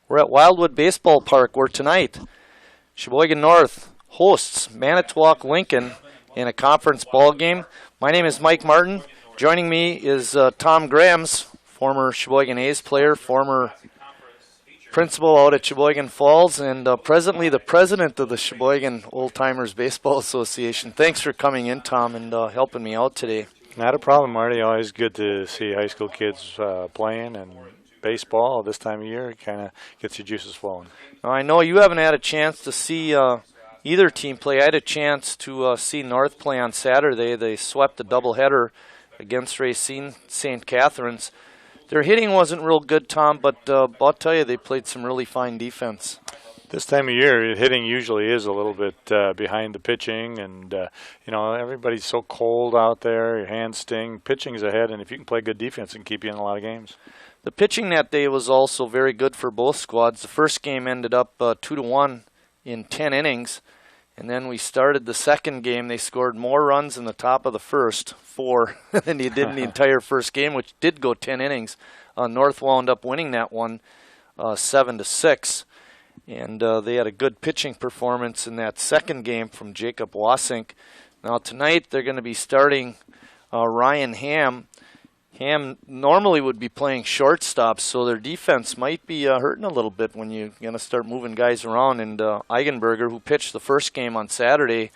We're at Wildwood Baseball Park where tonight Sheboygan North hosts Manitowoc Lincoln in a conference ball game. My name is Mike Martin. Joining me is Tom Grams, former Sheboygan A's player, former principal out at Sheboygan Falls, and presently the president of the Sheboygan Old Timers Baseball Association. Thanks for coming in, Tom, and helping me out today. Not a problem, Marty. Always good to see high school kids playing, and baseball this time of year kind of gets your juices flowing. Now, I know you haven't had a chance to see either team play. I had a chance to see North play on Saturday. They swept a doubleheader against Racine St. Catharines. Their hitting wasn't real good, Tom, but I'll tell you, they played some really fine defense. This time of year, hitting usually is a little bit behind the pitching, and everybody's so cold out there. Your hands sting. Pitching's ahead, and if you can play good defense, it can keep you in a lot of games. The pitching that day was also very good for both squads. The first game ended up 2-1 in 10 innings, and then we started the second game. They scored more runs in the top of the first, 4, than they did in the entire first game, which did go 10 innings. North wound up winning that one 7-6. And they had a good pitching performance in that second game from Jacob Wasink. Now tonight they're going to be starting Ryan Ham. Ham normally would be playing shortstop, so their defense might be hurting a little bit when you're going to start moving guys around. And Eigenberger, who pitched the first game on Saturday,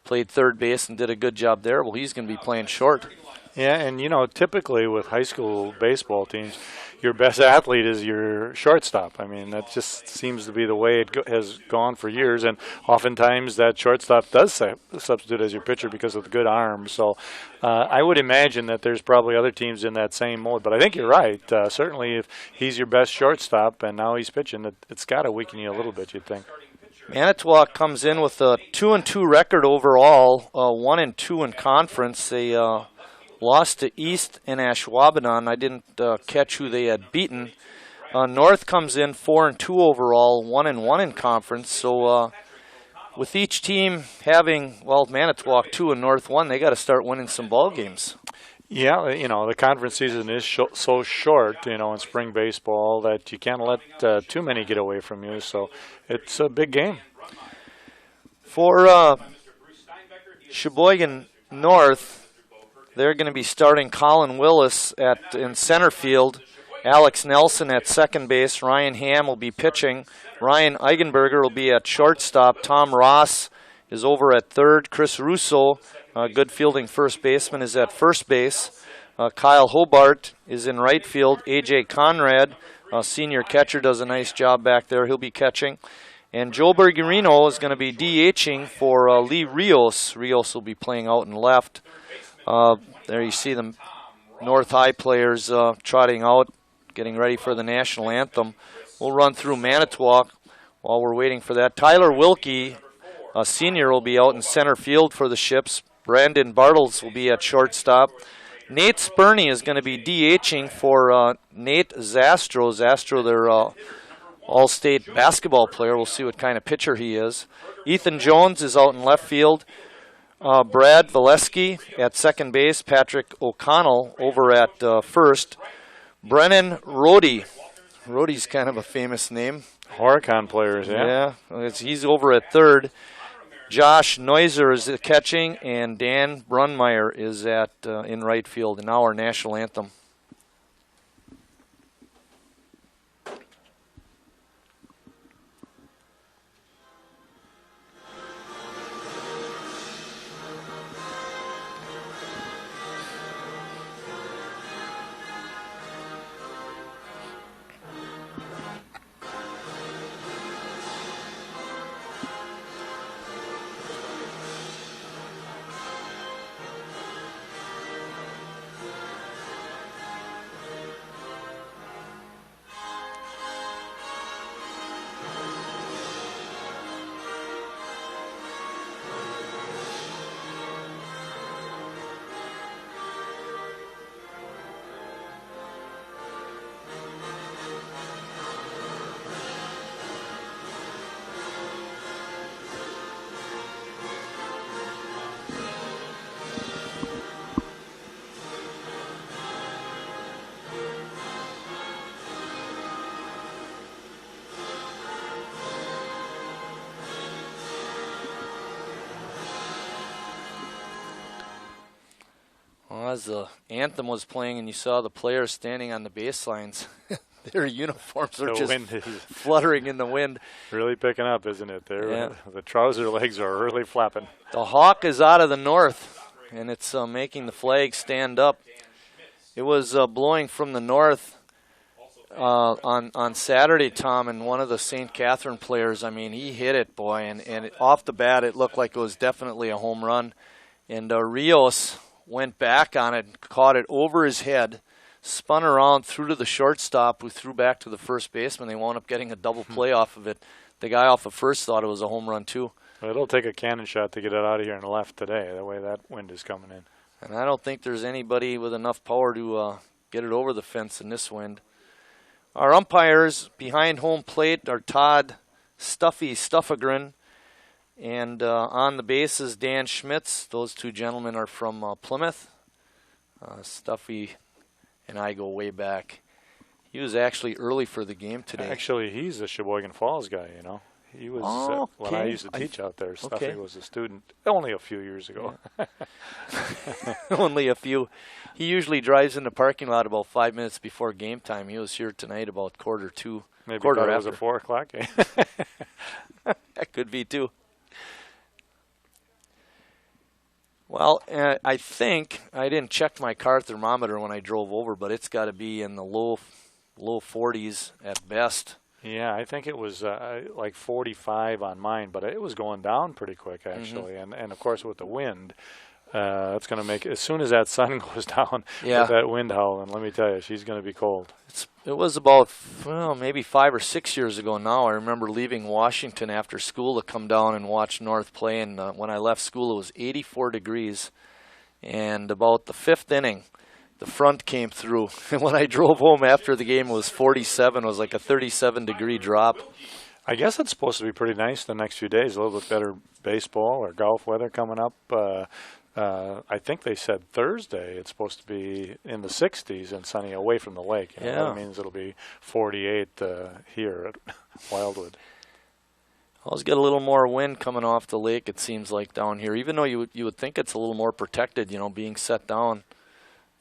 played third base and did a good job there. Well, he's going to be playing short. Yeah, and typically with high school baseball teams, your best athlete is your shortstop. I mean, that just seems to be the way it has gone for years, and oftentimes that shortstop does substitute as your pitcher because of the good arm. So I would imagine that there's probably other teams in that same mode, but I think you're right. Certainly if he's your best shortstop and now he's pitching, it's got to weaken you a little bit, you'd think. Manitowoc comes in with a 2-2 record overall, 1-2 in conference. They lost to East and Ashwaubenon. I didn't catch who they had beaten. North comes in 4-2 overall, 1-1 in conference. So with each team having, Manitowoc 2 and North 1, they got to start winning some ball games. Yeah, the conference season is so short, in spring baseball that you can't let too many get away from you. So it's a big game. For Sheboygan North, they're going to be starting Colin Willis in center field, Alex Nelson at second base, Ryan Ham will be pitching, Ryan Eigenberger will be at shortstop, Tom Ross is over at third, Chris Russo, good fielding first baseman, is at first base, Kyle Hobart is in right field, AJ Conrad, senior catcher, does a nice job back there, he'll be catching, and Joe Bergerino is going to be DHing for Lee Rios. Rios will be playing out and left. There you see the North High players trotting out, getting ready for the national anthem. We'll run through Manitowoc while we're waiting for that. Tyler Wilkie, a senior, will be out in center field for the Ships. Brandon Bartles will be at shortstop. Nate Spurney is going to be DHing for Nate Zastro. Zastro, their all-state basketball player. We'll see what kind of pitcher he is. Ethan Jones is out in left field. Brad Valesky at second base, Patrick O'Connell over at first, Brennan Rohde. Rohde's kind of a famous name. Horicon players, yeah. Yeah, he's over at third. Josh Neuser is catching, and Dan Brunmeyer is at in right field. And now our national anthem. as the anthem was playing and you saw the players standing on the baselines, their uniforms are just fluttering in the wind. Really picking up, isn't it? The trouser legs are really flapping. The hawk is out of the north, and it's making the flag stand up. It was blowing from the north on Saturday, Tom, and one of the St. Catherine players, I mean, he hit it, boy, and off the bat it looked like it was definitely a home run. And Rios went back on it, caught it over his head, spun around, threw to the shortstop, who threw back to the first baseman. They wound up getting a double play off of it. The guy off of first thought it was a home run, too. Well, it'll take a cannon shot to get it out of here and left today, the way that wind is coming in. And I don't think there's anybody with enough power to get it over the fence in this wind. Our umpires behind home plate are Todd Stuffagren, and on the bases, Dan Schmitz. Those two gentlemen are from Plymouth. Stuffy and I go way back. He was actually early for the game today. Actually, he's a Sheboygan Falls guy, you know. He was when I used to teach out there. Stuffy was a student only a few years ago. Yeah. Only a few. He usually drives in the parking lot about 5 minutes before game time. He was here tonight about quarter to. Maybe quarter thought it after. was a 4 o'clock game. That could be too. Well, I think I didn't check my car thermometer when I drove over, but it's got to be in the low 40s at best. Yeah, I think it was like 45 on mine, but it was going down pretty quick actually. And of course with the wind, it's going to make as soon as that sun goes down with that wind howling. Let me tell you, she's going to be cold. It was about maybe 5 or 6 years ago now. I remember leaving Washington after school to come down and watch North play, and when I left school it was 84 degrees, and about the 5th inning the front came through. And when I drove home after the game, it was 47. It was like a 37-degree drop. I guess it's supposed to be pretty nice the next few days. A little bit better baseball or golf weather coming up. I think they said Thursday it's supposed to be in the 60s and sunny away from the lake. You know, that means it'll be 48 here at Wildwood. Always get a little more wind coming off the lake, it seems like, down here. Even though you would think it's a little more protected, you know, being set down.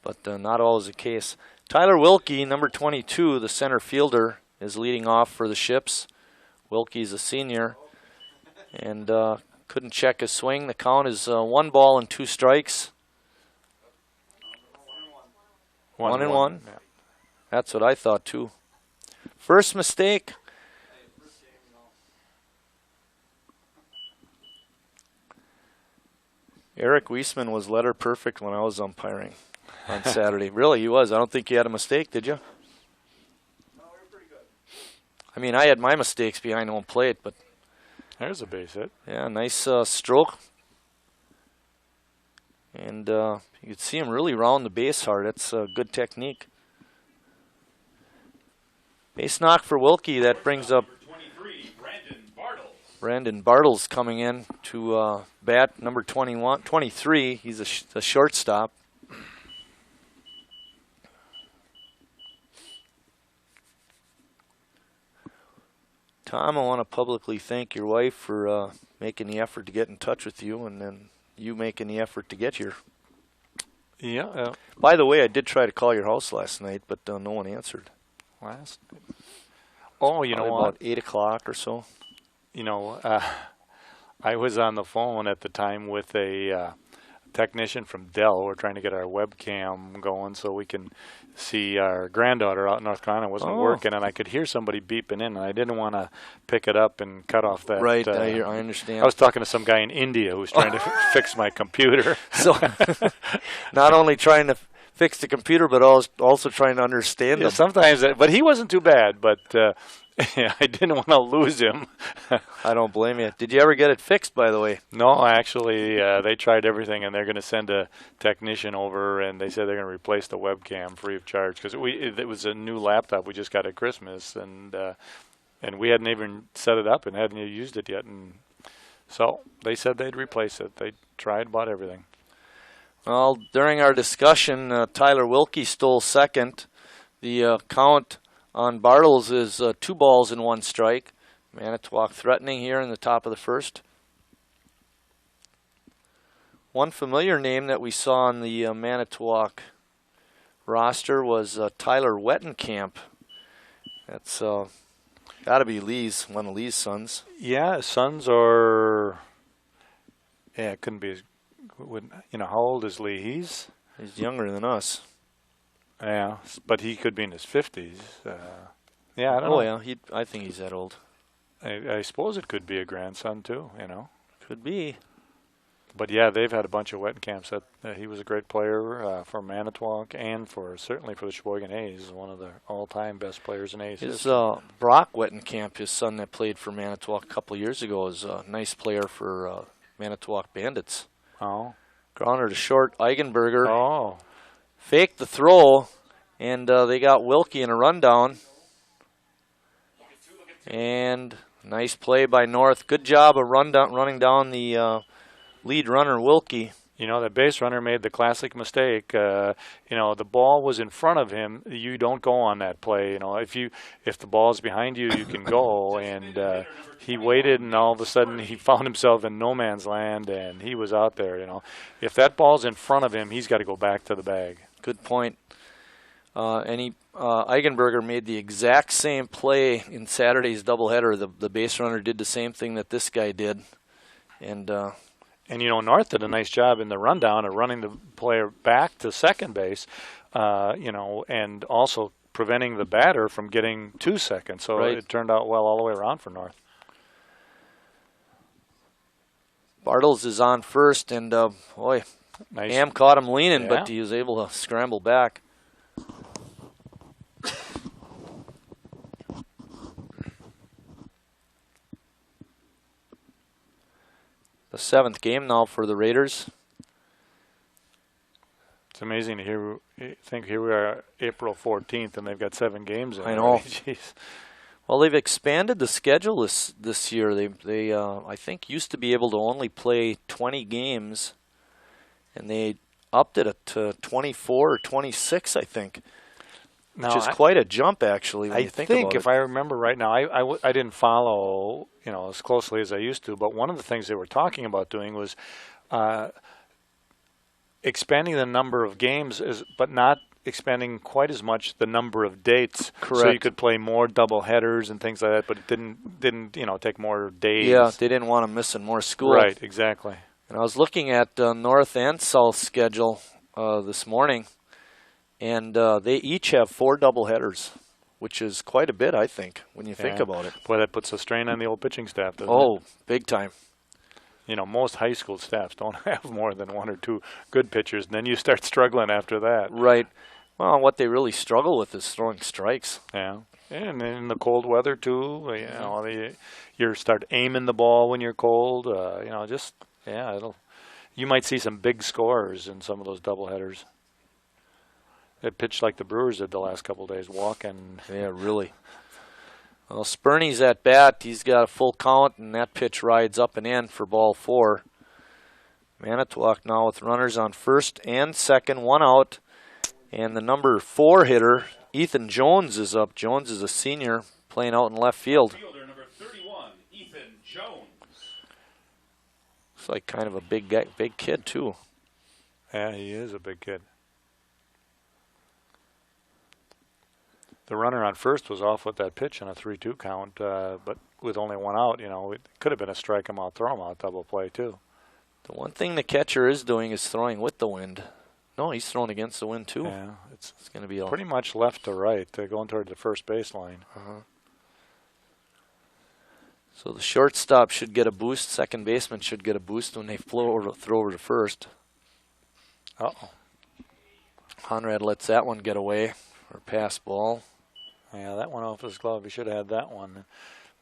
But not always the case. Tyler Wilkie, number 22, the center fielder, is leading off for the Ships. Wilkie's a senior and couldn't check his swing. The count is 1 ball and 2 strikes. 1-1. Yeah. That's what I thought too. First mistake. Eric Weisman was letter perfect when I was umpiring on Saturday. Really, he was. I don't think you had a mistake, did you? No, we were pretty good. I mean, I had my mistakes behind home plate, but there's a base hit. Yeah, nice stroke. And you could see him really round the base hard. That's good technique. Base knock for Wilkie. That brings up Brandon Bartles coming in to bat number 23. He's a shortstop. Tom, I want to publicly thank your wife for making the effort to get in touch with you, and then you making the effort to get here. Yeah. By the way, I did try to call your house last night, but no one answered. Oh, you know what? About 8 o'clock or so. You know, I was on the phone at the time with a technician from Dell. We're trying to get our webcam going so we can see our granddaughter out in North Carolina. It wasn't working, and I could hear somebody beeping in, and I didn't want to pick it up and cut off that. Right, I understand. I was talking to some guy in India who was trying to fix my computer. So, not only trying to fix the computer, but also trying to understand them. Sometimes, but he wasn't too bad, but I didn't want to lose him. I don't blame you. Did you ever get it fixed, by the way? No, actually, they tried everything, and they're going to send a technician over, and they said they're going to replace the webcam free of charge because it was a new laptop we just got at Christmas, and we hadn't even set it up and hadn't used it yet, and so they said they'd replace it. They tried about everything. Well, during our discussion, Tyler Wilkie stole second. The count on Bartles is 2 balls and 1 strike. Manitowoc threatening here in the top of the first. One familiar name that we saw on the Manitowoc roster was Tyler Wettenkamp. That's got to be one of Lee's sons. Yeah, sons or it couldn't be. How old is Lee? He's younger than us. Yeah, but he could be in his 50s. Yeah, I don't know. Yeah, I think he's that old. I suppose it could be a grandson too. Could be. But yeah, they've had a bunch of Wettenkamps. He was a great player for Manitowoc and certainly for the Sheboygan A's. One of the all-time best players in A's. His Brock Wettenkamp, his son that played for Manitowoc a couple of years ago, is a nice player for Manitowoc Bandits. Oh. Grounder to short, Eigenberger. Oh. Faked the throw, and they got Wilkie in a rundown. And nice play by North. Good job of running down the lead runner, Wilkie. The base runner made the classic mistake. The ball was in front of him. You don't go on that play. If the ball is behind you, you can go. And he waited, and all of a sudden he found himself in no man's land, and he was out there. If that ball's in front of him, he's got to go back to the bag. Good point. Eigenberger made the exact same play in Saturday's doubleheader. The base runner did the same thing that this guy did, and North did a nice job in the rundown of running the player back to second base, and also preventing the batter from getting 2 seconds. So right. It turned out well all the way around for North. Bartles is on first, and nice. Ham caught him leaning, Yeah. but he was able to scramble back. The 7th game now for the Raiders. It's amazing to think here we are April 14th, and they've got 7 games in. I know. Jeez. Well, they've expanded the schedule this year. They I think used to be able to only play 20 games, and they upped it to 24 or 26, I think. Now, which is quite a jump, actually, when I you think think about if it. I remember right now, I didn't follow as closely as I used to, but one of the things they were talking about doing was expanding the number of games, but not expanding quite as much the number of dates. Correct. So you could play more double headers and things like that, but it didn't take more days. Yeah, they didn't want them missing more school. Right, exactly. And I was looking at North and South schedule this morning, and they each have 4 doubleheaders, which is quite a bit, I think, when you think about it. Boy, that puts a strain on the old pitching staff, doesn't it? Oh, big time. Most high school staffs don't have more than 1 or 2 good pitchers, and then you start struggling after that. Right. Well, what they really struggle with is throwing strikes. Yeah. And in the cold weather, too, you start aiming the ball when you're cold. You might see some big scores in some of those doubleheaders. They pitched like the Brewers did the last couple of days, walking. Yeah, really. Well, Spurney's at bat. He's got a full count, and that pitch rides up and in for ball 4. Manitowoc now with runners on first and second, 1 out. And the number 4 hitter, Ethan Jones, is up. Jones is a senior playing out in left field. Fielder number 31, Ethan Jones. Looks like kind of a big kid, too. Yeah, he is a big kid. The runner on first was off with that pitch on a 3-2 count, but with only 1 out, it could have been a strike him out, throw him out double play, too. The one thing the catcher is doing is throwing with the wind. No, he's throwing against the wind, too. Yeah, it's going to be pretty much left to right, going toward the first baseline. So the shortstop should get a boost. Second baseman should get a boost when they throw over to first. Uh-oh. Conrad lets that one get away for pass ball. Yeah, that one off his glove. He should have had that one.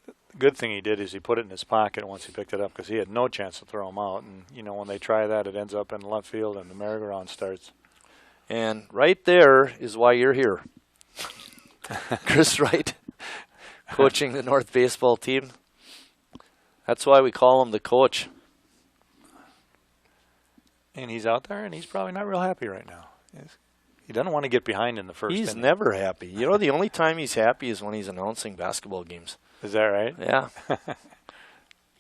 The good thing he did is he put it in his pocket once he picked it up because he had no chance to throw him out. And, when they try that, it ends up in left field and the merry-go-round starts. And right there is why you're here. Chris Wright, coaching the North baseball team. That's why we call him the coach. And he's out there, and he's probably not real happy right now. He doesn't want to get behind in the first He's inning. never happy. The only time he's happy is when he's announcing basketball games. Is that right? Yeah.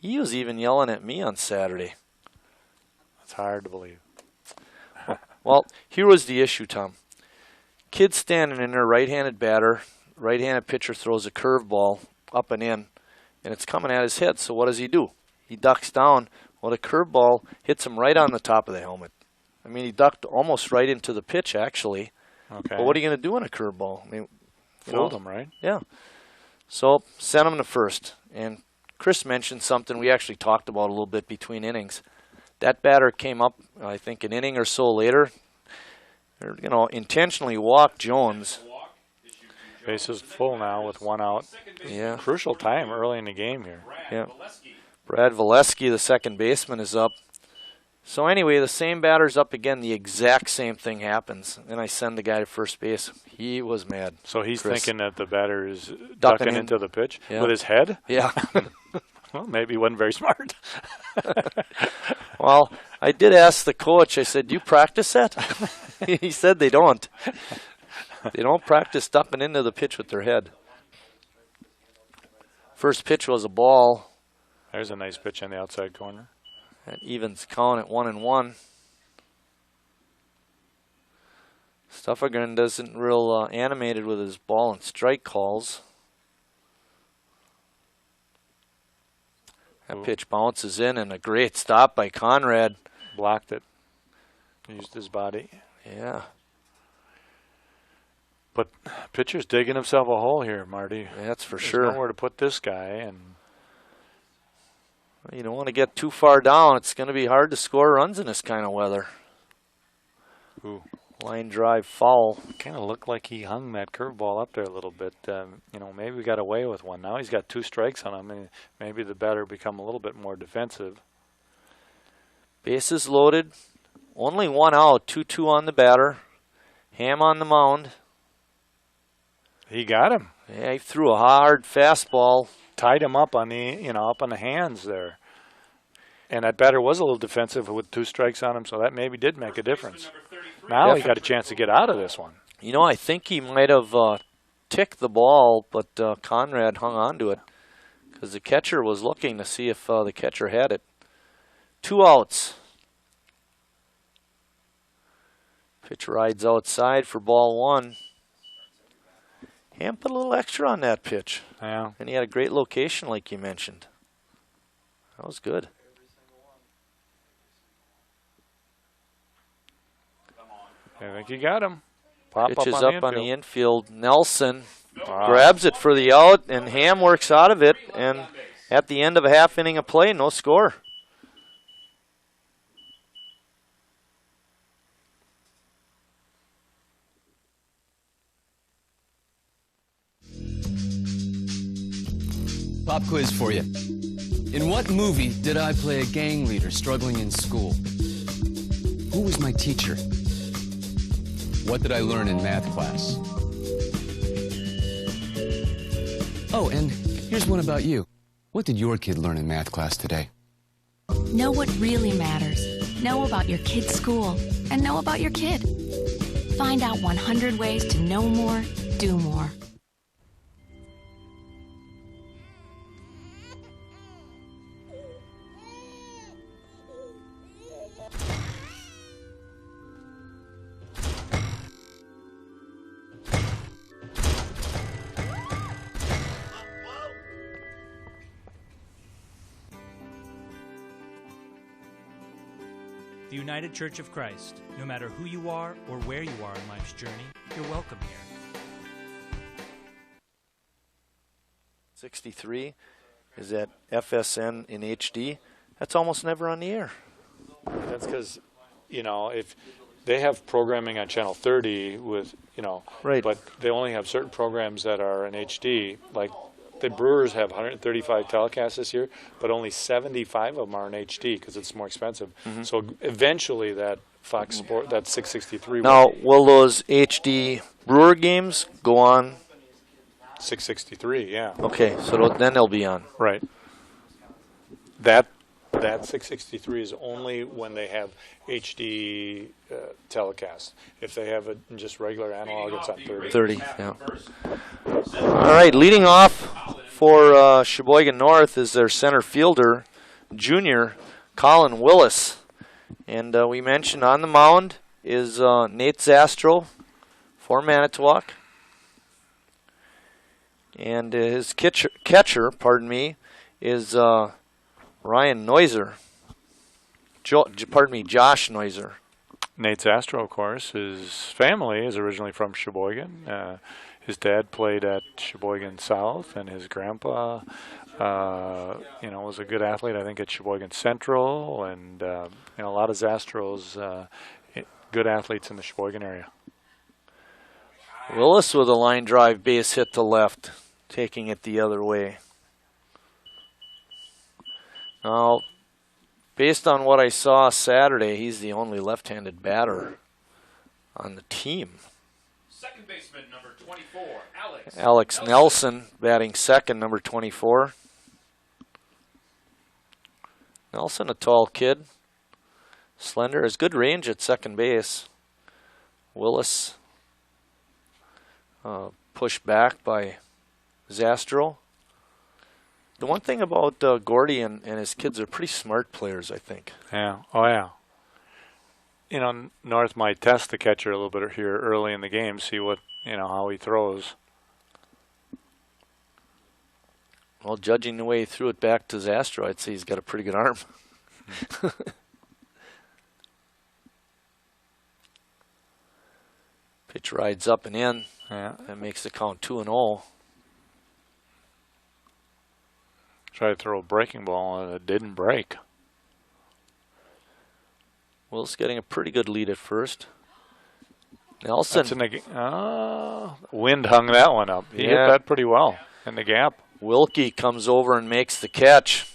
He was even yelling at me on Saturday. It's hard to believe. Well, here was the issue, Tom. Kid standing in there, right-handed batter, right-handed pitcher throws a curveball up and in, and it's coming at his head. So what does he do? He ducks down. Well, the curveball hits him right on the top of the helmet. I mean, he ducked almost right into the pitch, actually. Okay. But what are you going to do in a curveball? I mean, Fold him, right? Yeah. So sent him to first. And Chris mentioned something we actually talked about a little bit between innings. That batter came up, I think, an inning or so later. Intentionally walked Jones. Bases full now with 1 out. Yeah. Crucial time early in the game here. Yeah. Brad Valesky, the second baseman, is up. So anyway, the same batter's up again. The exact same thing happens. And I send the guy to first base. He was mad. So he's Chris. thinking that the batter is Ducking ducking in. into the pitch Yeah. with his head? Yeah. Well, maybe he wasn't very smart. Well, I did ask the coach. I said, "Do you practice that?" He said they don't. They don't practice ducking into the pitch with their head. First pitch was a ball. There's a nice pitch on the outside corner. That evens count at 1-1. Stuffagen doesn't real animated with his ball and strike calls. That pitch bounces in, and a great stop by Conrad. Blocked it. Used his body. Yeah. But pitcher's digging himself a hole here, Marty. That's for There's sure. nowhere to put this guy, and You don't want to get too far down. It's going to be hard to score runs in this kind of weather. ooh, Line drive foul. kind of looked like he hung that curveball up there a little bit. Maybe we got away with one. Now he's got 2 strikes on him, and maybe the batter become a little bit more defensive. Bases loaded. Only 1 out. 2-2 on the batter. Ham on the mound. He got him. Yeah, he threw a hard fastball. Tied him up on the hands there. And that batter was a little defensive with 2 strikes on him, so that maybe did make a difference. Now he got a chance to get out of this one. I think he might have ticked the ball, but Conrad hung on to it because the catcher was looking to see if the catcher had it. 2 outs. Pitch rides outside for ball 1. Ham put a little extra on that pitch. Yeah. And he had a great location like you mentioned. That was good. I think he got him. Pop Pitch is up on the infield. Nelson grabs it for the out, and Ham works out of it. And at the end of a half inning of play, no score. Pop quiz for you. In what movie did I play a gang leader struggling in school? Who was my teacher? What did I learn in math class? Oh, and here's one about you. What did your kid learn in math class today? Know what really matters. Know about your kid's school. And know about your kid. Find out 100 ways to know more, do more. The United Church of Christ. No matter who you are or where you are in life's journey, you're welcome here. 63 is at FSN in HD. That's almost never on the air. That's because, if they have programming on Channel 30 with, Right. but they only have certain programs that are in HD. Like the Brewers have 135 telecasts this year, but only 75 of them are in HD because it's more expensive. So eventually that Fox Sport, that 663 Now, will those HD Brewer games go on? 663, yeah. Okay, so then they'll be on. Right. That 663 is only when they have HD telecast. If they have just regular analog, it's on 30. 30, yeah. All right, leading off for Sheboygan North is their center fielder, junior Colin Willis. And we mentioned on the mound is Nate Zastro for Manitowoc. And his catcher, is Ryan Neuser. Josh Neuser. Nate Zastro, of course, his family is originally from Sheboygan. His dad played at Sheboygan South, and his grandpa, was a good athlete, I think, at Sheboygan Central, and a lot of Zastros, good athletes in the Sheboygan area. Willis with a line drive base hit to left, taking it the other way. Now, based on what I saw Saturday, he's the only left-handed batter on the team. Second baseman, number 24, Alex Nelson batting second, number 24. Nelson, a tall kid, slender, has good range at second base. Willis pushed back by Zastro. The one thing about Gordy and his kids are pretty smart players, I think. Yeah. Oh, yeah. North might test the catcher a little bit here early in the game, see what, how he throws. Well, judging the way he threw it back to Zastro, I'd say he's got a pretty good arm. Pitch rides up and in. Yeah. That makes the count 2-0. Tried to throw a breaking ball, and it didn't break. Willis getting a pretty good lead at first. Nelson. Wind hung that one up. He hit that pretty well in the gap. Wilkie comes over and makes the catch.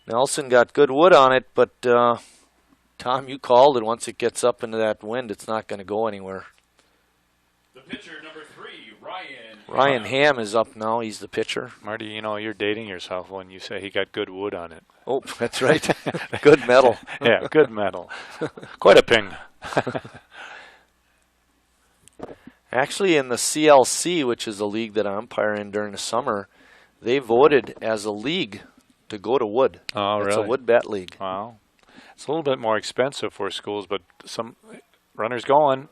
Nelson got good wood on it, but Tom, you called it. Once it gets up into that wind, it's not going to go anywhere. The pitcher, number 3, Ryan Ham is up now. He's the pitcher. Marty, you're dating yourself when you say he got good wood on it. Oh, that's right. Good metal. Yeah, good metal. Quite a ping. Actually, in the CLC, which is a league that I umpire in during the summer, they voted as a league to go to wood. Oh, really? It's a wood bat league. Wow. It's a little bit more expensive for schools, but some runners going.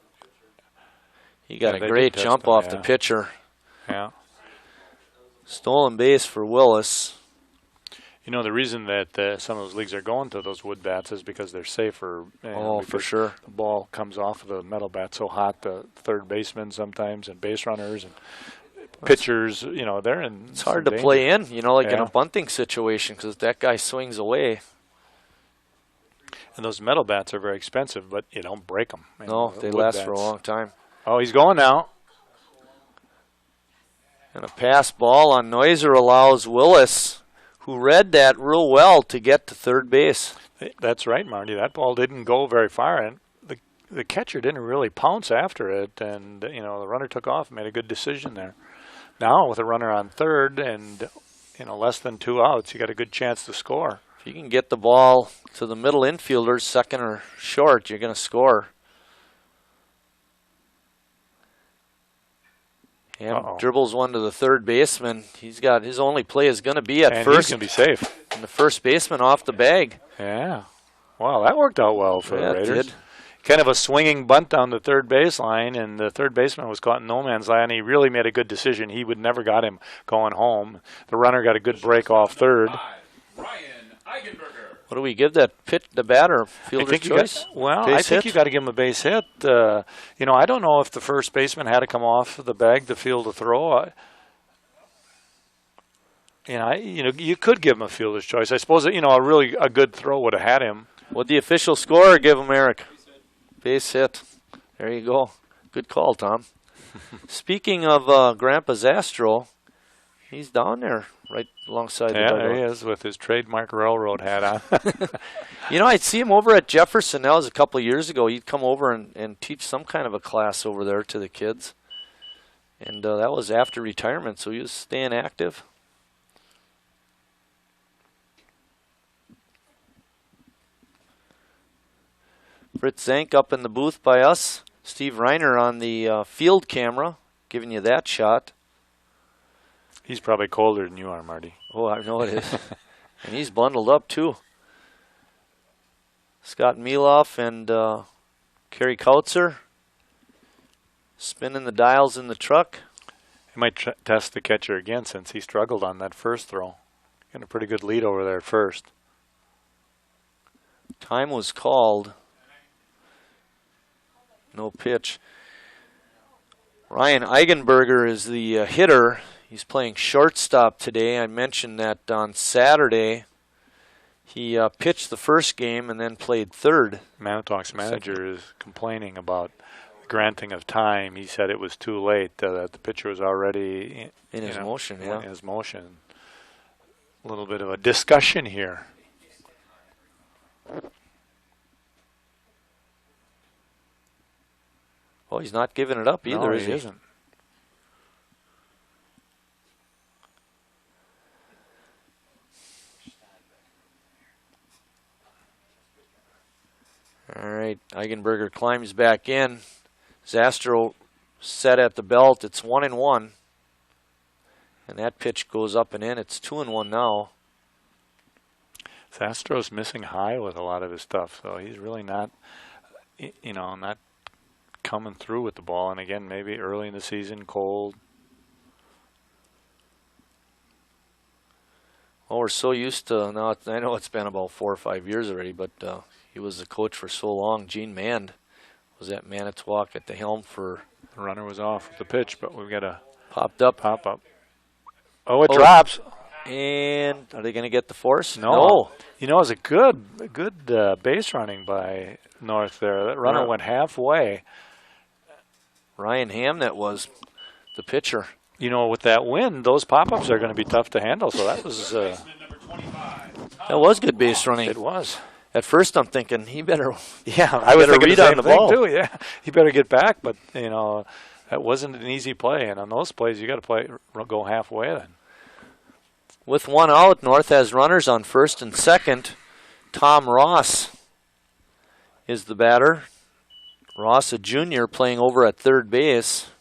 He got a great jump off the pitcher. Yeah. Stolen base for Willis. The reason that some of those leagues are going to those wood bats is because they're safer. For sure. The ball comes off of the metal bat so hot, the third baseman sometimes and base runners and pitchers, they're in. It's hard to play in, in a bunting situation because that guy swings away. And those metal bats are very expensive, but you don't break them. No, they last for a long time. Oh, he's going now. And a pass ball on Neuser allows Willis, who read that real well, to get to third base. That's right, Marty. That ball didn't go very far, and the catcher didn't really pounce after it, and the runner took off and made a good decision there. Now, with a runner on third and less than 2 outs, you got a good chance to score. If you can get the ball to the middle infielders, second or short, you're going to score. And dribbles one to the third baseman. He's got his only play is going to be at first. He's going to be safe. And the first baseman off the bag. Yeah. Wow, that worked out well for the Raiders. It did. Kind of a swinging bunt down the third baseline, and the third baseman was caught in no man's land. He really made a good decision. He would never got him going home. The runner got a good break off third. Ryan Eigenberger. What do we give that the batter? Fielder's choice? I think you got to give him a base hit. I don't know if the first baseman had to come off the bag to field a throw. You could give him a fielder's choice. I suppose a good throw would have had him. What'd the official scorer give him, Eric? Base hit. There you go. Good call, Tom. Speaking of Grandpa Zastro, he's down there right alongside the dugout. There he is with his trademark railroad hat on. I'd see him over at Jefferson. That was a couple of years ago. He'd come over and teach some kind of a class over there to the kids. And that was after retirement, so he was staying active. Fritz Zank up in the booth by us. Steve Reiner on the field camera, giving you that shot. He's probably colder than you are, Marty. Oh, I know it is. And he's bundled up, too. Scott Mieloff and Kerry Kautzer spinning the dials in the truck. He might test the catcher again since he struggled on that first throw. Got a pretty good lead over there at first. Time was called. No pitch. Ryan Eigenberger is the hitter. He's playing shortstop today. I mentioned that on Saturday. He pitched the first game and then played third. Manitowoc's manager is complaining about granting of time. He said it was too late, that the pitcher was already in his motion. Yeah, in his motion. A little bit of a discussion here. Well, he's not giving it up either, no, is he? He isn't. All right, Eigenberger climbs back in. Zastro set at the belt. It's 1-1. And that pitch goes up and in. It's 2-1 now. Zastro's missing high with a lot of his stuff, so he's really not, not coming through with the ball. And again, maybe early in the season, cold. Well, we're so used to now. I know it's been about 4 or 5 years already, but he was the coach for so long. Gene Mand was at Manitowoc at the helm for. The runner was off with the pitch, but we've got a pop up. Oh, it drops. And are they going to get the force? No. You know, it was a good base running by North there. That runner went halfway. Ryan Ham, that was the pitcher. You know, with that wind, those pop-ups are going to be tough to handle. So that was that was good base running. It was. At first, I'm thinking he better. Yeah, I was thinking read on the ball too. Yeah, he better get back. But that wasn't an easy play. And on those plays, you got to go halfway then. With one out, North has runners on first and second. Tom Ross is the batter. Ross, a junior, playing over at third base.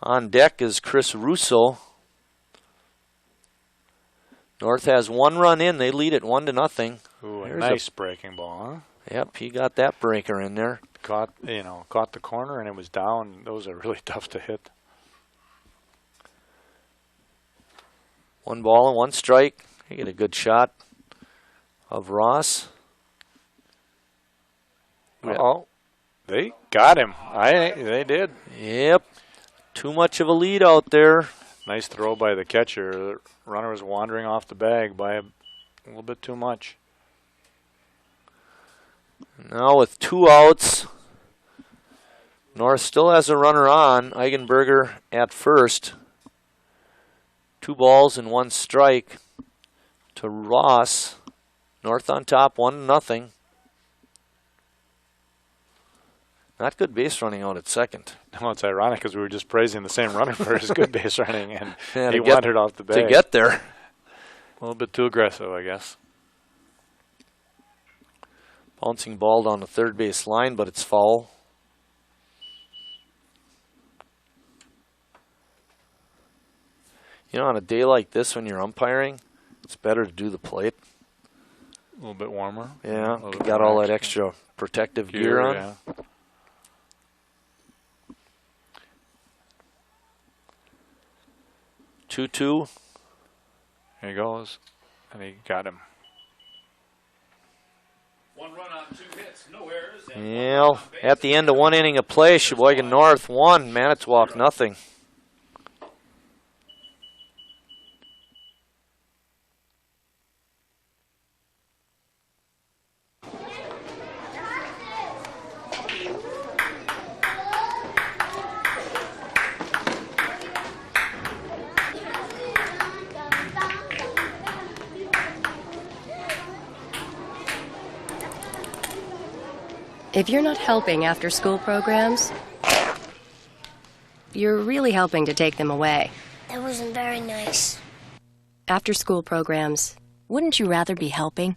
On deck is Chris Russo. North has one run in. They lead it 1-0. Ooh, a nice breaking ball, huh? Yep, he got that breaker in there. Caught the corner and it was down. Those are really tough to hit. 1 ball and 1 strike. You get a good shot of Ross. Oh, they got him. They did. Yep. Too much of a lead out there. Nice throw by the catcher. The runner was wandering off the bag by a little bit too much. Now with 2 outs, North still has a runner on. Eigenberger at first. 2 balls and 1 strike to Ross. North on top, 1-0. Not good base running out at second. No, it's ironic because we were just praising the same runner for his good base running, and he wandered off the bag. To get there. A little bit too aggressive, I guess. Bouncing ball down the third base line, but it's foul. You know, on a day like this when you're umpiring, it's better to do the plate. A little bit warmer. Yeah, you got all that extra protective gear on. Yeah. 2-2. Here he goes. And he got him. 1 run on 2 hits, no errors. Yeah, at the end of 1 inning of play, Sheboygan North 1, Manitowoc 0. If you're not helping after-school programs, you're really helping to take them away. That wasn't very nice. After-school programs, Wouldn't you rather be helping?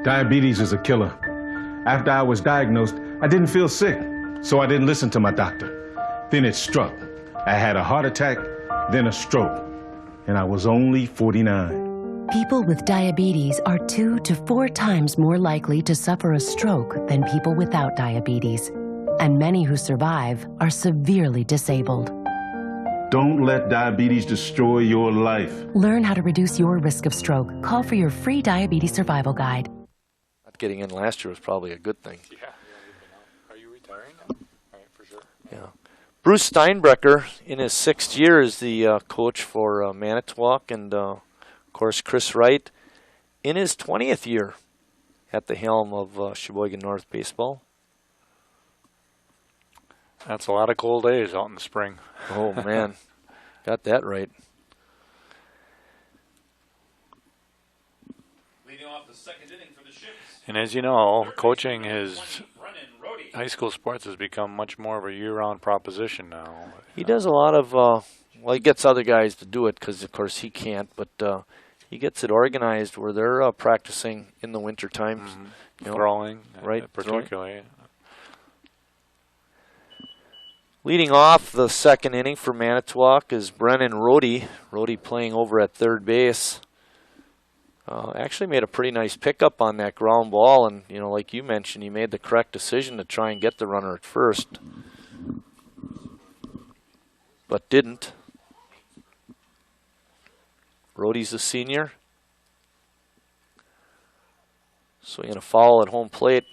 Diabetes is a killer. After I was diagnosed, I didn't feel sick, so I didn't listen to my doctor. Then it struck. I had a heart attack, then a stroke, and I was only 49. People with diabetes are 2 to 4 times more likely to suffer a stroke than people without diabetes. And many who survive are severely disabled. Don't let diabetes destroy your life. Learn how to reduce your risk of stroke. Call for your free diabetes survival guide. Not getting in last year was probably a good thing. Yeah. Are you retiring now? All right, for sure. Yeah. Bruce Steinbrecher, in his 6th year, is the coach for Manitowoc, and of course Chris Wright, in his 20th year at the helm of Sheboygan North Baseball. That's a lot of cold days out in the spring. Oh, man. Got that right. Leading off the second inning for the Ships. And as you know, coaching high school sports has become much more of a year-round proposition now. He does a lot of, well, he gets other guys to do it because, of course, he can't, but he gets it organized where they're practicing in the winter times. Mm-hmm. You know, throwing, right, particularly. Leading off the second inning for Manitowoc is Brennan Rohde. Rohde playing over at third base. Actually made a pretty nice pickup on that ground ball, and you know, like you mentioned, he made the correct decision to try and get the runner at first, but didn't. Rohde's a senior, swinging a foul at home plate.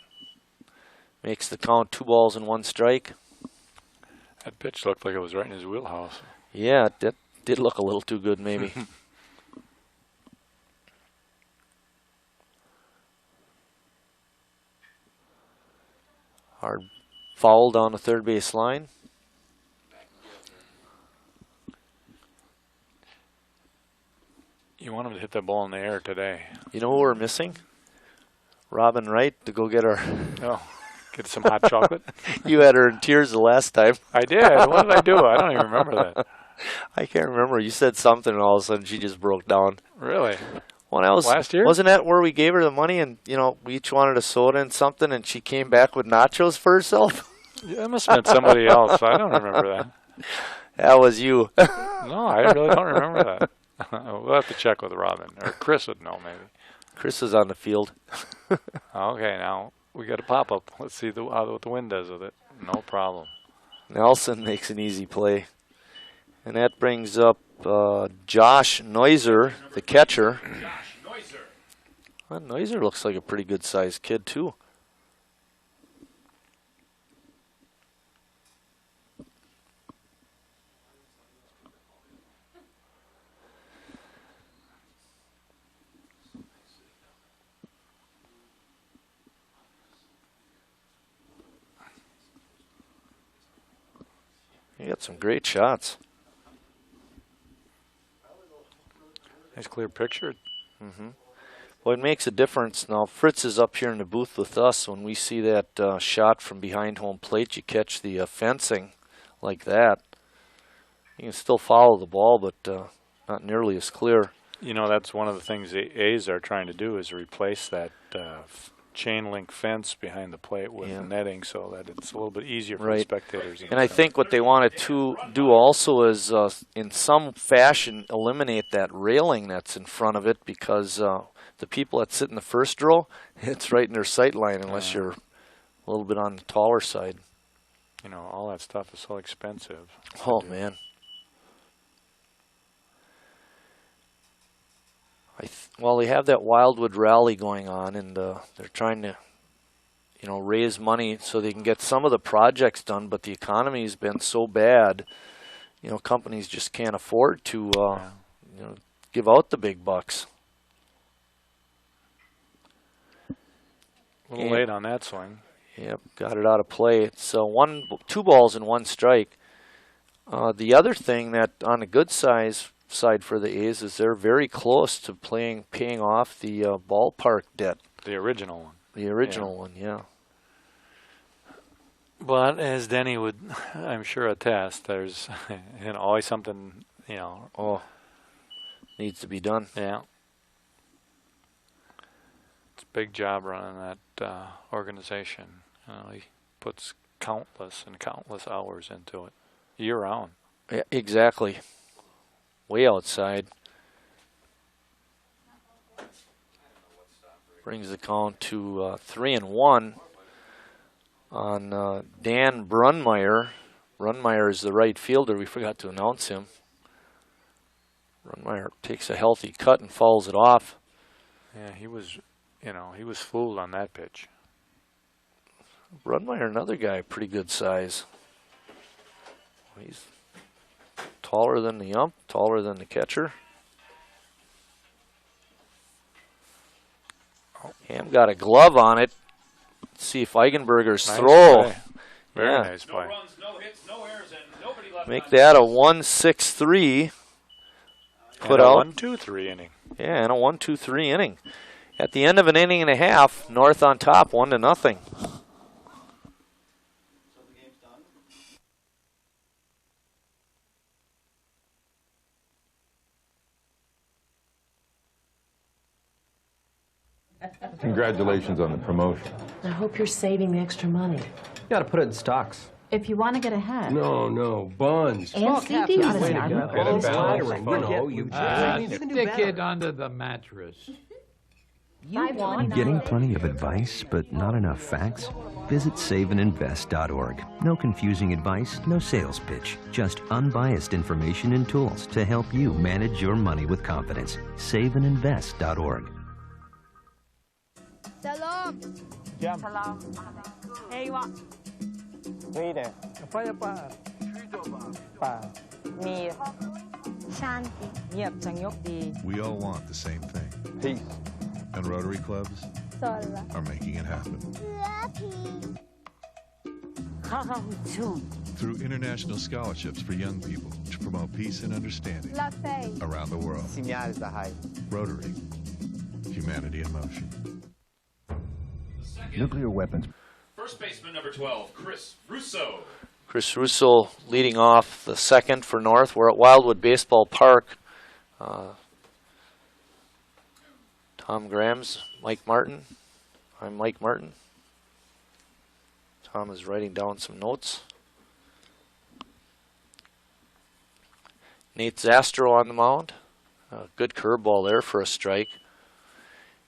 Makes the count 2 balls and 1 strike. That pitch looked like it was right in his wheelhouse. Yeah, that did look a little too good, maybe. Hard foul down the third base line. You want him to hit that ball in the air today. You know who we're missing? Robin Wright to go get her. Oh, get some hot chocolate. You had her in tears the last time. I did. What did I do? I don't even remember that. I can't remember. You said something, and all of a sudden she just broke down. Really? When I was last year? Wasn't that where we gave her the money, and you know, we each wanted a soda and something, and she came back with nachos for herself? Yeah, that must have been somebody else. I don't remember that. That was you. No, I really don't remember that. We'll have to check with Robin, or Chris would know maybe. Chris is on the field. Okay, now we got a pop-up. Let's see what the wind does with it. No problem. Nelson makes an easy play. And that brings up Josh Neuser, the catcher. Well, Neuser looks like a pretty good-sized kid, too. He got some great shots. Nice clear picture. Mm-hmm. Well, it makes a difference. Now, Fritz is up here in the booth with us. When we see that shot from behind home plate, you catch the fencing like that. You can still follow the ball, but not nearly as clear. You know, that's one of the things the A's are trying to do is replace that chain link fence behind the plate with netting so that it's a little bit easier for the spectators. And I think what they wanted to do also is, in some fashion, eliminate that railing that's in front of it, because the people that sit in the first row, it's right in their sight line unless you're a little bit on the taller side. You know, all that stuff is so expensive. Oh, man. Well, they have that Wildwood Rally going on, and they're trying to, you know, raise money so they can get some of the projects done, but the economy's been so bad, you know, companies just can't afford to, you know, give out the big bucks. A little late on that swing. Yep, got it out of play. It's 2 balls and 1 strike. The other thing that on the good side for the A's is they're very close to paying off the ballpark debt. The original one. The original one, yeah. But as Denny would, I'm sure, attest, there's always something, needs to be done. Yeah. It's a big job running that organization. He puts countless and countless hours into it, year-round. Yeah, exactly. Way outside. Brings the count to 3-1 on Dan Brunmeyer. Brunmeyer is the right fielder. We forgot to announce him. Brunmeyer takes a healthy cut and fouls it off. Yeah, he was fooled on that pitch. Brunmeyer, another guy, pretty good size. He's taller than the ump, taller than the catcher. Ham got a glove on it. Let's see if Eigenberger's Nice throw. play. Very nice play. No runs, no hits, no errors, and nobody left Make on that a 1-6-3. Put And a out 1-2-3 inning. Yeah, and a 1-2-3 inning. At the end of an inning and a half, North on top, 1-0. Congratulations on the promotion. I hope you're saving the extra money. You gotta put it in stocks. If you want to get ahead. No, buns. And CDs. Stick it under the mattress. Getting plenty of advice, but not enough facts? Visit saveandinvest.org. No confusing advice, no sales pitch. Just unbiased information and tools to help you manage your money with confidence. Saveandinvest.org. Salam. Jam. Salam. Hewa. Ride. Apa pa? Pa. Mir. Shanti. Yep, Changyok di. We all want the same thing. Peace. And Rotary clubs Sola. are making it happen. Lucky. Through international scholarships for young people to promote peace and understanding La Fei. around the world. Rotary. Humanity in motion. Nuclear weapons. First baseman number 12, Chris Russo. Chris Russo leading off the second for North. We're at Wildwood Baseball Park. Tom Graham's Mike Martin. I'm Mike Martin. Tom is writing down some notes. Nate Zastro on the mound. Good curveball there for a strike.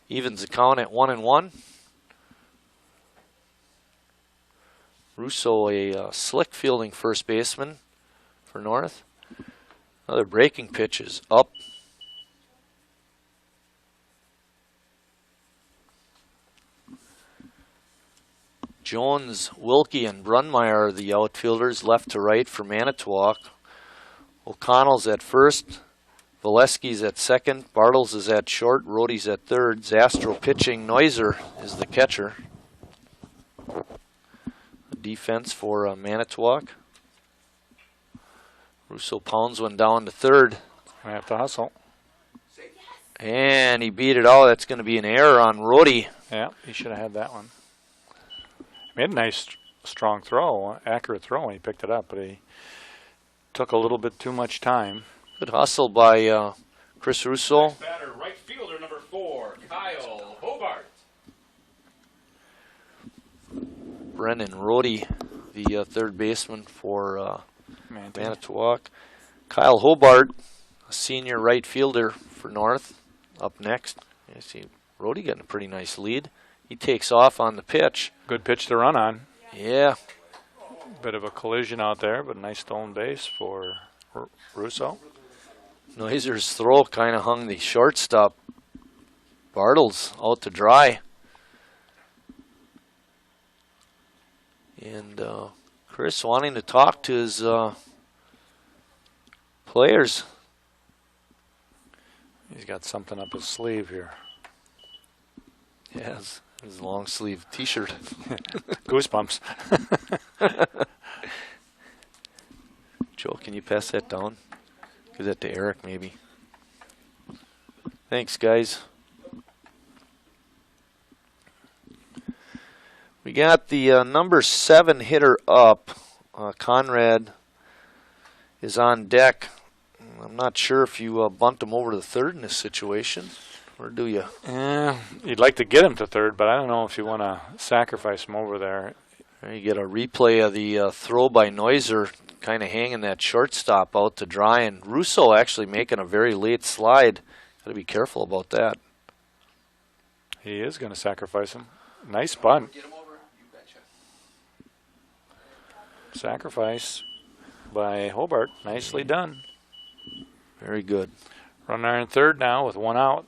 Evens the count at 1-1. Russo, a slick fielding first baseman for North. Another breaking pitch is up. Jones, Wilkie, and Brunmeyer are the outfielders, left to right for Manitowoc. O'Connell's at first. Valesky's at second. Bartles is at short. Rody's at third. Zastro pitching. Neuser is the catcher. Defense for Manitowoc. Russo pounds one down to third. I have to hustle. And he beat it out. That's going to be an error on Rody. Yeah, he should have had that one. He made a nice, strong throw, accurate throw when he picked it up, but he took a little bit too much time. Good hustle by Chris Russo. Next batter, right fielder number 4, Kyle Hobart. Brennan Rody, the third baseman for Manitowoc. Kyle Hobart, a senior right fielder for North, up next. You see Rody getting a pretty nice lead. He takes off on the pitch. Good pitch to run on. Yeah. Bit of a collision out there, but nice stolen base for Russo. Neuser's throw kind of hung the shortstop. Bartles out to dry. And Chris wanting to talk to his players. He's got something up his sleeve here. Yes, his long sleeve t-shirt. Goosebumps. Joe, can you pass that down? Give that to Eric, maybe. Thanks, guys. We got the number 7 hitter up. Conrad is on deck. I'm not sure if you bunt him over to the third in this situation, or do you? You'd like to get him to third, but I don't know if you want to sacrifice him over there. You get a replay of the throw by Neuser, kind of hanging that shortstop out to dry, and Russo actually making a very late slide. Got to be careful about that. He is going to sacrifice him. Nice bunt. Sacrifice by Hobart. Nicely done. Very good. Runner in third now with 1 out.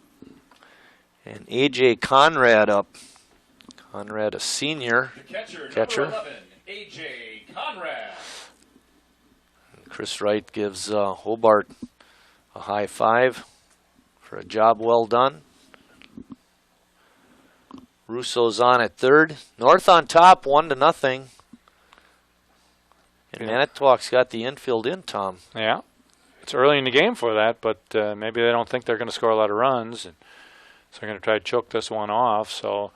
And A.J. Conrad up. Conrad, a senior Catcher. Number 11, A.J. Conrad. Chris Wright gives Hobart a high five for a job well done. Russo's on at third. North on top, 1-0. And Manitowoc's got the infield in, Tom. Yeah. It's early in the game for that, but maybe they don't think they're going to score a lot of runs. And so they're going to try to choke this one off. So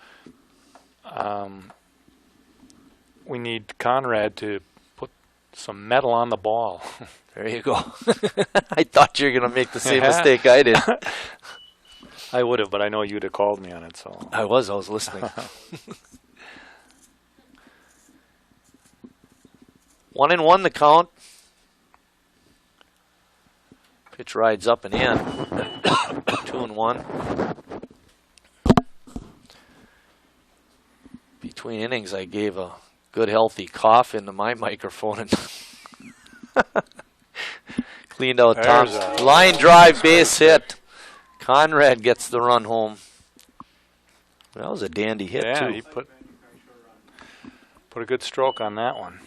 we need Conrad to put some metal on the ball. There you go. I thought you were going to make the same mistake I did. I would have, but I know you'd have called me on it. So I was listening. 1-1 the count. Pitch rides up and in. 2-1. Between innings, I gave a good healthy cough into my microphone and cleaned out Tom's line drive base hit. Conrad gets the run home. That was a dandy hit too. Yeah, he put a good stroke on that one.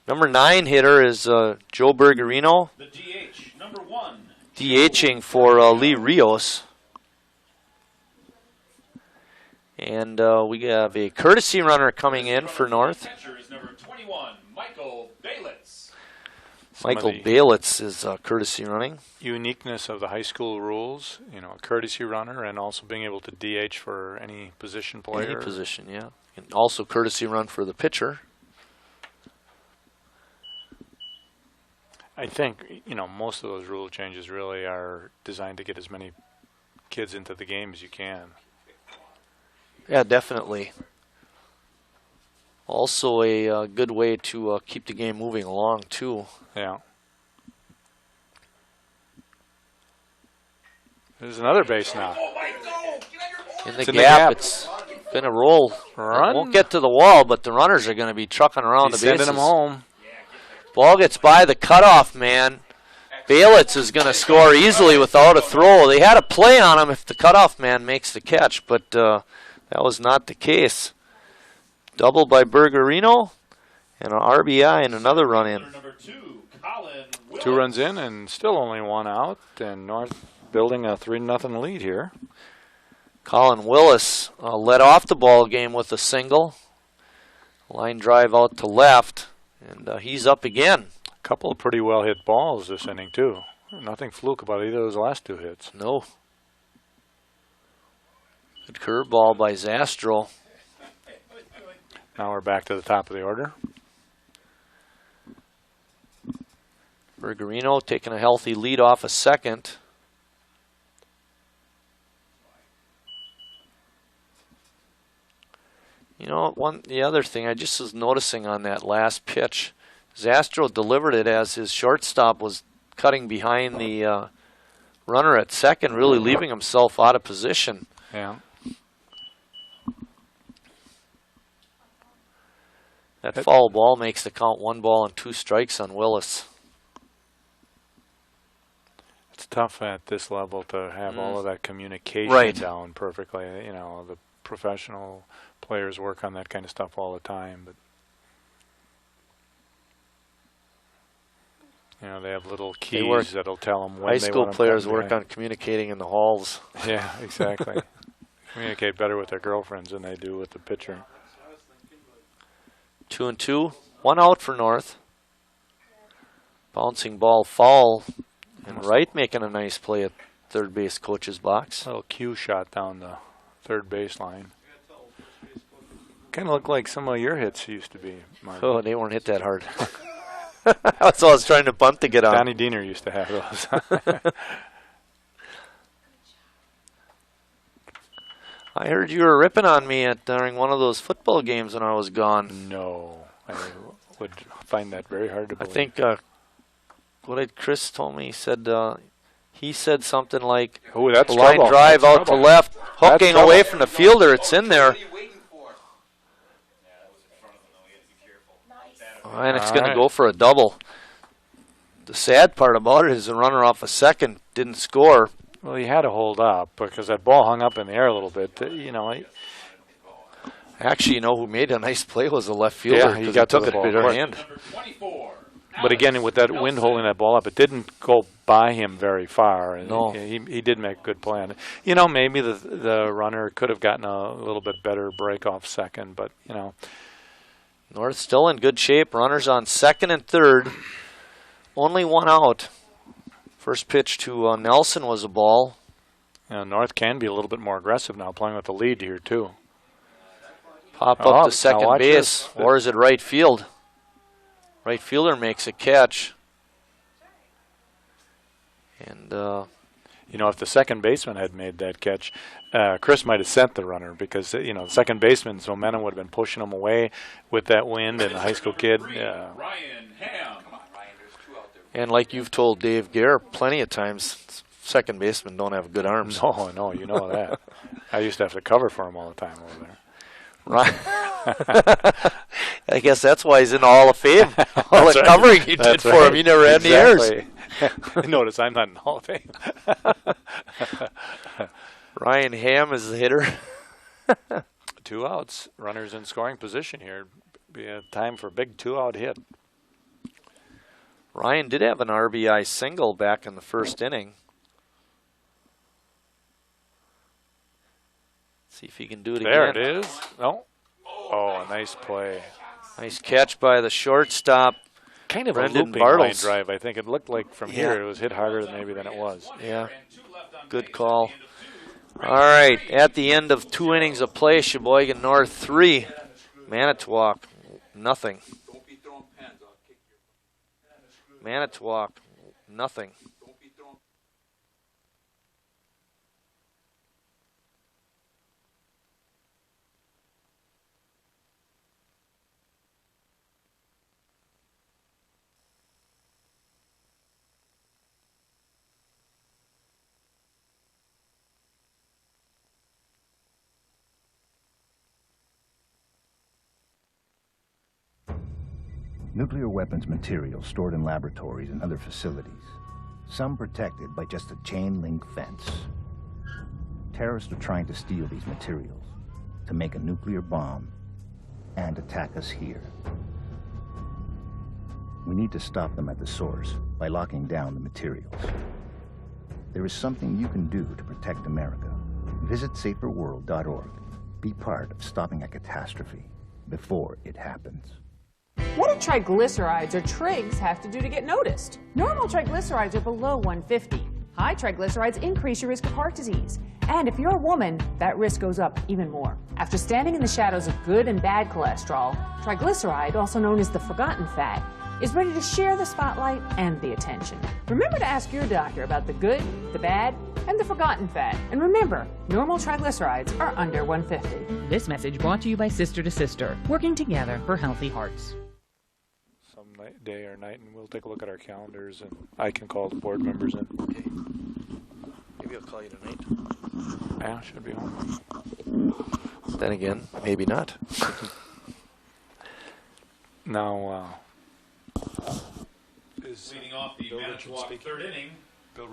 Number 9 hitter is Joe Bergerino. The DH, number 1. DHing for Lee Rios. And we have a courtesy runner coming in for North. Catcher is number 21, Michael Baylitz. Michael Baylitz is courtesy running. Uniqueness of the high school rules, you know, a courtesy runner and also being able to DH for any position player. Any position, yeah. And also courtesy run for the pitcher. I think, you know, most of those rule changes really are designed to get as many kids into the game as you can. Yeah, definitely. Also a good way to keep the game moving along, too. Yeah. There's another base now. In the gap, it's going to roll. Run. It won't get to the wall, but the runners are going to be trucking around the bases. Sending them home. Ball gets by the cutoff man. Baylitz is going to score easily without a throw. They had a play on him if the cutoff man makes the catch, but that was not the case. Double by Bergerino and an RBI and another run in. 2 runs in and still only 1 out, and North building a 3-0 lead here. Colin Willis led off the ball game with a single. Line drive out to left, and he's up again. A couple of pretty well hit balls this inning too. Nothing fluke about either of those last 2 hits. No. Good curveball by Zastro. Now we're back to the top of the order. Bergerino taking a healthy lead off a second. You know, the other thing I just was noticing on that last pitch, Zastro delivered it as his shortstop was cutting behind the runner at second, really leaving himself out of position. Yeah. That foul ball makes the count 1 ball and 2 strikes on Willis. It's tough at this level to have all of that communication down perfectly. You know, the professional players work on that kind of stuff all the time, but you know, they have little keys that'll tell them when high they school want players work on communicating in the halls. Yeah, exactly. Communicate better with their girlfriends than they do with the pitcher. 2-2, 1 out for North. Bouncing ball foul, and Wright making a nice play at third base coach's box. A little cue shot down the third baseline. Kind of looked like some of your hits used to be, Mark. Oh, they weren't hit that hard. That's all I was trying to bunt to get on. Donnie Diener used to have those. I heard you were ripping on me during one of those football games when I was gone. No, I would find that very hard to believe. I think, what did Chris told me? He said something like, "Oh, that's line trouble. drive that's out trouble. to left, hooking away from the fielder. It's in there. And it's going to go for a double. The sad part about it is the runner off a second didn't score. Well, he had to hold up because that ball hung up in the air a little bit. Actually, who made a nice play was the left fielder. Yeah, he got took to it the in ball his hand. But again, with that wind holding that ball up, it didn't go by him very far. And no. He did make a good play. And, maybe the runner could have gotten a little bit better break off second, but, North still in good shape. Runners on second and third. Only one out. First pitch to Nelson was a ball. North can be a little bit more aggressive now, playing with the lead here, too. Pop up to second base, or is it right field? Right fielder makes a catch. And, if the second baseman had made that catch, Chris might have sent the runner because, the second baseman's momentum would have been pushing him away with that wind and the high school kid. And like you've told Dave Gare plenty of times, second basemen don't have good arms. No, you know that. I used to have to cover for him all the time over there. Right. I guess that's why he's in the Hall of Fame. All the covering he did for him. He never had any errors. Notice I'm not in the Hall of Fame. Ryan Ham is the hitter. 2 outs. Runners in scoring position here. Be a time for a big 2-out hit. Ryan did have an RBI single back in the first inning. See if he can do it there again. There it is. No. Oh, a nice play. Nice catch by the shortstop. Kind of Brendan a looping Bartles. line drive, I think. It looked like from here it was hit harder than it was. Yeah, good call. All right, at the end of 2 innings of play, Sheboygan North 3, Manitowoc nothing. Manitowoc nothing. Nuclear weapons material stored in laboratories and other facilities, some protected by just a chain-link fence. Terrorists are trying to steal these materials to make a nuclear bomb and attack us here. We need to stop them at the source by locking down the materials. There is something you can do to protect America. Visit saferworld.org. Be part of stopping a catastrophe before it happens. What do triglycerides or trigs have to do to get noticed? Normal triglycerides are below 150. High triglycerides increase your risk of heart disease. And if you're a woman, that risk goes up even more. After standing in the shadows of good and bad cholesterol, triglyceride, also known as the forgotten fat, is ready to share the spotlight and the attention. Remember to ask your doctor about the good, the bad, and the forgotten fat. And remember, normal triglycerides are under 150. This message brought to you by Sister to Sister, working together for healthy hearts. Some day or night, and we'll take a look at our calendars, and I can call the board members in. Okay. Maybe I'll call you tonight. Yeah, should be home. Then again, maybe not. Now, leading off the Manitowoc third inning,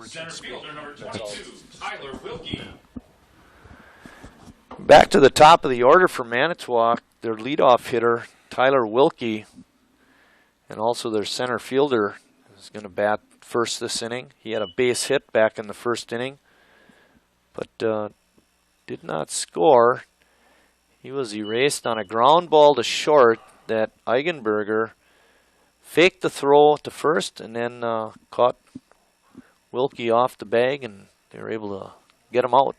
center fielder number 22, Tyler Wilkie. Back to the top of the order for Manitowoc, their leadoff hitter, Tyler Wilkie, and also their center fielder is going to bat first this inning. He had a base hit back in the first inning, but did not score. He was erased on a ground ball to short that Eigenberger faked the throw to first and then caught Wilkie off the bag, and they were able to get him out.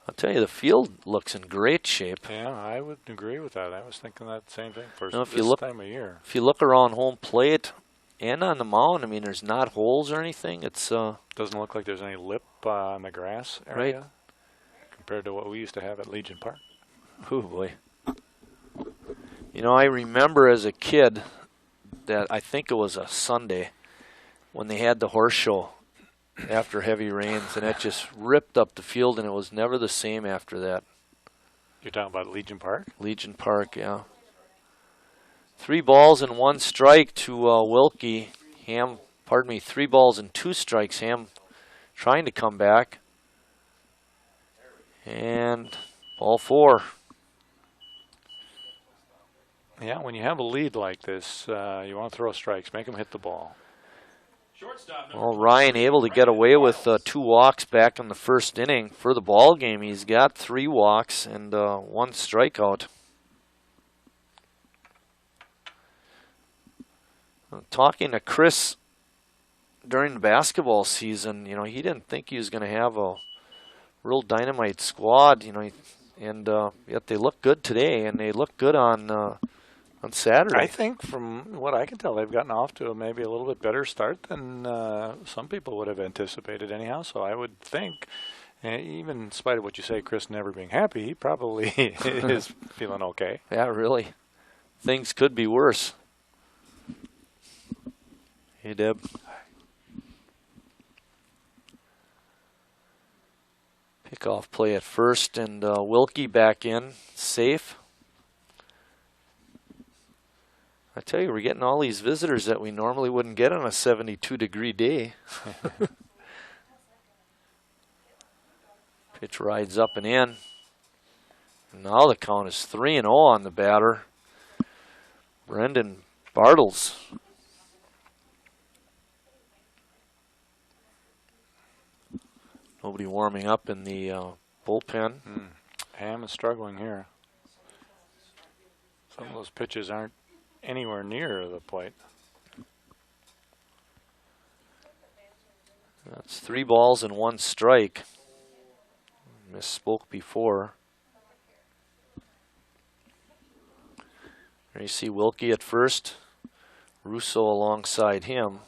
I'll tell you, the field looks in great shape. yeah, I would agree with that. I was thinking that same thing for Now, this time of year. If you look around home plate and on the mound, I mean, there's not holes or anything. It's doesn't look like there's any lip on the grass area compared to what we used to have at Legion Park. Oh boy! You know, I remember as a kid that I think it was a Sunday when they had the horse show after heavy rains, and it just ripped up the field, and it was never the same after that. You're talking about Legion Park? Legion Park, yeah. 3 balls and 1 strike to Wilkie. Ham, 3 balls and 2 strikes. Ham trying to come back. And ball 4. Yeah, when you have a lead like this, you want to throw strikes. Make them hit the ball. Well, Ryan able to get away with 2 walks back in the first inning for the ball game. He's got 3 walks and 1 strikeout. Talking to Chris during the basketball season, he didn't think he was going to have a real dynamite squad, and yet they look good today, and they look good on Saturday. I think from what I can tell, they've gotten off to maybe a little bit better start than some people would have anticipated anyhow. So I would think, even in spite of what you say, Chris never being happy, he probably is feeling okay. Yeah, really. Things could be worse. Hey, Deb. Pickoff play at first, and Wilkie back in, safe. I tell you, we're getting all these visitors that we normally wouldn't get on a 72-degree day. Pitch rides up and in. And now the count is 3-0 on the batter, Brendan Bartles. Nobody warming up in the bullpen. Ham is struggling here. Some of those pitches aren't anywhere near the plate. That's 3 balls and 1 strike. Misspoke before. There you see Wilkie at first. Russo alongside him.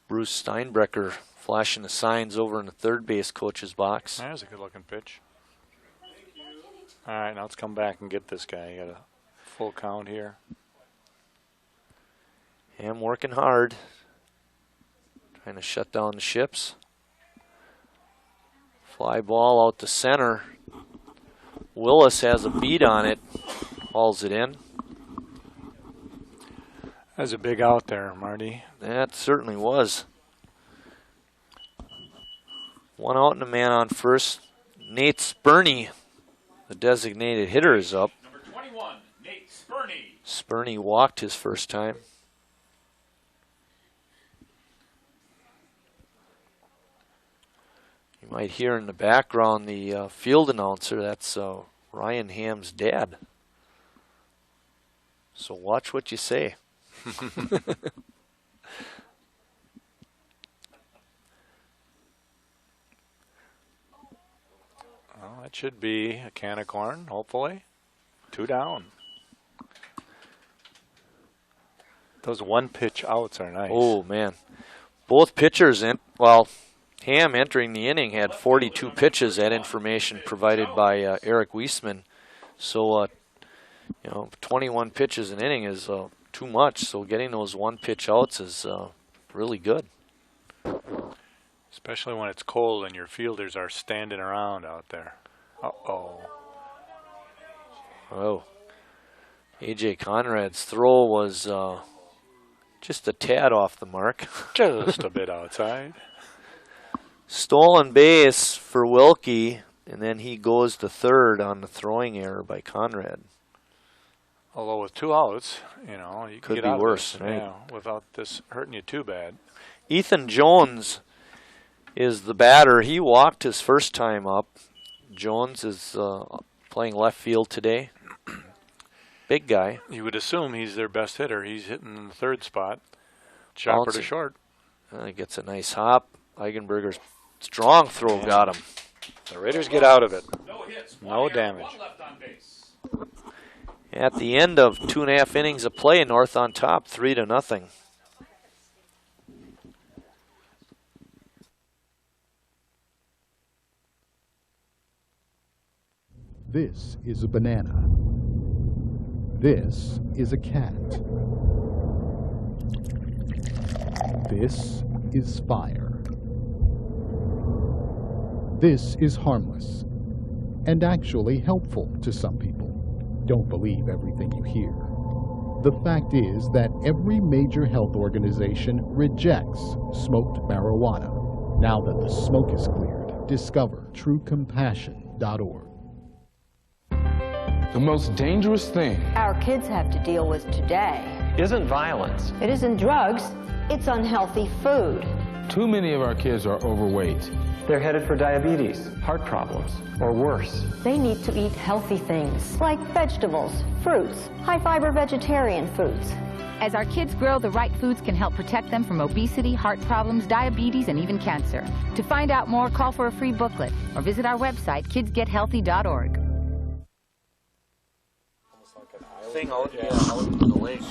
Bruce Steinbrecker flashing the signs over in the third base coach's box. There's a good looking pitch. All right, now let's come back and get this guy. You got a full count here. Ham working hard. Trying to shut down the ships. Fly ball out to center. Willis has a beat on it. Hauls it in. That's a big out there, Marty. That certainly was. 1 out and a man on first. Nate Spurney, the designated hitter, is up. Number 21, Nate Spurney. Spurney walked his first time. You might hear in the background the field announcer. That's Ryan Ham's dad. So watch what you say. Well, that should be a can of corn, hopefully. 2 down. Those 1-pitch outs are nice. Oh, man. Both pitchers, Ham entering the inning had 42 pitches. That information provided by Eric Weisman. So, 21 pitches an inning is too much. So getting those 1-pitch outs is really good. Especially when it's cold and your fielders are standing around out there. Uh-oh. Oh. A.J. Conrad's throw was just a tad off the mark. Just a bit outside. Stolen base for Wilkie, and then he goes to third on the throwing error by Conrad. Although with 2 outs, you could get be out worse, of this, right? without this hurting you too bad. Ethan Jones is the batter. He walked his first time up. Jones is playing left field today. Big guy. You would assume he's their best hitter. He's hitting in the third spot. Chopper to short. He gets a nice hop. Eigenberger's strong throw got him. The Raiders get out of it. No hits, no damage. 1 left on base. At the end of 2.5 innings of play, North on top, 3-0. This is a banana. This is a cat. This is fire. This is harmless and actually helpful to some people. Don't believe everything you hear. The fact is that every major health organization rejects smoked marijuana. Now that the smoke is cleared, discover truecompassion.org. The most dangerous thing our kids have to deal with today isn't violence. it isn't drugs, it's unhealthy food. Too many of our kids are overweight. They're headed for diabetes, heart problems, or worse. They need to eat healthy things like vegetables, fruits, high-fiber vegetarian foods. As our kids grow, the right foods can help protect them from obesity, heart problems, diabetes, and even cancer. To find out more, call for a free booklet or visit our website, kidsgethealthy.org. Thing out, out in the lake.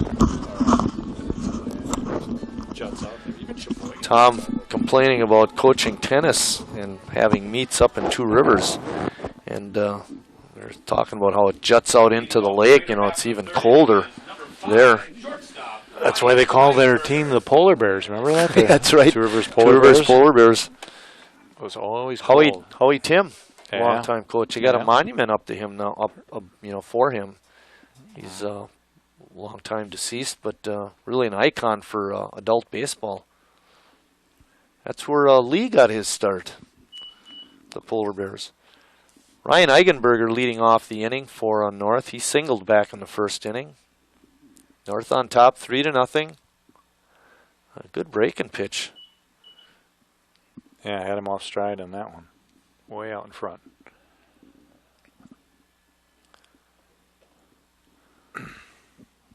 Juts out there, even Sheboygan. Tom complaining about coaching tennis and having meets up in Two Rivers. And they're talking about how it juts out into the lake. You know, it's even colder there. That's why they call their team the Polar Bears. Remember that? That's right. Two Rivers Polar Bears. It was always cold. Howie Tim, Yeah. long-time coach. You got Yeah. a monument up to him now, up for him. He's a long time deceased, but really an icon for adult baseball. That's where Lee got his start, the Polar Bears. Ryan Eigenberger leading off the inning for North. He singled back in the first inning. North on top, 3-0. A good breaking pitch. Yeah, I had him off stride on that one. Way out in front.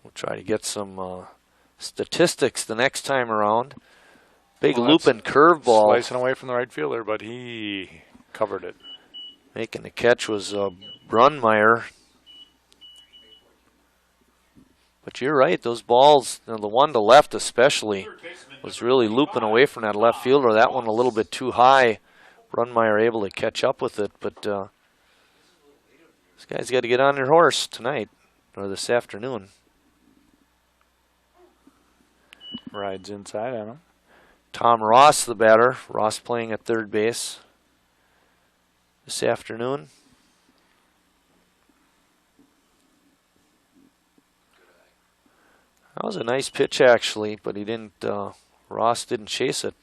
We'll try to get some statistics the next time around. Big Well, looping curveball. Slicing away from the right fielder, but he covered it. Making the catch was Brunmeyer. But you're right, those balls, you know, the one to left especially, was really looping away from that left fielder. That one a little bit too high. Brunmeyer able to catch up with it, but this guy's got to get on their horse tonight, or this afternoon. Rides inside on him. Tom Ross, the batter. Ross playing at third base this afternoon. That was a nice pitch, actually, but he didn't. Ross didn't chase it.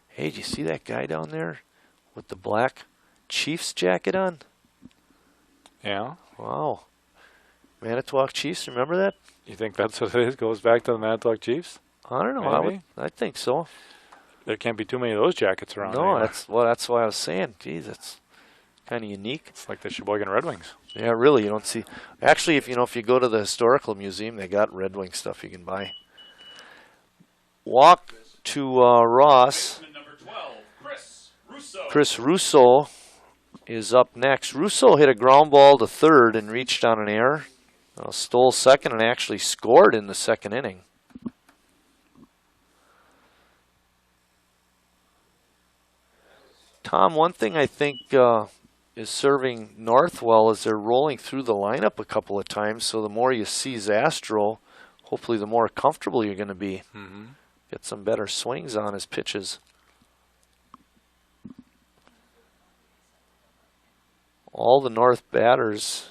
Hey, did you see that guy down there with the black Chiefs jacket on? Yeah. Wow. Manitowoc Chiefs, remember that? You think that's what it is? Goes back to the Manitowoc Chiefs? I don't know. Maybe. I think so. There can't be too many of those jackets around. No, anymore. that's why I was saying. Geez, that's kind of unique. It's like the Sheboygan Red Wings. Yeah, really. You don't see. Actually, if you go to the historical museum, they got Red Wing stuff you can buy. Walk to Ross. Chris Russo is up next. Russo hit a ground ball to third and reached on an error. Stole second and actually scored in the second inning. Tom, one thing I think is serving North well is they're rolling through the lineup a couple of times, so the more you see Zastro, hopefully the more comfortable you're going to be. Mm-hmm. Get some better swings on his pitches. All the North batters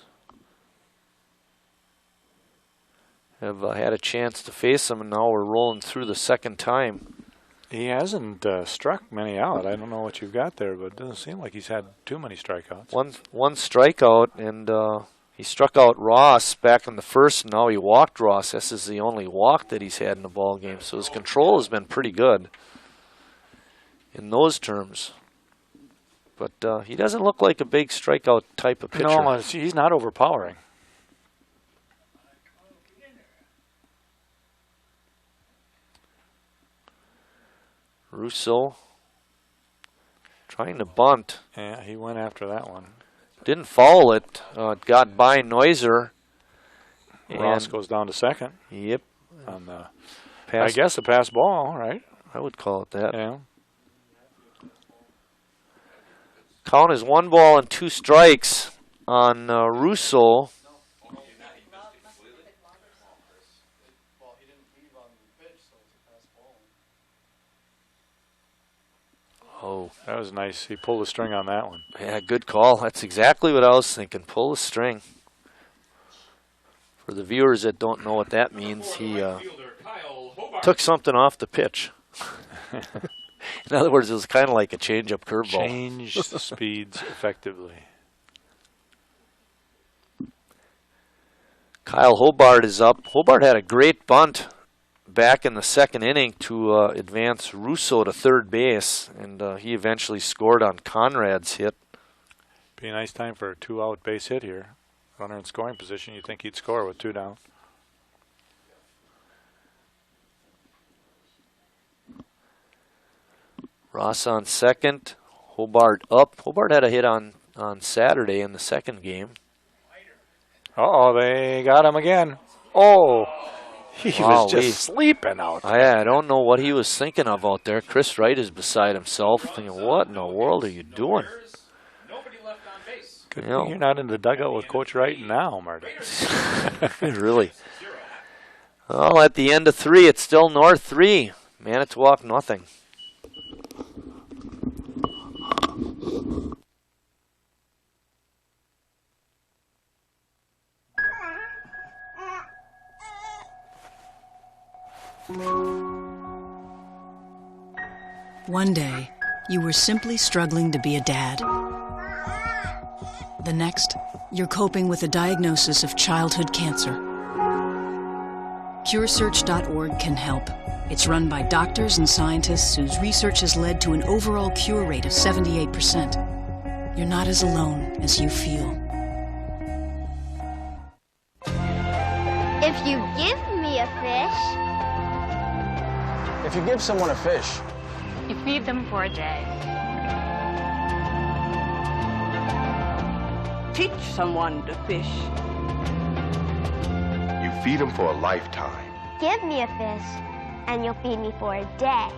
have had a chance to face him, and now we're rolling through the second time. He hasn't struck many out. I don't know what you've got there, but it doesn't seem like he's had too many strikeouts. One strikeout, and he struck out Ross back in the first, and now he walked Ross. This is the only walk that he's had in the ball game, so his control has been pretty good in those terms. But he doesn't look like a big strikeout type of pitcher. No, he's not overpowering. Russo trying to bunt. Yeah, he went after that one. Didn't foul it. Got by Neuser. Ross goes down to second. Yep. On the, pass, I guess a pass ball, right? I would call it that. Yeah. Count is 1 ball and 2 strikes on Russo. Oh, that was nice. He pulled the string on that one. Yeah, good call. That's exactly what I was thinking. Pull the string. For the viewers that don't know what that means, he took something off the pitch. In other words, it was kind of like a change-up curveball. Changed the speeds effectively. Kyle Hobart is up. Hobart had a great bunt back in the second inning to advance Russo to third base, and he eventually scored on Conrad's hit. Be a nice time for a 2-out base hit here. Runner in scoring position, you'd think he'd score with 2 down. Ross on second. Hobart up. Hobart had a hit on Saturday in the second game. Uh-oh, they got him again. Oh, he was just sleeping out there. I don't know what he was thinking of out there. Chris Wright is beside himself, thinking, what in the world are you doing? Good thing you're not in the dugout with Coach Wright now, Marty. Really. Well, at the end of 3, it's still North 3. Manitowoc nothing. One day, you were simply struggling to be a dad. The next, you're coping with a diagnosis of childhood cancer. CureSearch.org can help. It's run by doctors and scientists whose research has led to an overall cure rate of 78%. You're not as alone as you feel. If you give me a fish. If you give someone a fish, You feed them for a day. Teach someone to fish. You feed them for a lifetime. Give me a fish, and you'll feed me for a day.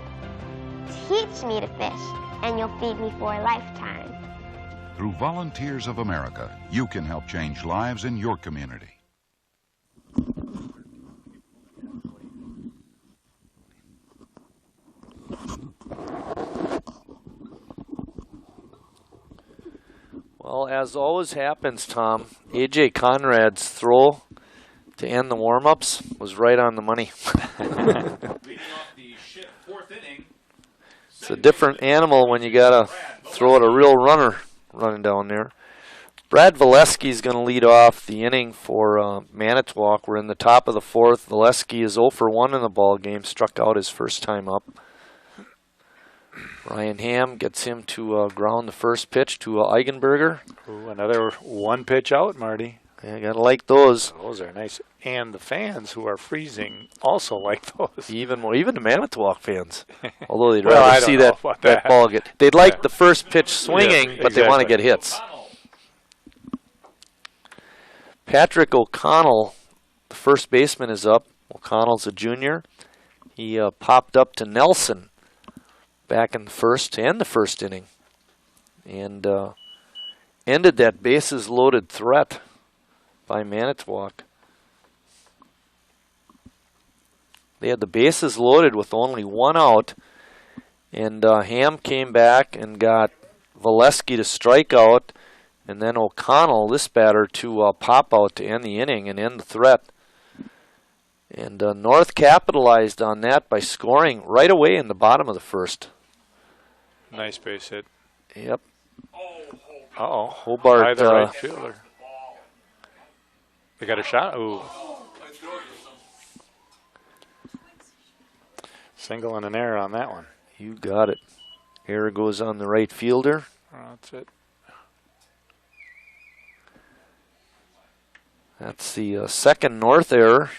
Teach me to fish, and you'll feed me for a lifetime. Through Volunteers of America, you can help change lives in your community. Well, as always happens, Tom, A.J. Conrad's throw to end the warm-ups was right on the money. It's a different animal when you got to throw at a real runner running down there. Brad Valesky's going to lead off the inning for Manitowoc. We're in the top of the 4th. Valesky is 0 for 1 in the ball game, struck out his first time up. Ryan Ham gets him to ground the first pitch to Eigenberger. Ooh, another one pitch out, Marty. Yeah, gotta like those. Those are nice. And the fans who are freezing also like those. Even more, even the Manitowoc fans. Although they'd Well, rather see that ball get. They'd like the first pitch swinging, but they want to get hits. Patrick O'Connell, the first baseman, is up. O'Connell's a junior. He popped up to Nelson back in the first to end the first inning, and ended that bases loaded threat by Manitowoc. They had the bases loaded with only 1 out, and Ham came back and got Valesky to strike out, and then O'Connell, this batter, to pop out to end the inning and end the threat. And North capitalized on that by scoring right away in the bottom of the first. Nice base hit. Yep. Uh-oh. Hobart. By the right fielder. They got a shot. Ooh. Single and an error on that one. You got it. Error goes on the right fielder. That's it. That's the second North error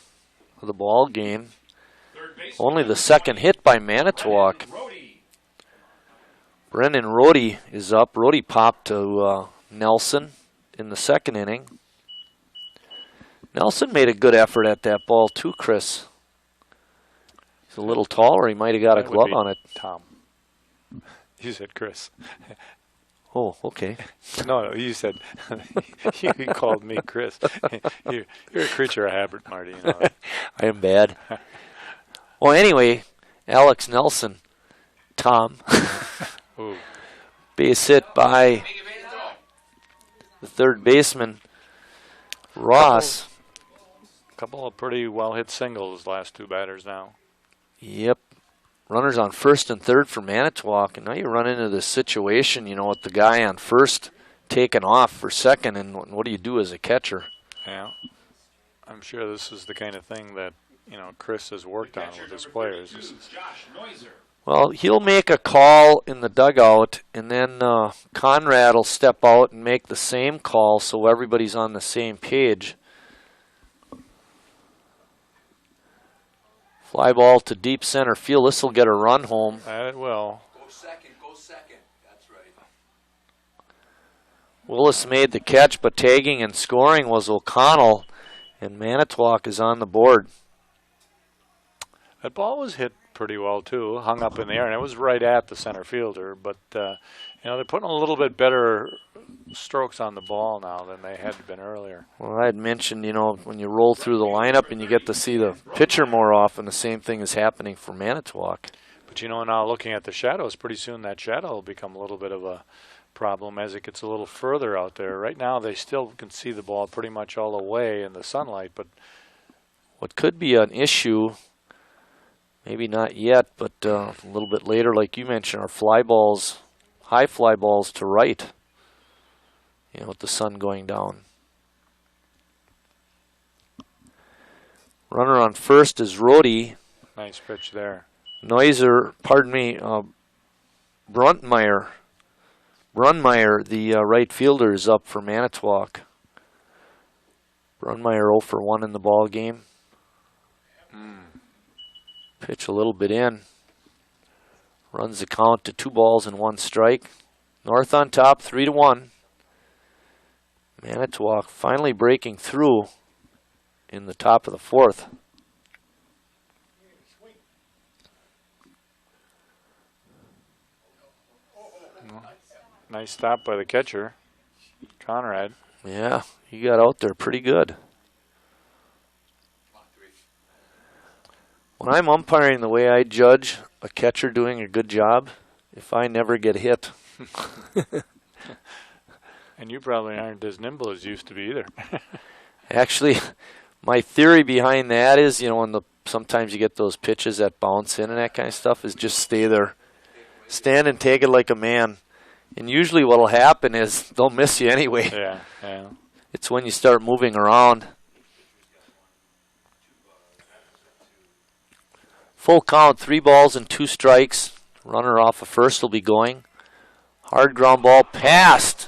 of the ball game. Only the second hit by Manitowoc. Brendan Rohde is up. Rohde popped to Nelson in the second inning. Nelson made a good effort at that ball too, Chris. He's a little taller. He might have got a glove on it. Tom. You said Chris. Oh, okay. No, you said you called me Chris. You're a creature of habit, Marty. You know that. I am bad. Well, anyway, Alex Nelson, Tom, base hit by the third baseman, Ross. Couple of pretty well hit singles, last two batters now. Yep. Runners on first and third for Manitowoc, and now you run into this situation, you know, with the guy on first taking off for second, and what do you do as a catcher? Yeah. I'm sure this is the kind of thing that, you know, Chris has worked on with his players. Well, he'll make a call in the dugout, and then Conrad will step out and make the same call so everybody's on the same page. Fly ball to deep center field. This will get a run home. It will. Go second. That's right. Willis made the catch, but tagging and scoring was O'Connell, and Manitowoc is on the board. That ball was hit pretty well, too, hung up in the air, and it was right at the center fielder. But, you know, they're putting a little bit better strokes on the ball now than they had been earlier. Well, I had mentioned, you know, when you roll through the lineup and you get to see the pitcher more often, the same thing is happening for Manitowoc. But, you know, now looking at the shadows, pretty soon that shadow will become a little bit of a problem as it gets a little further out there. Right now they still can see the ball pretty much all the way in the sunlight, but what could be an issue, maybe not yet, but a little bit later, like you mentioned, are fly balls, high fly balls to right, you know, with the sun going down. Runner on first is Rhodey. Nice pitch there. Brunmeyer, the right fielder, is up for Manitowoc. Brunmeyer 0 for 1 in the ball game. Pitch a little bit in. Runs the count to 2 balls and 1 strike. North on top, 3-1. Manitowoc finally breaking through in the top of the 4th. Nice stop by the catcher, Conrad. Yeah, he got out there pretty good. When I'm umpiring, the way I judge a catcher doing a good job, if I never get hit. And you probably aren't as nimble as you used to be either. Actually, my theory behind that is, you know, when sometimes you get those pitches that bounce in and that kind of stuff, is just stay there. Stand and take it like a man. And usually what will happen is they'll miss you anyway. Yeah. It's when you start moving around. Full count, 3 balls and 2 strikes. Runner off of first will be going. Hard ground ball past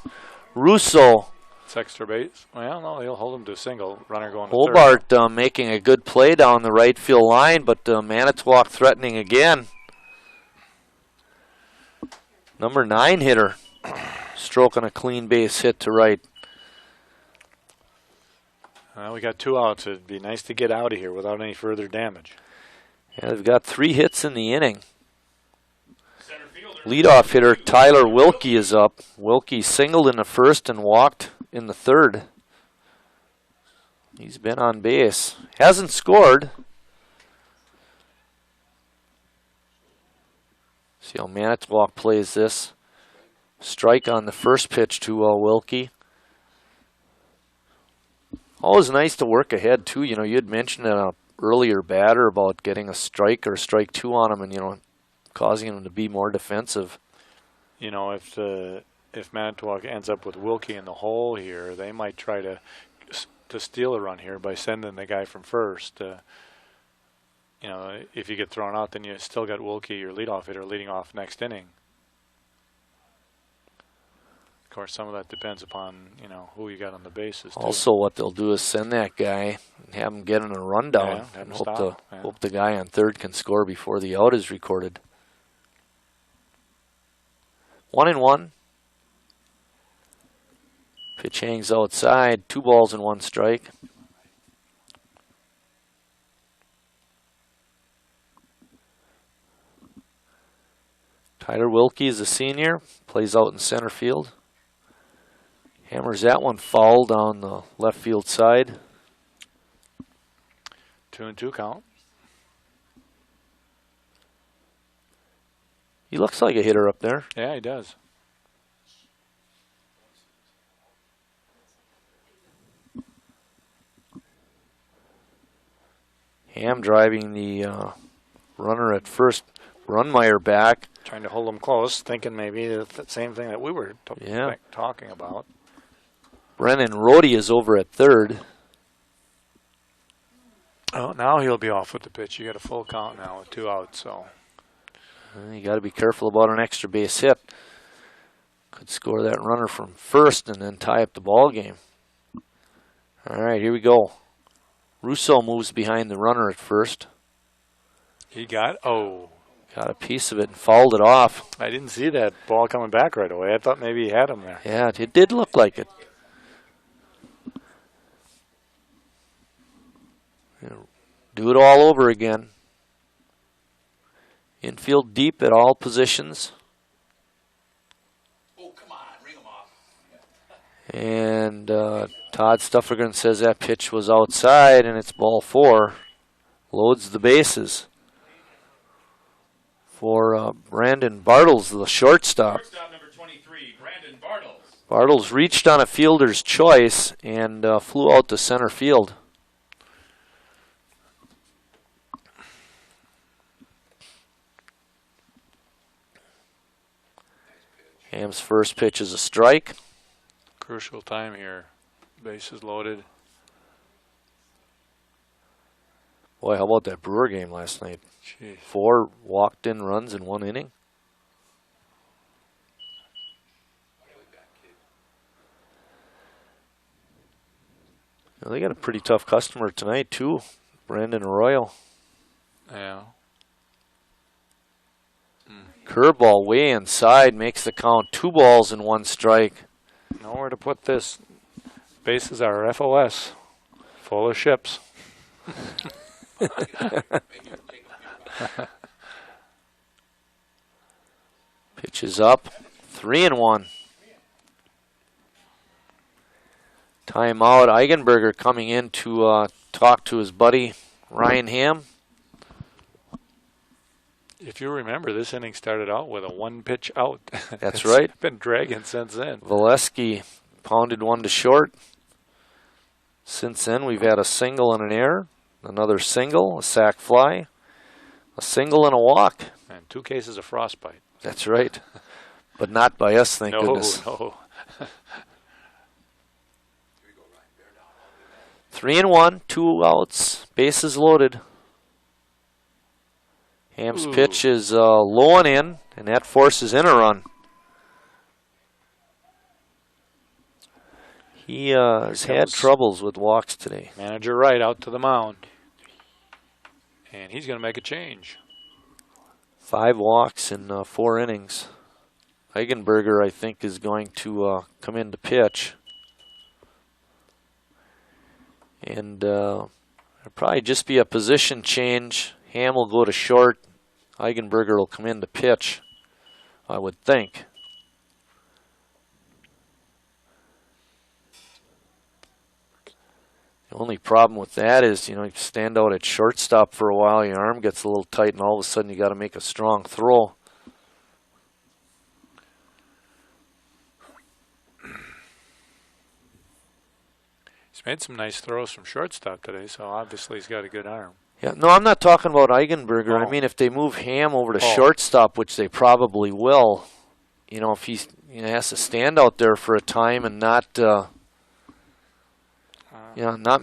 Russo. It's extra base. Well, no, he'll hold him to a single. Runner going to Hobart making a good play down the right field line, but Manitowoc threatening again. Number 9 hitter, stroking a clean base hit to right. We got 2 outs. It'd be nice to get out of here without any further damage. Yeah, they've got 3 hits in the inning. Leadoff hitter Tyler Wilkie is up. Wilkie singled in the first and walked in the third. He's been on base. Hasn't scored. See how Manitowoc plays this. Strike on the first pitch to Wilkie. Always nice to work ahead, too. You know, you had mentioned in an earlier batter about getting a strike or strike 2 on him and, you know, causing him to be more defensive. You know, if Manitowoc ends up with Wilkie in the hole here, they might try to steal a run here by sending the guy from first. You know, if you get thrown out, then you still got Wilkie, your leadoff hitter, leading off next inning. Of course, some of that depends upon, you know, who you got on the bases. Also, what they'll do is send that guy and have him get in a rundown and hope the guy on third can score before the out is recorded. 1-1. Pitch hangs outside. 2 balls and 1 strike. Tyler Wilkie is a senior, plays out in center field. Hammers that one foul down the left field side. 2-2 count. He looks like a hitter up there. Yeah, he does. Ham driving the runner at first. Runmeyer back. Trying to hold him close, thinking maybe the same thing that we were talking about. Brennan Rohde is over at third. Oh, now he'll be off with the pitch. You got a full count now with 2 outs, so. You got to be careful about an extra base hit. Could score that runner from first and then tie up the ball game. All right, here we go. Russo moves behind the runner at first. He got a piece of it and fouled it off. I didn't see that ball coming back right away. I thought maybe he had him there. Yeah, it did look like it. Do it all over again. Infield deep at all positions. Oh, come on, ring him off. And Todd Stuffergan says that pitch was outside, and it's ball 4. Loads the bases for Brandon Bartles, the shortstop. Shortstop number 23, Brandon Bartles. Bartles reached on a fielder's choice and flew out to center field. Ham's first pitch is a strike. Crucial time here. Bases loaded. Boy, how about that Brewer game last night? Jeez. 4 walked-in runs in 1 inning. Well, they got a pretty tough customer tonight, too. Brandon Arroyo. Yeah. Curveball way inside makes the count 2 balls and 1 strike. Nowhere to put this. Bases are FOS, full of ships. Pitch is up, 3-1. Timeout. Eigenberger coming in to talk to his buddy Ryan Ham. If you remember, this inning started out with a 1-pitch out. That's right. Been dragging since then. Valesky pounded 1 to short. Since then, we've had a single and an error, another single, a sac fly, a single and a walk. And 2 cases of frostbite. That's right. But not by us, thank goodness. No. 3-1, 2 outs, bases loaded. Ham's pitch is low and in, and that forces in a run. He has had troubles with walks today. Manager Wright out to the mound. And he's going to make a change. 5 walks in 4 innings. Eigenberger, I think, is going to come in to pitch. And it'll probably just be a position change. Ham will go to short. Eigenberger will come in to pitch, I would think. The only problem with that is, you stand out at shortstop for a while, your arm gets a little tight, and all of a sudden you got to make a strong throw. He's made some nice throws from shortstop today, so obviously he's got a good arm. Yeah, no, I'm not talking about Eigenberger. I mean, if they move Ham over to shortstop, which they probably will, if he has to stand out there for a time and not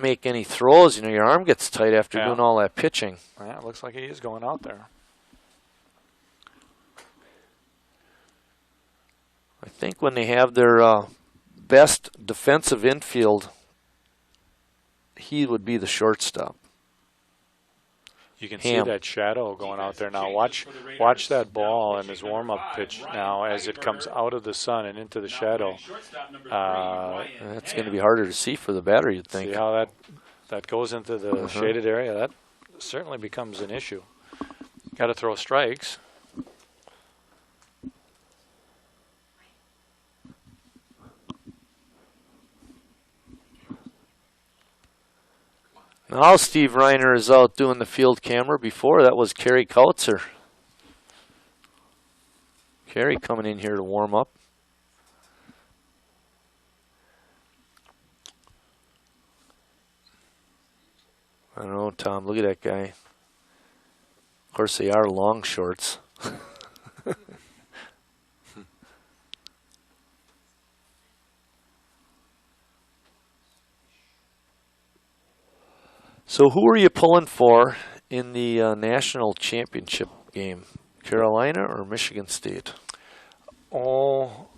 make any throws, your arm gets tight after doing all that pitching. Yeah, it looks like he is going out there. I think when they have their best defensive infield, he would be the shortstop. You can see that shadow going out there now. Watch that ball and his warm-up pitch now as it comes out of the sun and into the shadow. That's going to be harder to see for the batter, you'd think. See how that goes into the shaded area? That certainly becomes an issue. Got to throw strikes. Now Steve Reiner is out doing the field camera. Before that was Kerry Kautzer. Kerry coming in here to warm up. I don't know, Tom. Look at that guy. Of course, they are long shorts. So who are you pulling for in the national championship game? Carolina or Michigan State? Oh,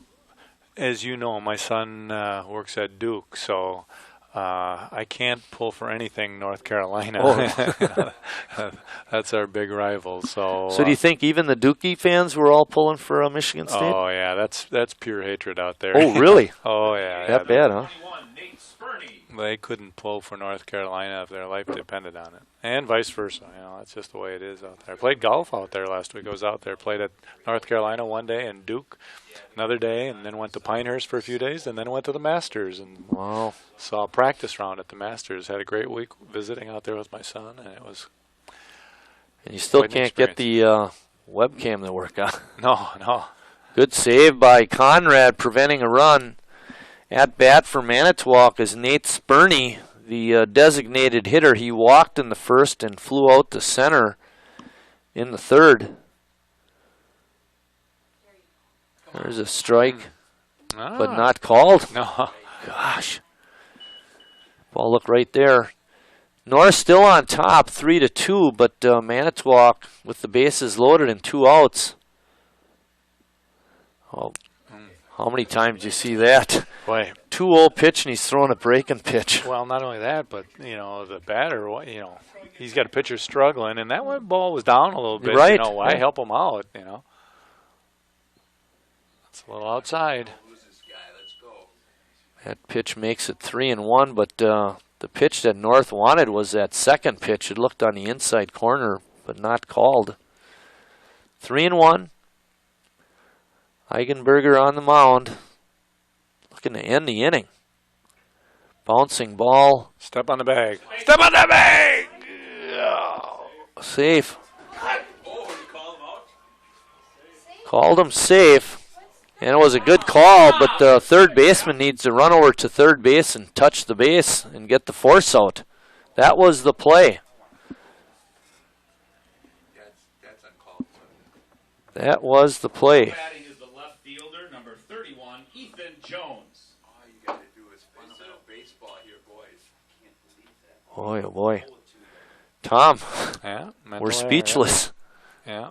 as you know, my son works at Duke, so I can't pull for anything North Carolina. Oh. That's our big rival. So do you think even the Dookie fans were all pulling for Michigan State? Oh yeah, that's pure hatred out there. Oh really? Oh yeah. That bad, huh? They couldn't pull for North Carolina if their life depended on it, and vice versa. You know, that's just the way it is out there. I played golf out there last week. I was out there, played at North Carolina one day and Duke another day, and then went to Pinehurst for a few days, and then went to the Masters and saw a practice round at the Masters. Had a great week visiting out there with my son, and it was. And you still can't get the webcam to work out. No. Good save by Conrad, preventing a run. At bat for Manitowoc is Nate Spurney, the designated hitter. He walked in the first and flew out to center in the third. There's a strike, but not called. No. Gosh. Ball looked right there. North still on top, 3-2, but Manitowoc with the bases loaded and 2 outs. Oh. How many times do you see that? Boy. 2-0 pitch and he's throwing a breaking pitch. Well, not only that, but, the batter, he's got a pitcher struggling, and that one ball was down a little bit. Right. Why help him out, It's a little outside. That pitch makes it 3-1, but the pitch that North wanted was that second pitch. It looked on the inside corner, but not called. 3-1. Eigenberger on the mound, looking to end the inning. Bouncing ball. Step on the bag. Step on the bag! Safe. Called him safe. And it was a good call, but the third baseman needs to run over to third base and touch the base and get the force out. That was the play. That was the play. Boy, oh boy. Tom, we're speechless. Yeah.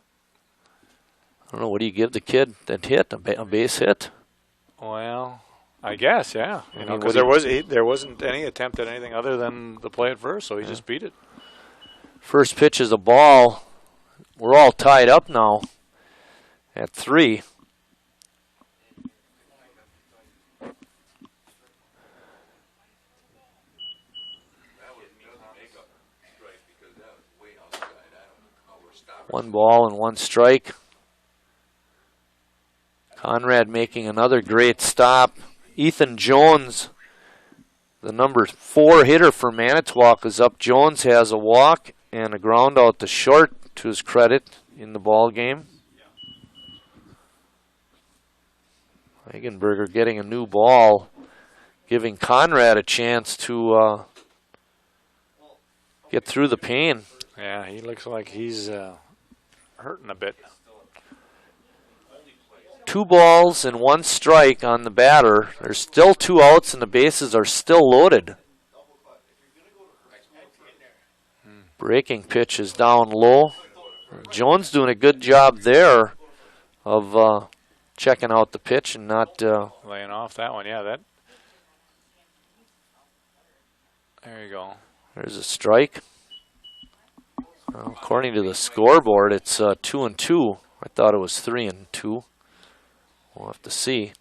I don't know, what do you give the kid that hit? A base hit? Well, I guess, yeah. Because there wasn't any attempt at anything other than the play at first, so he just beat it. First pitch is a ball. We're all tied up now at 3. One ball and 1 strike. Conrad making another great stop. Ethan Jones, the number 4 hitter for Manitowoc, is up. Jones has a walk and a ground out to short, to his credit, in the ball game. Eigenberger getting a new ball, giving Conrad a chance to get through the pain. Yeah, he looks like he's hurting a bit. 2 balls and 1 strike on the batter. There's still 2 outs and the bases are still loaded. Breaking pitch is down low. Jones doing a good job there of checking out the pitch and not laying off that one. Yeah, that. There you go. There's a strike. Well, according to the scoreboard, it's 2-2. I thought it was 3-2. We'll have to see.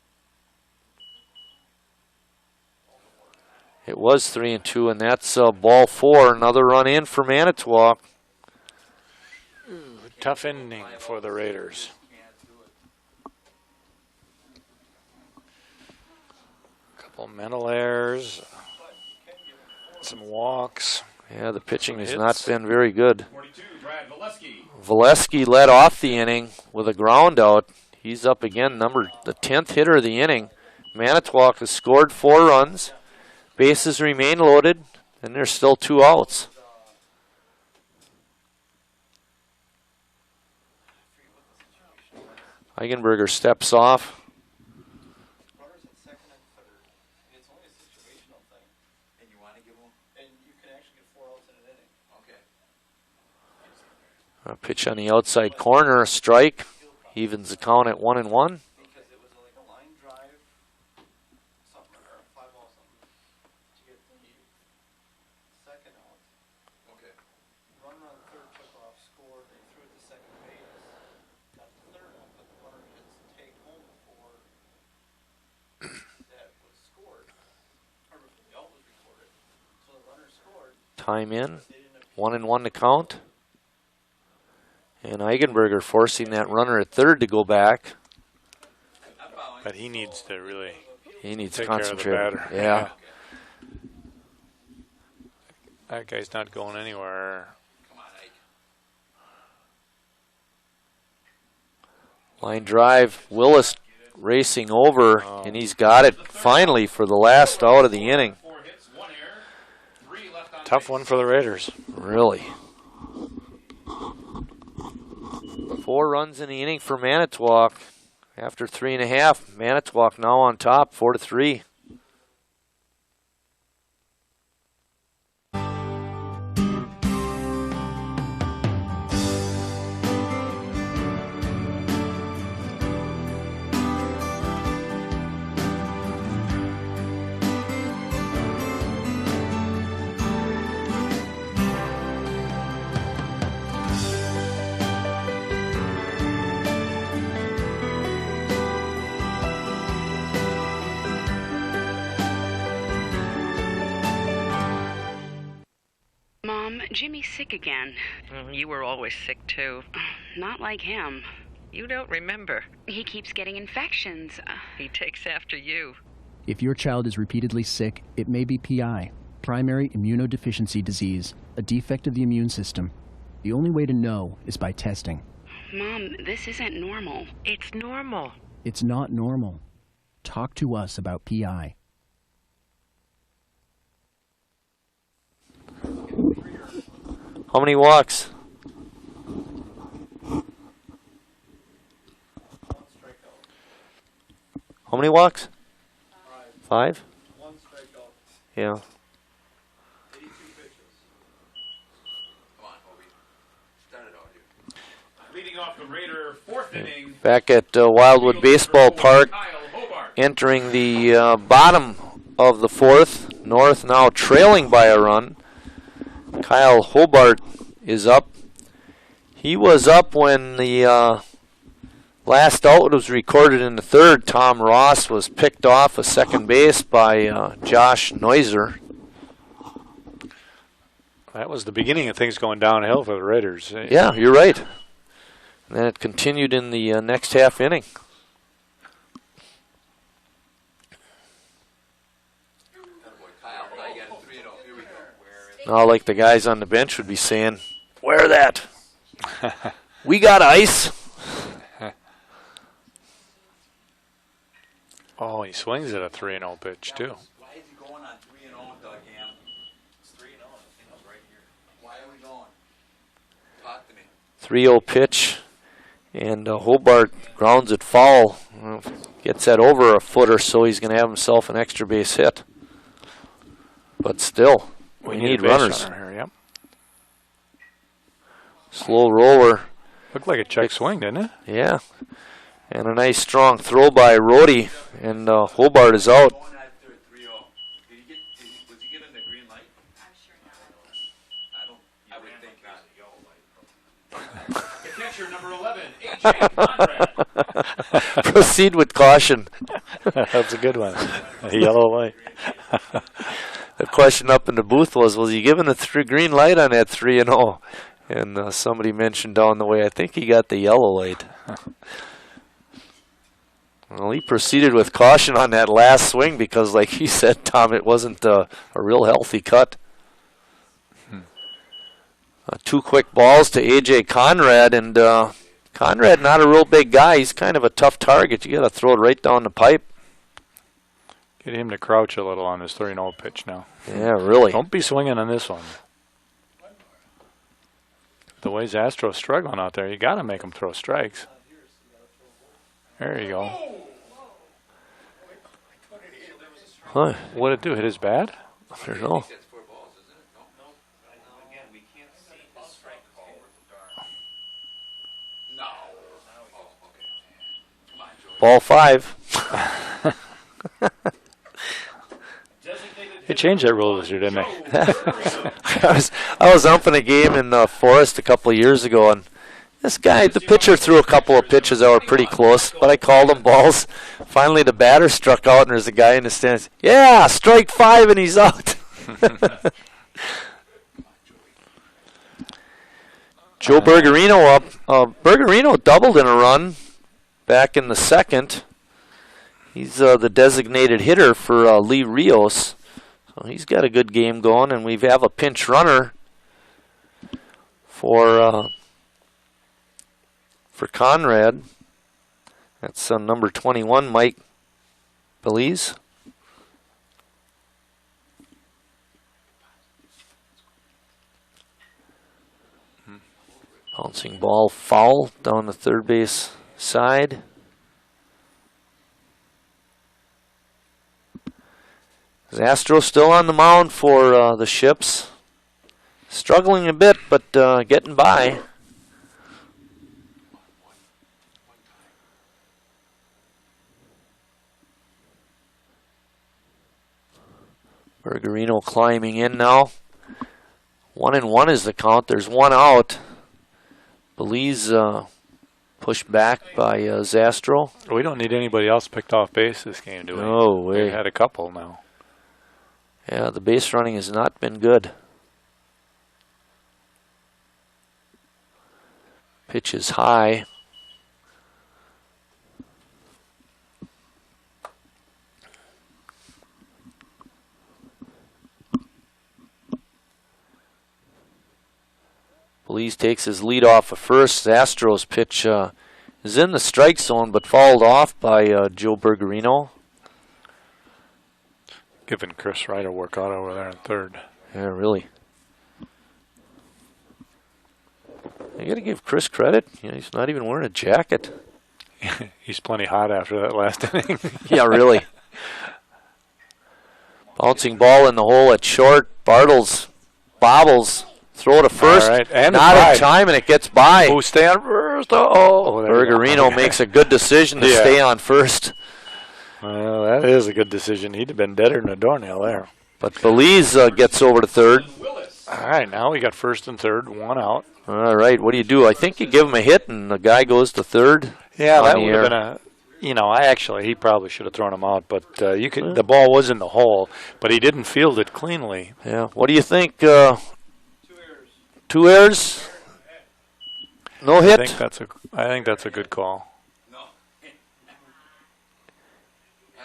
It was 3-2, and that's ball 4. Another run in for Manitowoc. Tough ending for the Raiders. A couple mental errors, some walks. Yeah, the pitching has not been very good. 42, Brad Valesky. Valesky led off the inning with a ground out. He's up again, the 10th hitter of the inning. Manitowoc has scored 4 runs. Bases remain loaded, and there's still 2 outs. Eigenberger steps off. A pitch on the outside corner, a strike. Evens the count at 1-1. Time in, 1-1 to count. And Eigenberger forcing that runner at third to go back. But he needs to really to concentrate. Care of the batter. Yeah. That guy's not going anywhere. Line drive, Willis racing over, and he's got it finally for the last out of the inning. Tough one for the Raiders. Really. 4 runs in the inning for Manitowoc. After 3.5, Manitowoc now on top, 4-3. Jimmy's sick again. You were always sick, too. Not like him. You don't remember. He keeps getting infections. He takes after you. If your child is repeatedly sick, it may be PI, primary immunodeficiency disease, a defect of the immune system. The only way to know is by testing. Mom, this isn't normal. It's normal. It's not normal. Talk to us about PI. How many walks? How many walks? 5? 1 strikeout. Yeah. 82 pitches. Come on, Obi. Start it out here. Leading off the Raider 4th inning. Back at Wildwood Baseball Park, entering the bottom of the 4th. North now trailing by a run. Kyle Hobart is up. He was up when the last out was recorded in the 3rd. Tom Ross was picked off a second base by Josh Neuser. That was the beginning of things going downhill for the Raiders. Yeah, you're right. And then it continued in the next half inning. Now, like the guys on the bench would be saying, wear that. We got ice. Oh, he swings at a 3-0 pitch, too. Why is he going on 3-0, Doug Ham? It's 3-0. Right here. Why are we going? Talk to me. 3-0 pitch. And Hobart grounds it foul. Gets that over a foot or so, he's going to have himself an extra base hit. But still. We need runners. Here, yep. Slow roller. Looked like a check swing, didn't it? Yeah. And a nice strong throw by Rhodey. And Hobart is out. Was he given the green light? I'm sure not. I would think not. The catcher, number 11, A.J. Conrad. Proceed with caution. That's a good one. A yellow light. The question up in the booth was he given a green light on that 3-0? And somebody mentioned down the way, I think he got the yellow light. Well, he proceeded with caution on that last swing because, like he said, Tom, it wasn't a real healthy cut. 2 quick balls to A.J. Conrad, and Conrad not a real big guy. He's kind of a tough target. You got to throw it right down the pipe. Get him to crouch a little on this 3-0 pitch now. Yeah, really. Don't be swinging on this one. The way Zastro's struggling out there, you got to make him throw strikes. There you go. Huh. What did it do? Hit his bat? I don't know. Ball 5. They changed that rule this year, didn't they? I was umping a game in Forest a couple of years ago, and this guy, the pitcher, threw a couple of pitches that were pretty close, but I called them balls. Finally, the batter struck out, and there's a guy in the stands. Yeah, strike 5, and he's out. Joe Bergerino up. Bergerino doubled in a run back in the second. He's the designated hitter for Lee Rios. So he's got a good game going, and we have a pinch runner for Conrad. That's number 21, Mike Belize. Bouncing ball foul down the third base side. Zastro still on the mound for the Ships. Struggling a bit, but getting by. Bergerino climbing in now. 1-1 is the count. There's one out. Belize pushed back by Zastro. We don't need anybody else picked off base this game, do we? No way. We've had a couple now. Yeah, the base running has not been good. Pitch is high. Belize takes his lead off of first. Zastro's pitch is in the strike zone, but fouled off by Joe Bergerino. Giving Chris Wright a workout over there in third. Yeah, really. You got to give Chris credit. You know, he's not even wearing a jacket. He's plenty hot after that last inning. Yeah, really. Bouncing ball in the hole at short. Bartles bobbles. Throw to first. All right. And not in time, and it gets by. Who's stay on first? Oh, Bergerino makes a good decision to stay on first. Well, that is a good decision. He'd have been deader than a doornail there. But Belize gets over to third. All right, now we got first and third, one out. All right, what do? I think you give him a hit, and the guy goes to third. Yeah, that would have been a. You know, he probably should have thrown him out, but you could. The ball was in the hole, but he didn't field it cleanly. Yeah. What do you think? 2 errors. No hit. I think that's a good call.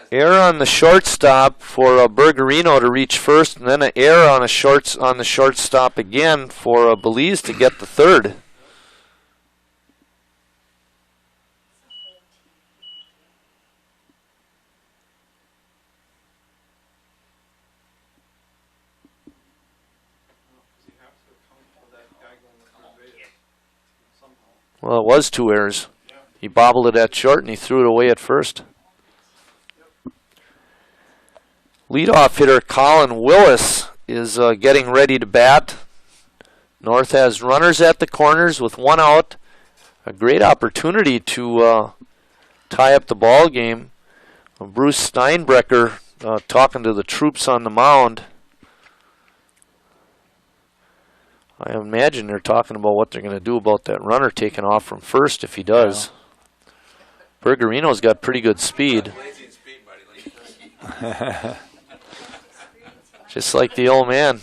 Error on the shortstop for Bergerino to reach first, and then an error on the shortstop again for Belize to get the third. Well, it was 2 errors. He bobbled it at short, and he threw it away at first. Leadoff hitter Colin Willis is getting ready to bat. North has runners at the corners with 1 out. A great opportunity to tie up the ball game. Bruce Steinbrecher talking to the troops on the mound. I imagine they're talking about what they're going to do about that runner taking off from first if he does. Yeah. Bergerino's got pretty good speed. Just like the old man.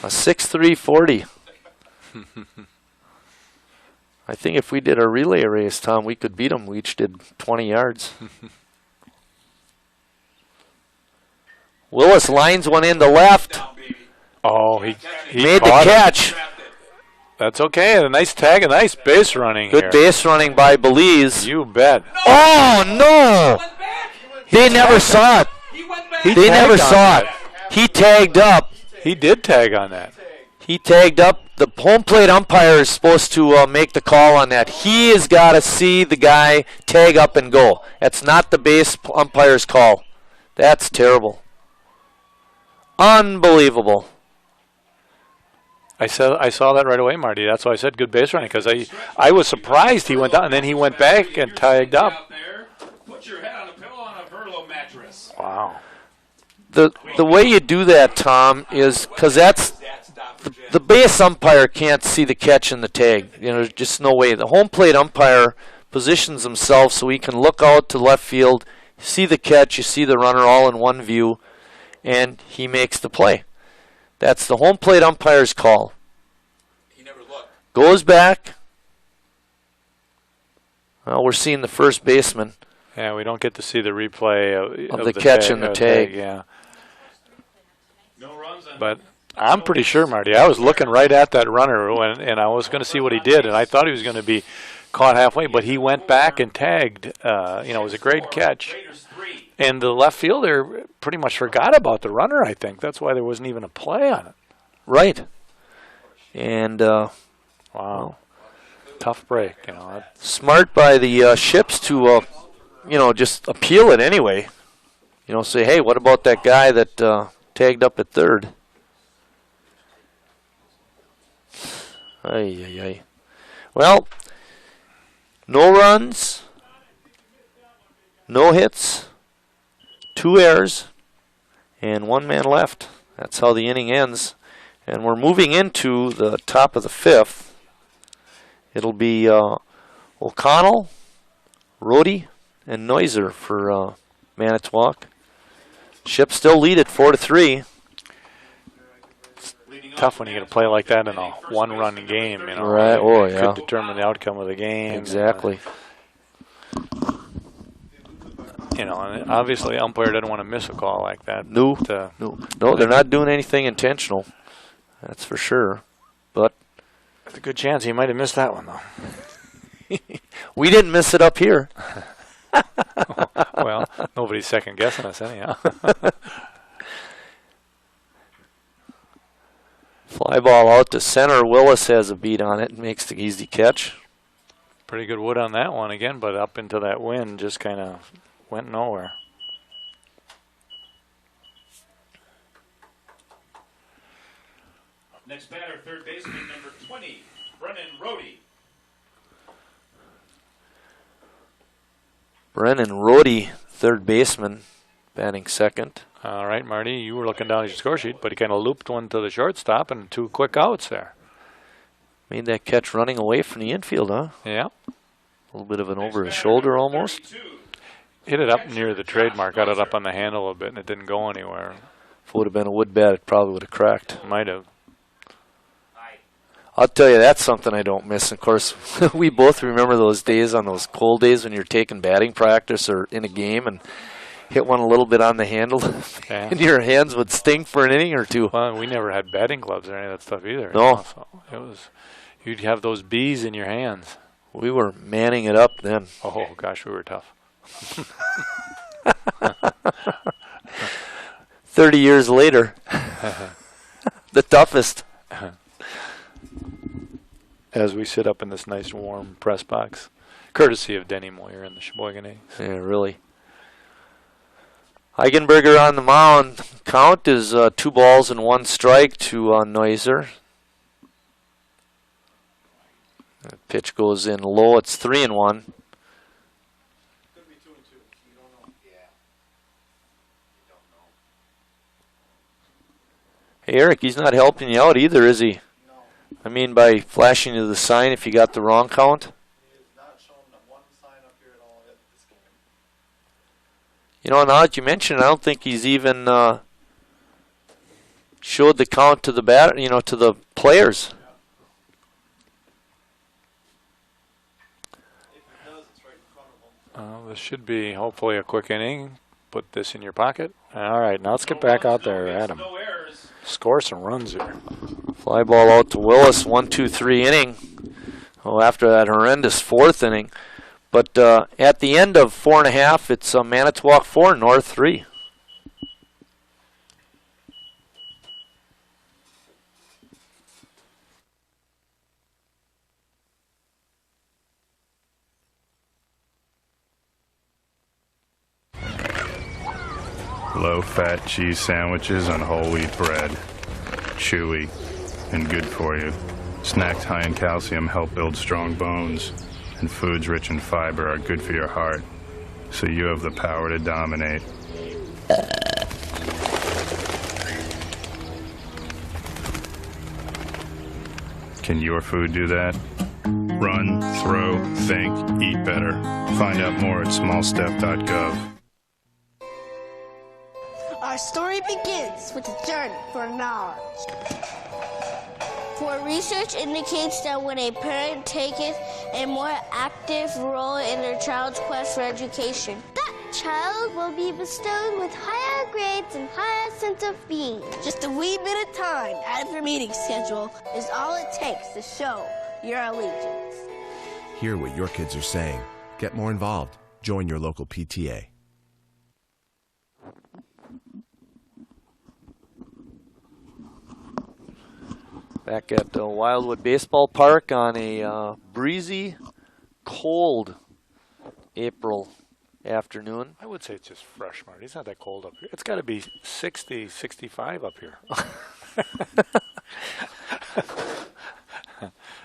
A 6.3 40. I think if we did a relay race, Tom, we could beat them. We each did 20 yards. Willis lines one in the left. Oh, he made the caught catch. it. That's okay. A nice tag, a nice base running Good here. base running by Belize. You bet. Oh, no! They never saw it. They never saw it. He tagged up. He did tag on that. He tagged up. The home plate umpire is supposed to make the call on that. He has got to see the guy tag up and go. That's not the base umpire's call. That's terrible. Unbelievable. I saw that right away, Marty. That's why I said good base running, because I was surprised he went down, and then he went back and tagged up. Put your head on a pillow on a Verlo mattress. Wow. The way you do that, Tom, is because that's the base umpire can't see the catch and the tag. You know, there's just no way. The home plate umpire positions himself so he can look out to left field, see the catch, you see the runner all in one view, and he makes the play. That's the home plate umpire's call. He never looked. Goes back. Well, we're seeing the first baseman. Yeah, we don't get to see the replay of the catch and the tag. Yeah. But I'm pretty sure, Marty, I was looking right at that runner and I was going to see what he did, and I thought he was going to be caught halfway, but he went back and tagged. It was a great catch. And the left fielder pretty much forgot about the runner, I think. That's why there wasn't even a play on it. Right. And, wow. Tough break. Smart by the Ships to, just appeal it anyway. Say, hey, what about that guy that tagged up at third? Ay. Well, no runs, no hits, 2 errors, and 1 man left. That's how the inning ends. And we're moving into the top of the 5th. It'll be O'Connell, Rhodey, and Neuser for Manitowoc. Ships still lead at 4-3. Tough when you get a play like that in a one-run game. Right. Oh, yeah. Could determine the outcome of the game. Exactly. And obviously, umpire doesn't want to miss a call like that. No, they're not doing anything intentional. That's for sure. But there's a good chance he might have missed that one, though. We didn't miss it up here. Well, nobody's second-guessing us anyhow. Fly ball out to center. Willis has a beat on it. Makes the easy catch. Pretty good wood on that one again, but up into that wind just kind of went nowhere. Next batter, third baseman, number 20, Brennan Rhodey. Brennan Rhodey, third baseman, batting second. All right, Marty, you were looking down at your score sheet, but he kind of looped one to the shortstop and 2 quick outs there. Made that catch running away from the infield, huh? Yeah. A little bit of an over his shoulder almost. Hit it up near the trademark, got it up on the handle a bit, and it didn't go anywhere. If it would have been a wood bat, it probably would have cracked. Might have. I'll tell you, that's something I don't miss. Of course, we both remember those days on those cold days when you're taking batting practice or in a game and hit one a little bit on the handle, Yeah. and your hands would sting for an inning or two. Well, we never had batting gloves or any of that stuff either. No. So it was, you'd have those bees in your hands. We were manning it up then. Oh, gosh, we were tough. 30 years later, the toughest. As we sit up in this nice warm press box, courtesy of Denny Moyer and the Sheboygan A's. Yeah, really. Eigenberger on the mound. Count is 2 balls and 1 strike to Neuser. The pitch goes in low. It's 3-1. Hey, Eric, he's not helping you out either, is he? I mean, by flashing you the sign if you got the wrong count? Now that you mention it, I don't think he's even showed the count to the to the players. This should be hopefully a quick inning. Put this in your pocket. All right, now let's get back out there, Adam. Score some runs here. Fly ball out to Willis, 1-2-3 inning. Oh, after that horrendous fourth inning. But at the end of 4.5, it's Manitowoc 4, North 3. Low-fat cheese sandwiches on whole wheat bread. Chewy and good for you. Snacks high in calcium help build strong bones. And foods rich in fiber are good for your heart. So you have the power to dominate. Can your food do that? Run, throw, think, eat better. Find out more at smallstep.gov. Our story begins with a journey for knowledge. For research indicates that when a parent taketh a more active role in their child's quest for education, that child will be bestowed with higher grades and higher sense of being. Just a wee bit of time out of your meeting schedule is all it takes to show your allegiance. Hear what your kids are saying. Get more involved. Join your local PTA. Back at Wildwood Baseball Park on a breezy, cold April afternoon. I would say it's just fresh, Marty. It's not that cold up here. It's got to be 60, 65 up here.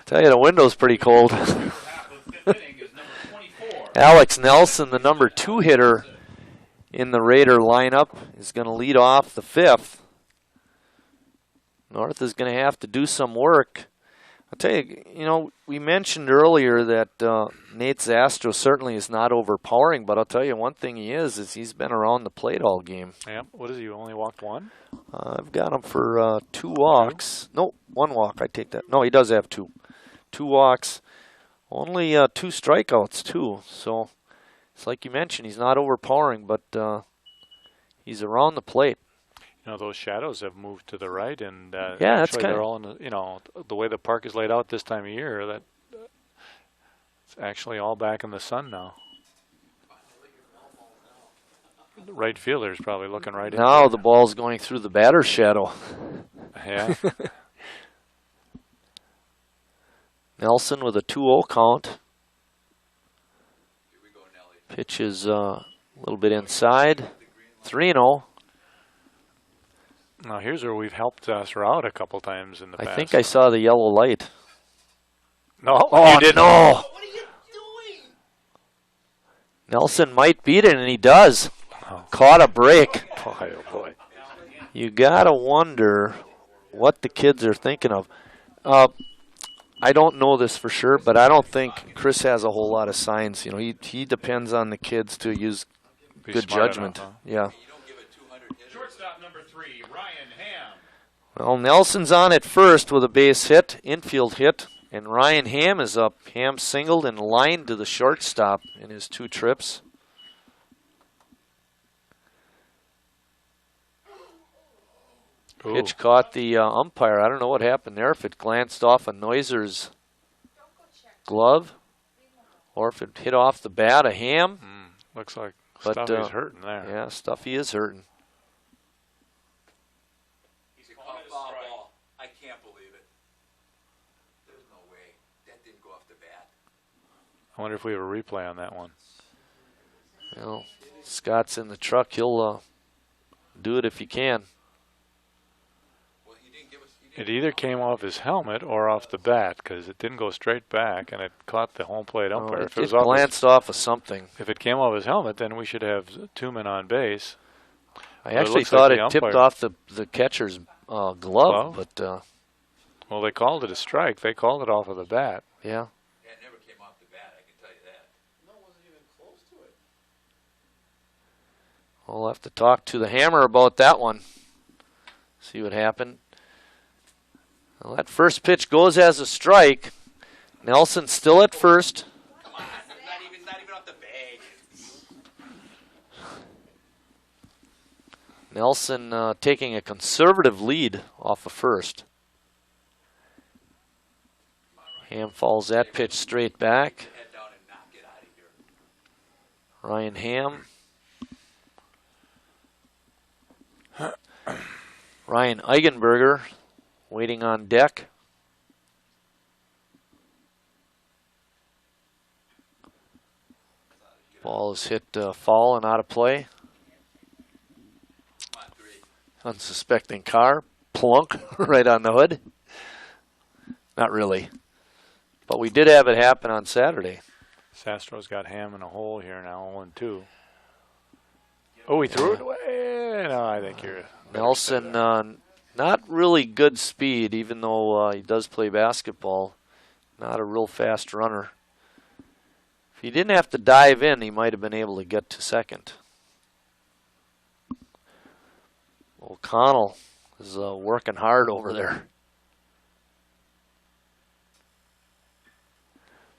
Tell you, the window's pretty cold. Alex Nelson, the number 2 hitter in the Raider lineup, is going to lead off the 5th. North is going to have to do some work. I'll tell you, we mentioned earlier that Nate Zastro certainly is not overpowering, but I'll tell you one thing he is he's been around the plate all game. Yeah, what is he, only walked 1? I've got him for 2 walks. No, 1 walk, I take that. No, he does have 2. 2 walks, only 2 strikeouts too. So it's like you mentioned, he's not overpowering, but he's around the plate. Those shadows have moved to the right, and yeah, that's kind of, they're all in the way the park is laid out this time of year. That it's actually all back in the sun now. The right fielder is probably looking right in. Now the ball's going through the batter's shadow. Yeah. Nelson with a 2-0 count. Pitch is a little bit inside. 3-0. Now here's where we've helped Sr. out a couple times in the past. I think I saw the yellow light. No, oh, you didn't. No. What are you doing? Nelson might beat it, and he does. Oh. Caught a break. Boy, oh boy. You gotta wonder what the kids are thinking of. I don't know this for sure, but I don't think Chris has a whole lot of signs. He depends on the kids to use good judgment. Enough, huh? Yeah. Shortstop number 3, Ryan Ham. Well, Nelson's on at first with a base hit, infield hit, and Ryan Ham is up. Ham singled and lined to the shortstop in his 2 trips. Ooh. Pitch caught the umpire. I don't know what happened there, if it glanced off a Noiser's glove or if it hit off the bat of Ham. Looks like Stuffy's hurting there. Yeah, Stuffy is hurting. He's a foul ball. I can't believe it. There's no way. That didn't go off the bat. I wonder if we have a replay on that one. Well, Scott's in the truck. He'll do it if he can. It either came off his helmet or off the bat, because it didn't go straight back, and it caught the home plate umpire. If it glanced off of something. If it came off his helmet, then we should have 2 men on base. I actually thought it tipped off the catcher's glove, but well, they called it a strike. They called it off of the bat. Yeah. It never came off the bat, I can tell you that. No, it wasn't even close to it. We'll have to talk to the Hammer about that one. See what happened. Well, that first pitch goes as a strike. Nelson still at first. Come on, not even off the bag. Nelson taking a conservative lead off of first. Ham falls that pitch straight back. Ryan Ham. Ryan Eigenberger waiting on deck. Ball is hit foul and out of play. Unsuspecting car, plunk right on the hood. Not really. But we did have it happen on Saturday. Sastro's got Ham in a hole here now, 1-2. Oh, he threw it away. No, I think you're... Nelson, not really good speed, even though he does play basketball. Not a real fast runner. If he didn't have to dive in, he might have been able to get to second. O'Connell is working hard over there.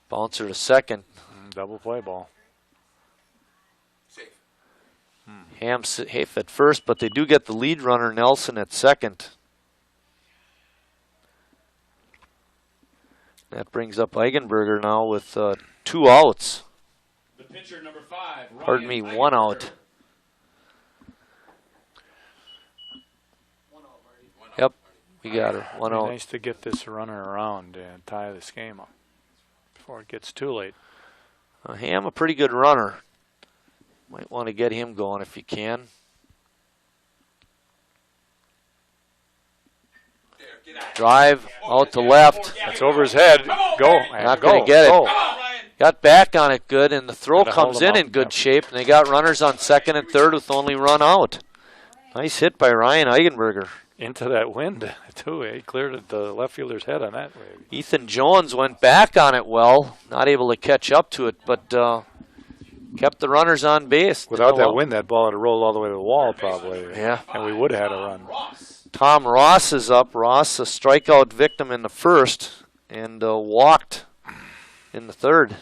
Bouncer to second. Double play ball. Ham safe at first, but they do get the lead runner, Nelson, at second. That brings up Eigenberger now with 2 outs. The pitcher, number 5, Pardon me, 1 out. Yep, we got her. 1 out. Nice to get this runner around and tie this game up before it gets too late. Ham, a pretty good runner. Might want to get him going if you can. Drive out to left. That's over his head. Go. Not going to get it. Got back on it good, and the throw comes in good shape, and they got runners on second and third with only run out. Nice hit by Ryan Eigenberger. Into that wind, too. He cleared the left fielder's head on that way. Ethan Jones went back on it well. Not able to catch up to it, but kept the runners on base. Without that wind, that ball would have rolled all the way to the wall probably. Yeah. And we would have had a run. Tom Ross is up. Ross, a strikeout victim in the first, and walked in the third.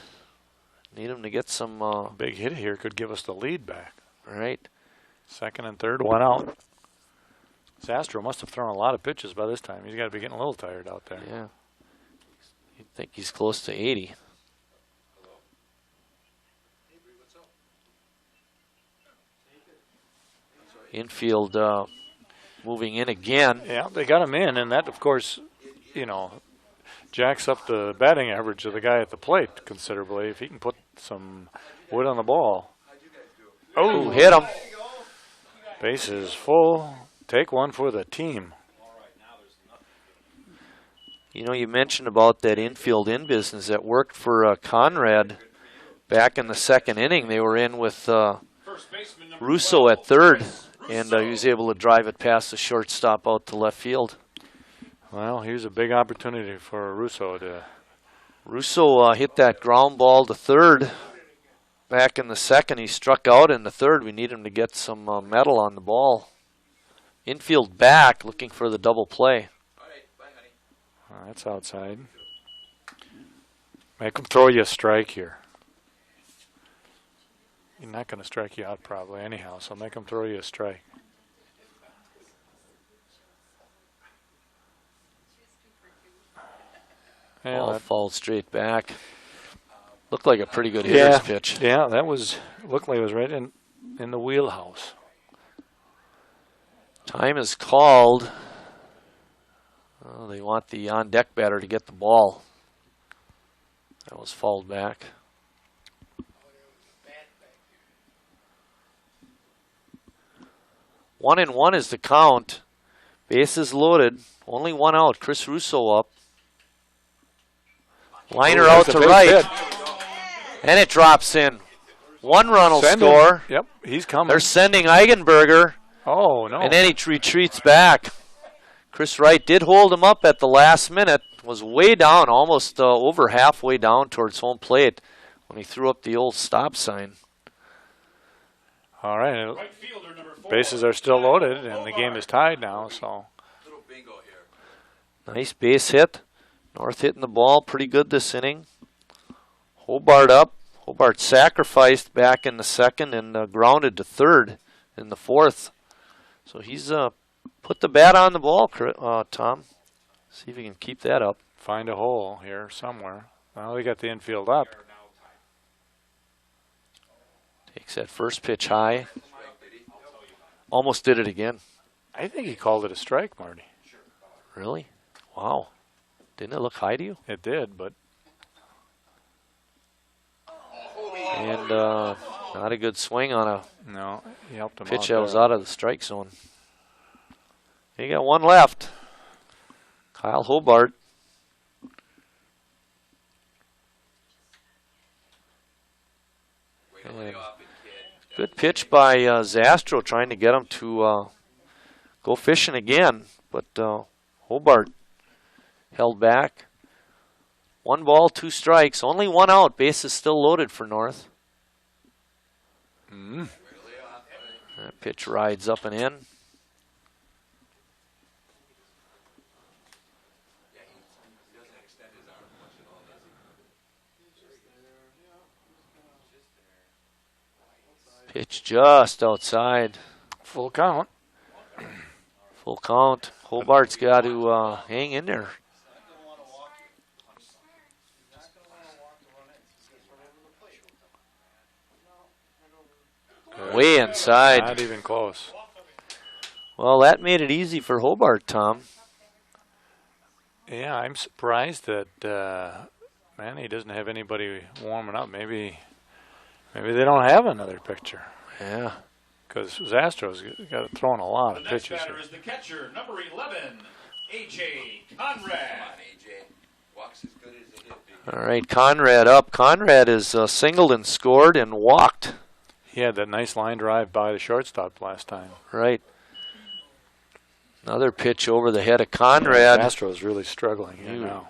Need him to get some... big hit here could give us the lead back. Right. Second and third, 1 out. Sastro must have thrown a lot of pitches by this time. He's got to be getting a little tired out there. Yeah. You'd think he's close to 80. Infield moving in again. Yeah, they got him in, and that, of course, you know, jacks up the batting average of the guy at the plate considerably if he can put some wood on the ball. Oh, hit him. Base is full. Take one for the team. You know, you mentioned about that infield in business that worked for Conrad back in the second inning. They were in with Russo at third, and he was able to drive it past the shortstop out to left field. Well, here's a big opportunity for Russo to... Russo hit that ground ball to third back in the second. He struck out in the third. We need him to get some metal on the ball. Infield back, looking for the double play. That's outside. Make him throw you a strike here. He's not going to strike you out probably anyhow, so make him throw you a strike. Ball falls straight back. Looked like a pretty good hitter's pitch. Yeah, that looked like it was right in the wheelhouse. Time is called. Oh, they want the on-deck batter to get the ball. That was fouled back. One and one is the count. Bases loaded. Only 1 out. Chris Russo up. Liner out to right. Hit. And it drops in. 1 run will score. Yep, he's coming. They're sending Eigenberger. Oh, no. And then he retreats back. Chris Wright did hold him up at the last minute. Was way down, almost over halfway down towards home plate when he threw up the old stop sign. All right. Bases are still loaded, and the game is tied now. So, nice base hit. North hitting the ball pretty good this inning. Hobart up. Hobart sacrificed back in the second and grounded to third in the fourth. So he's put the bat on the ball, Tom. See if he can keep that up. Find a hole here somewhere. Well, we got the infield up. Takes that first pitch high. Almost did it again. I think he called it a strike, Marty. Really? Wow. Didn't it look high to you? It did, but... And not a good swing on a no, he helped him pitch out that was there. out of the strike zone. You got one left. Kyle Hobart. And good pitch by Zastro, trying to get him to go fishing again, but Hobart held back. 1 ball, 2 strikes, only 1 out. Base is still loaded for North. That pitch rides up and in. Pitch just outside. Full count. Full count. Hobart's got to hang in there. Way inside. Not even close. Well, that made it easy for Hobart, Tom. Yeah, I'm surprised that Manny doesn't have anybody warming up. Maybe they don't have another pitcher. Yeah. Because Zastro's got thrown a lot of pitches. The next batter is the catcher, number 11, A.J. Conrad. Walks as good as a hit. All right, Conrad up. Conrad is singled and scored and walked. He had that nice line drive by the shortstop last time. Right. Another pitch over the head of Conrad. Zastro's really struggling here now.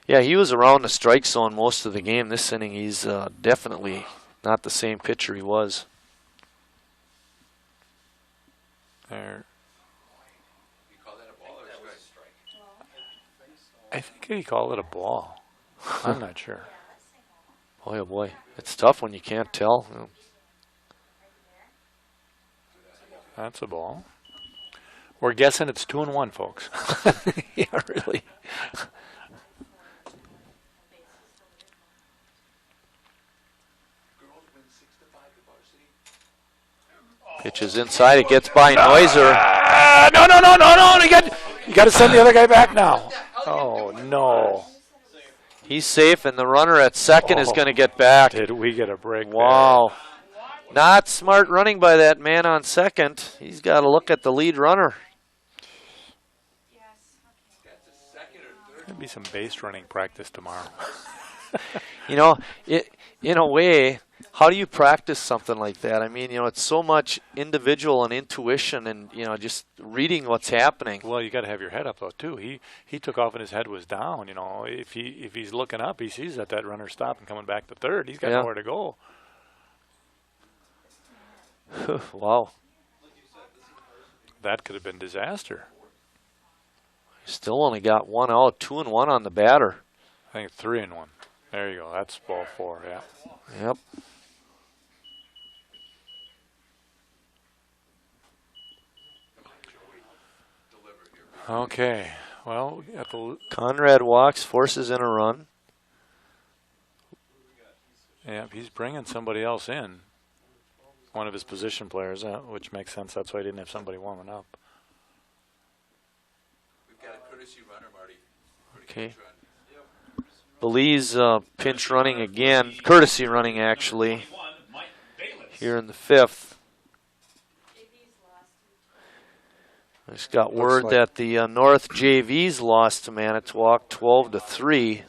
Yeah, he was around the strike zone most of the game. This inning, he's definitely not the same pitcher he was. There. I think he called it a ball. I'm not sure. Boy, oh boy. It's tough when you can't tell. That's a ball. We're guessing it's 2-1, folks. Yeah, really. Pitches inside. It gets by Noiser. No. You got to send the other guy back now. Oh, no. He's safe, and the runner at second is going to get back. Did we get a break? Wow. Not smart running by that man on second. He's got to look at the lead runner. There'll be some base running practice tomorrow. You know, in a way, how do you practice something like that? I mean, you know, it's so much individual and intuition and, you know, just reading what's happening. Well, you got to have your head up, though, too. He took off and his head was down. You know, if he's looking up, he sees that runner stop and coming back to third. He's got nowhere to go. Wow. That could have been disaster. Still only got 1 out, 2-1 on the batter. I think 3-1. There you go. That's ball 4, yeah. Yep. Okay. Well, at the Conrad walks, forces in a run. Yeah, he's bringing somebody else in. One of his position players, which makes sense. That's why he didn't have somebody warming up. We've got a courtesy runner, Marty. Okay. Belize pinch running again. Courtesy running, actually, here in the 5th. I just got word that the North JVs lost to Manitowoc 12-3.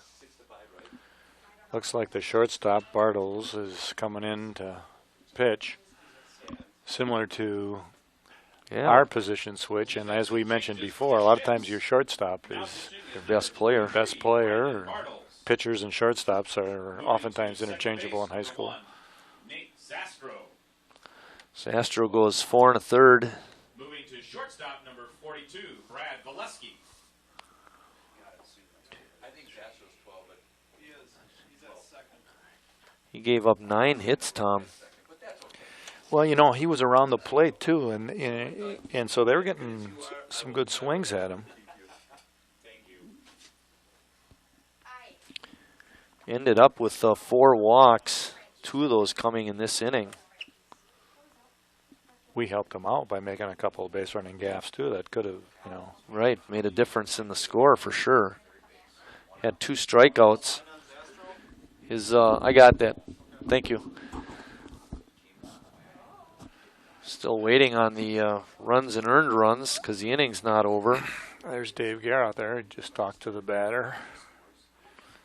Looks like the shortstop, Bartles, is coming in to pitch. Similar to our position switch, and as we mentioned before, a lot of times your shortstop is your best player. Pitchers and shortstops are oftentimes interchangeable in high school. Zastro goes 4 1/3. Moving to shortstop number 42, Brad Valesky. I think Zastro's 12, but he's at second. He gave up 9 hits, Tom. Well, you know, he was around the plate too, and so they were getting some good swings at him. Ended up with 4 walks, 2 of those coming in this inning. We helped him out by making a couple of base running gaffes too. That could have, you know. Right, made a difference in the score for sure. Had 2 strikeouts. I got that. Thank you. Still waiting on the runs and earned runs because the inning's not over. There's Dave Gare out there. He just talked to the batter.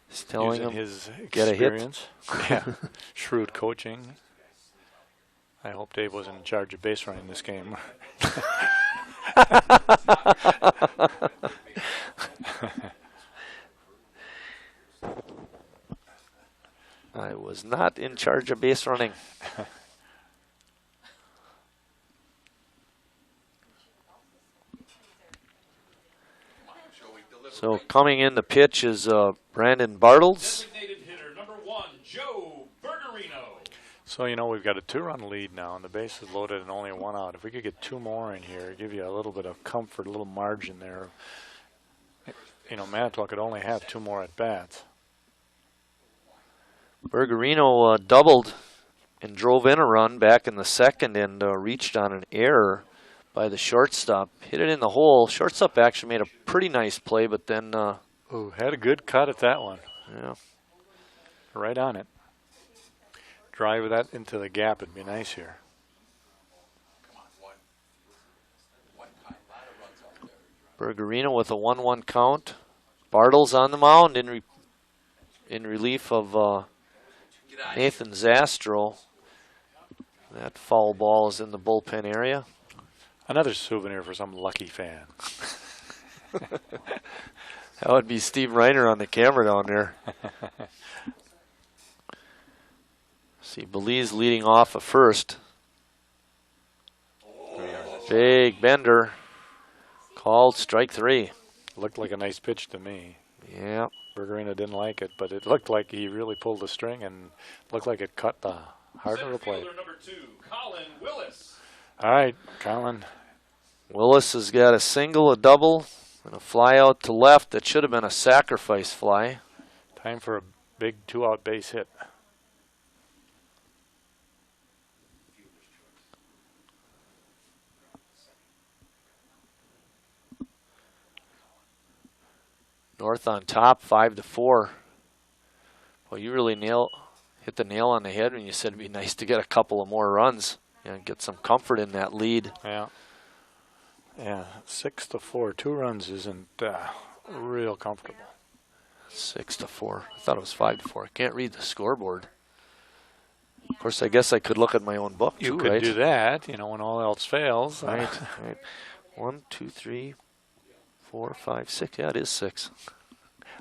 He's telling him his get experience. A hit. Yeah, shrewd coaching. I hope Dave wasn't in charge of base running this game. I was not in charge of base running. So coming in the pitch is Brandon Bartles. Designated hitter number 1, Joe Bergerino. So, you know, we've got a 2-run lead now, and the base is loaded and only 1 out. If we could get 2 more in here, give you a little bit of comfort, a little margin there. You know, Manitowoc could only have 2 more at-bats. Bergerino doubled and drove in a run back in the second and reached on an error by the shortstop. Hit it in the hole. Shortstop actually made a pretty nice play, but then... ooh, had a good cut at that one. Yeah. Right on it. Drive that into the gap. It'd be nice here. Bergerino with a 1-1 count. Bartles on the mound in relief of Nathan Zastro. That foul ball is in the bullpen area. Another souvenir for some lucky fan. That would be Steve Reiner on the camera down there. See, Belize leading off at first. Big bender. Called strike 3. Looked like a nice pitch to me. Yeah. Bergerino didn't like it, but it looked like he really pulled the string and looked like it cut the heart of the plate. Number 2, Colin Willis. All right, Colin. Willis has got a single, a double, and a fly out to left that should have been a sacrifice fly. Time for a big 2-out base hit. North on top, 5-4. Well, you really hit the nail on the head when you said it'd be nice to get a couple of more runs and get some comfort in that lead. Yeah. Yeah, 6-4. 2 runs isn't real comfortable. 6-4. I thought it was 5-4. I can't read the scoreboard. Of course, I guess I could look at my own book too, You could right? do that, you know, when all else fails. Right, right. 1, 2, 3, 4, 5, 6. Yeah, it is 6.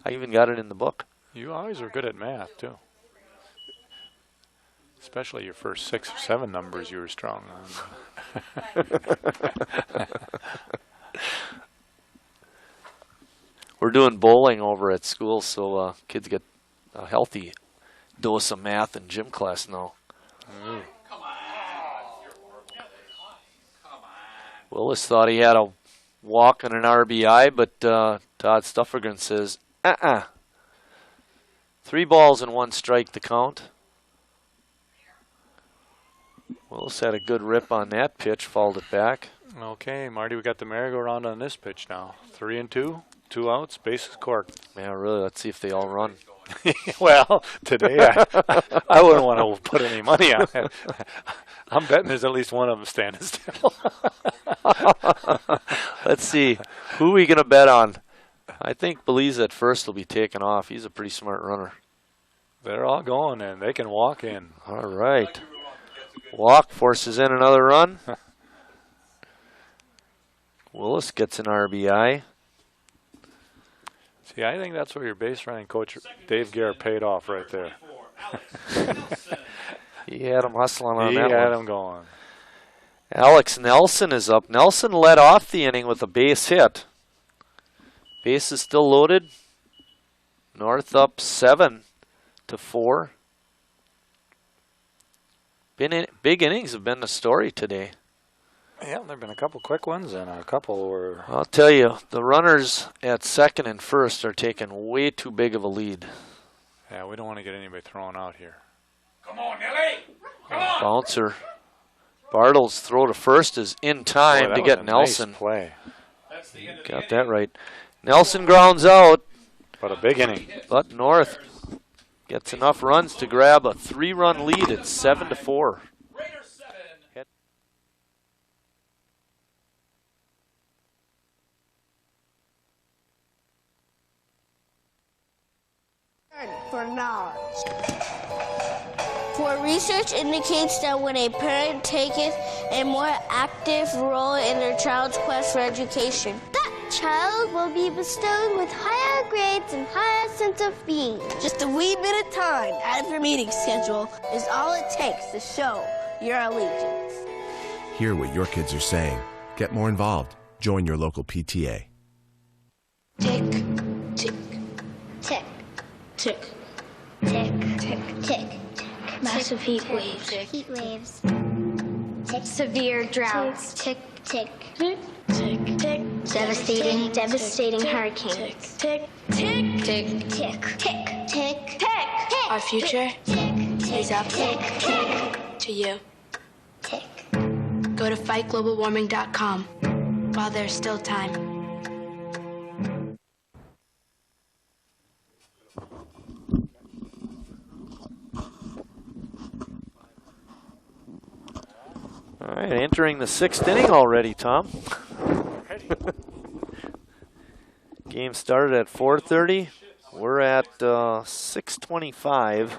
I even got it in the book. You always are good at math, too. Especially your first 6 or 7 numbers you were strong on. We're doing bowling over at school, so kids get a healthy dose of math in gym class now. Willis thought he had a walk and an RBI, but Todd Stuffergren says, 3 balls and 1 strike to count. Willis had a good rip on that pitch, fouled it back. Okay, Marty, we got the merry-go-round on this pitch now. 3-2, 2 outs, bases corked. Yeah, really, let's see if they all run. Well, today I wouldn't want to put any money on it. I'm betting there's at least one of them standing still. Let's see. Who are we going to bet on? I think Belize at first will be taken off. He's a pretty smart runner. They're all going in. They can walk in. All right. Walk forces in another run. Willis gets an RBI. See, I think that's where your base running coach, Dave Gare, paid off right there. He had him hustling on he that one. He had him going. Alex Nelson is up. Nelson led off the inning with a base hit. Base is still loaded. North up 7-4. Big innings have been the story today. Yeah, there have been a couple quick ones and a couple were... I'll tell you, the runners at second and first are taking way too big of a lead. Yeah, we don't want to get anybody thrown out here. Come on, Nelly! Come on! Bouncer. Bartles' throw to first is in time Boy, to get Nelson. Nice play. Got that right. Nelson grounds out. But a big inning. But North gets enough runs to grab a 3-run lead at 7-4. For knowledge. For research indicates that when a parent taketh a more active role in their child's quest for education, that child will be bestowed with higher grades and higher sense of being. Just a wee bit of time out of your meeting schedule is all it takes to show your allegiance. Hear what your kids are saying. Get more involved. Join your local PTA. Tick, tick, Tick, tick, tick, tick, tick. massive heat waves. Heat waves. Tick. Severe droughts. Tick, tick. Tick, tick, tick. Devastating hurricanes. Tick, tick, Tick, tick, tick, tick, tick. Our future is up to you. Tick. Go to fightglobalwarming.com while there's still time. All right, entering the 6th inning already, Tom. Game started at 4:30. We're at 6:25.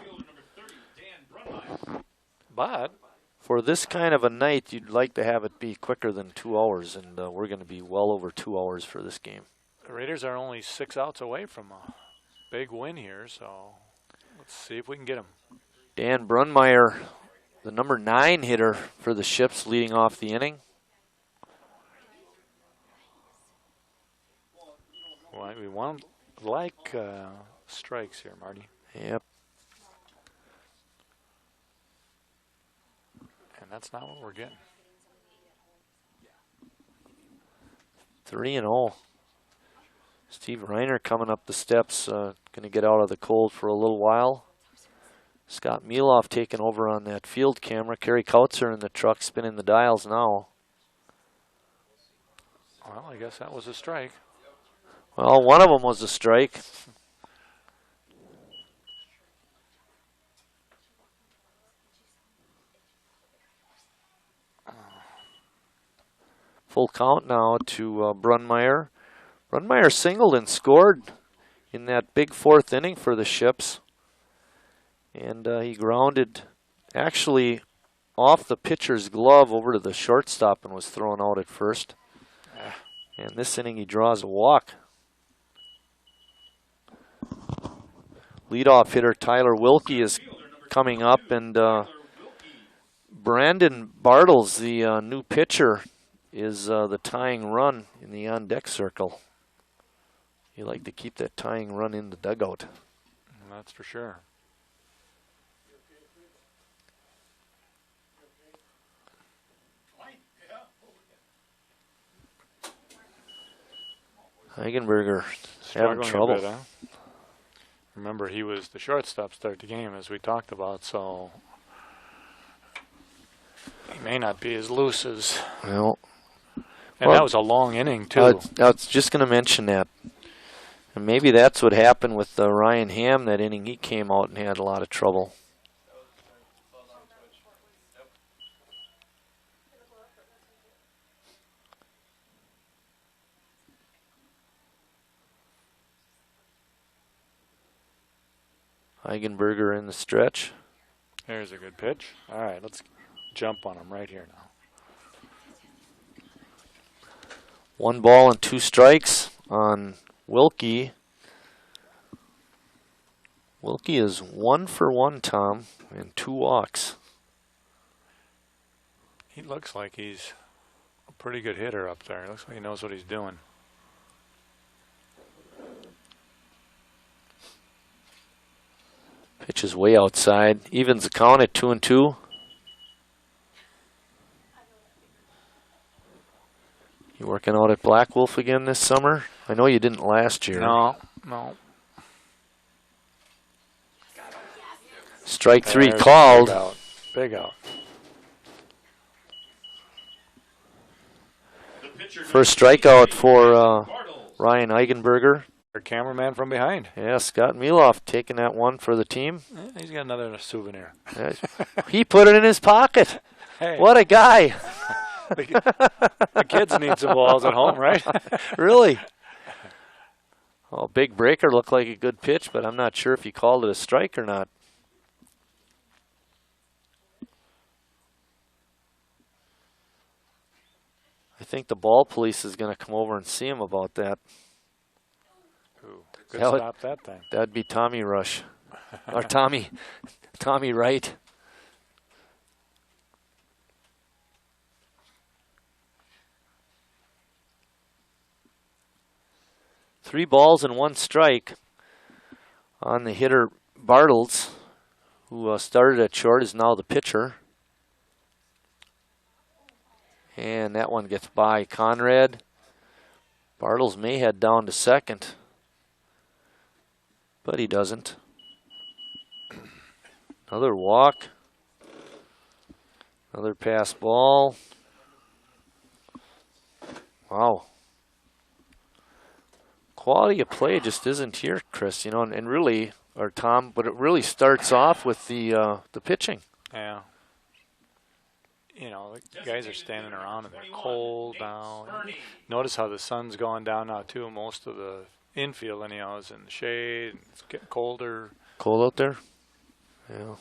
But for this kind of a night, you'd like to have it be quicker than 2 hours, and we're going to be well over 2 hours for this game. the Raiders are only 6 outs away from a big win here, so let's see if we can get them. Dan Brunmeyer, the number 9 hitter for the Ships, leading off the inning. Well, we want like strikes here, Marty. Yep. And that's not what we're getting. 3-0. Steve Reiner coming up the steps, going to get out of the cold for a little while. Scott Mieloff taking over on that field camera. Kerry Kautzer in the truck spinning the dials now. Well, I guess that was a strike. Well, one of them was a strike. Full count now to Brunmeyer. Brunmeyer singled and scored in that big 4th inning for the Ships. And he grounded actually off the pitcher's glove over to the shortstop and was thrown out at first. And this inning he draws a walk. Leadoff hitter Tyler Wilkie is coming up, and Brandon Bartles, the new pitcher, is the tying run in the on-deck circle. You like to keep that tying run in the dugout. That's for sure. Eigenberger having trouble. A bit, huh? Remember, he was the shortstop start the game, as we talked about, so he may not be as loose as... Well, that was a long inning, too. I was just going to mention that. And maybe that's what happened with Ryan Ham that inning. He came out and had a lot of trouble. Eigenberger in the stretch. There's a good pitch. All right, let's jump on him right here now. 1 ball and 2 strikes on Wilkie. Wilkie is 1 for 1, Tom, and 2 walks. He looks like he's a pretty good hitter up there. He looks like he knows what he's doing. Pitch is way outside. Evens the count at 2-2. You working out at Black Wolf again this summer? I know you didn't last year. No. Strike 3 There's called. Big out. First strikeout for Ryan Eigenberger. Our cameraman from behind. Yeah, Scott Miloff taking that one for the team. He's got another souvenir. He put it in his pocket. Hey. What a guy. The kids need some balls at home, right? Really? Well, big breaker looked like a good pitch, but I'm not sure if he called it a strike or not. I think the ball police is going to come over and see him about that. Ooh, good stop that time. That'd be Tommy Rush. Or Tommy Wright. Three balls and one strike on the hitter Bartles, who started at short, is now the pitcher. And that one gets by Conrad. Bartles may head down to second, but he doesn't. Another walk. Another pass ball. Wow. Quality of play just isn't here, Chris, and really, or Tom, but it really starts off with the pitching. Yeah. The guys are standing around and they're cold now. Notice how the sun's going down now too. Most of the infield anyhow is in the shade. And it's getting colder. Cold out there? Yeah.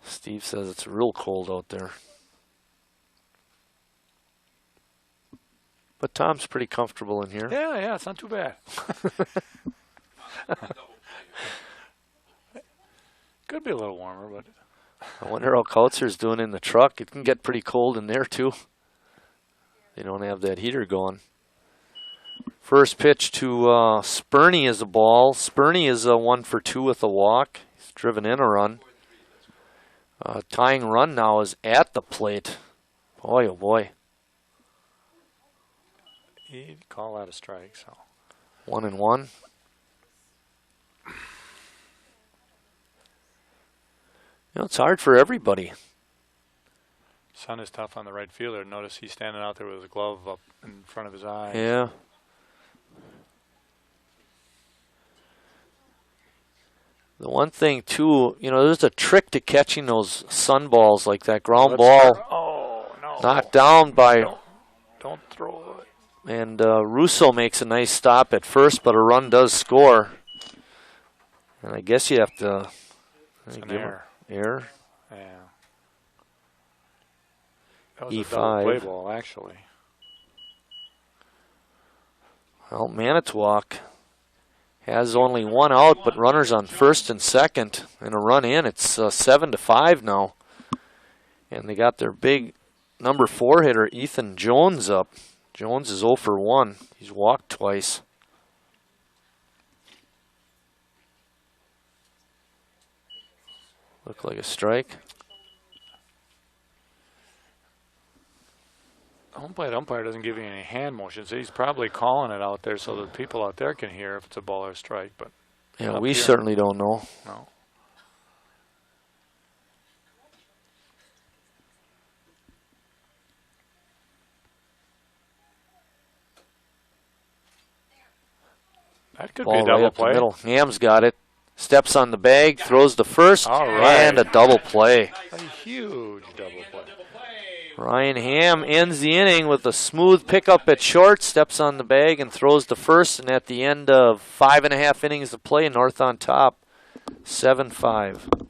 Steve says it's real cold out there. But Tom's pretty comfortable in here. Yeah, it's not too bad. Could be a little warmer, but I wonder how Kautzer's doing in the truck. It can get pretty cold in there too. They don't have that heater going. First pitch to Spurney is a ball. Spurney is a 1 for 2 with a walk. He's driven in a run. Tying run now is at the plate. Boy, oh boy. He'd call that a strike, so. 1-1. It's hard for everybody. Sun is tough on the right fielder. Notice he's standing out there with his glove up in front of his eye. Yeah. The one thing, too, there's a trick to catching those sun balls like that ground ball. Oh, no. Knocked down by... Don't throw it. And Russo makes a nice stop at first, but a run does score. And I guess you have to... It's an error. Error? Yeah. That was E5. a double play ball, actually. Well, Manitowoc has only one out, but runners on first and second, and a run in. It's 7-5 now. And they got their big number 4 hitter, Ethan Jones, up. Jones is 0 for 1. He's walked twice. Looked like a strike. Umpire doesn't give you any hand motions. He's probably calling it out there so that people out there can hear if it's a ball or a strike. But yeah, we certainly don't know. No. That could be a double play. Middle. Ham's got it. Steps on the bag, throws the first, and a double play. A huge double play. Ryan Ham ends the inning with a smooth pickup at short, steps on the bag and throws the first, and at the end of 5.5 innings of play, North on top, 7-5.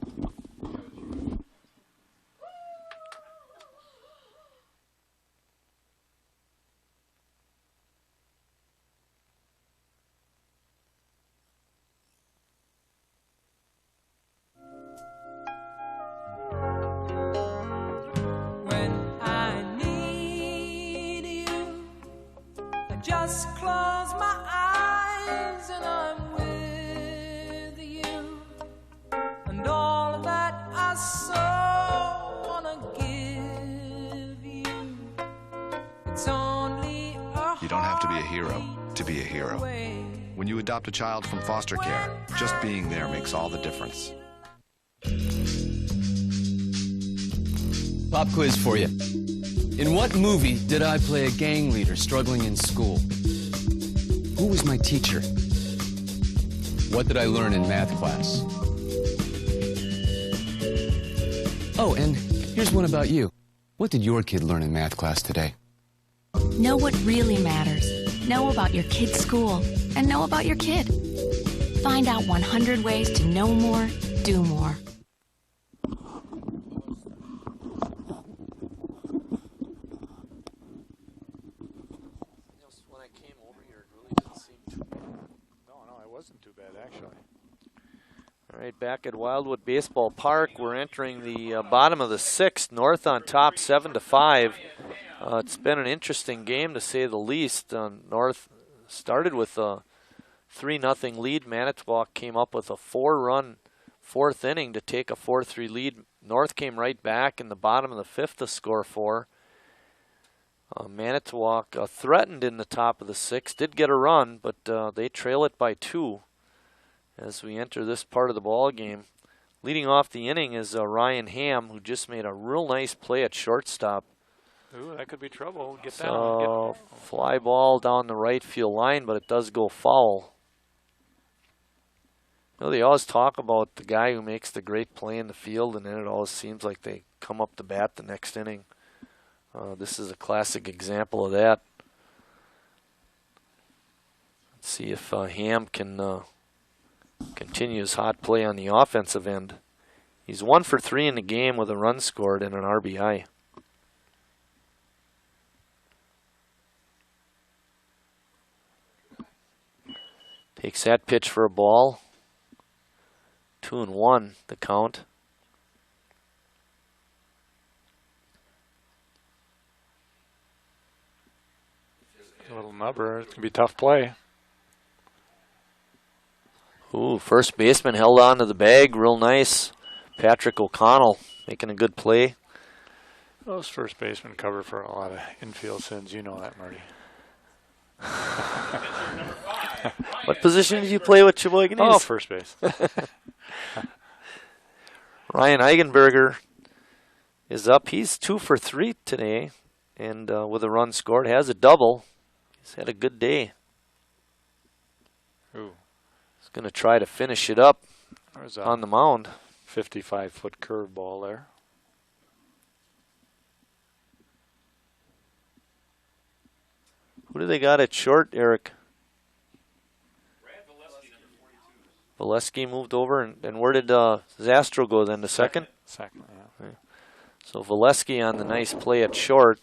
Just close my eyes and I'm with you, and all that I so wanna give you don't have to be a hero to be a hero. When you adopt a child from foster care, just being there makes all the difference. Pop quiz for you. In what movie did I play a gang leader struggling in school? Who was my teacher? What did I learn in math class? Oh, and here's one about you. What did your kid learn in math class today? Know what really matters. Know about your kid's school. And know about your kid. Find out 100 ways to know more, do more. When I came over here, it really didn't seem too bad. No, it wasn't too bad, actually. All right, back at Wildwood Baseball Park, we're entering the bottom of the sixth. North on top, 7-5. It's been an interesting game, to say the least. North started with a 3-0 lead. Manitowoc came up with a 4-run fourth inning to take a 4-3 lead. North came right back in the bottom of the fifth to score 4. Manitowoc threatened in the top of the sixth, did get a run, but they trail it by 2 as we enter this part of the ball game. Leading off the inning is Ryan Ham, who just made a real nice play at shortstop. Ooh, that could be trouble. Get So, fly ball down the right field line, but it does go foul. You know, they always talk about the guy who makes the great play in the field, and then it always seems like they come up to bat the next inning. This is a classic example of that. Let's see if Ham can continue his hot play on the offensive end. He's 1 for 3 in the game with a run scored and an RBI. Takes that pitch for a ball. 2-1 the count. A little nubber. It's going to be a tough play. Ooh, first baseman held on to the bag real nice. Patrick O'Connell making a good play. Those first basemen cover for a lot of infield sins. You know that, Marty. What position did you play with Sheboygan? Oh, first base. Ryan Eigenberger is up. He's 2 for 3 today, and with a run scored, has a double. He's had a good day. Ooh. He's going to try to finish it up on the mound. 55-foot curveball there. Who do they got at short, Eric? Valesky moved over, and where did Zastro go then? The second? Second, yeah. Okay. So Valesky on the nice play at short.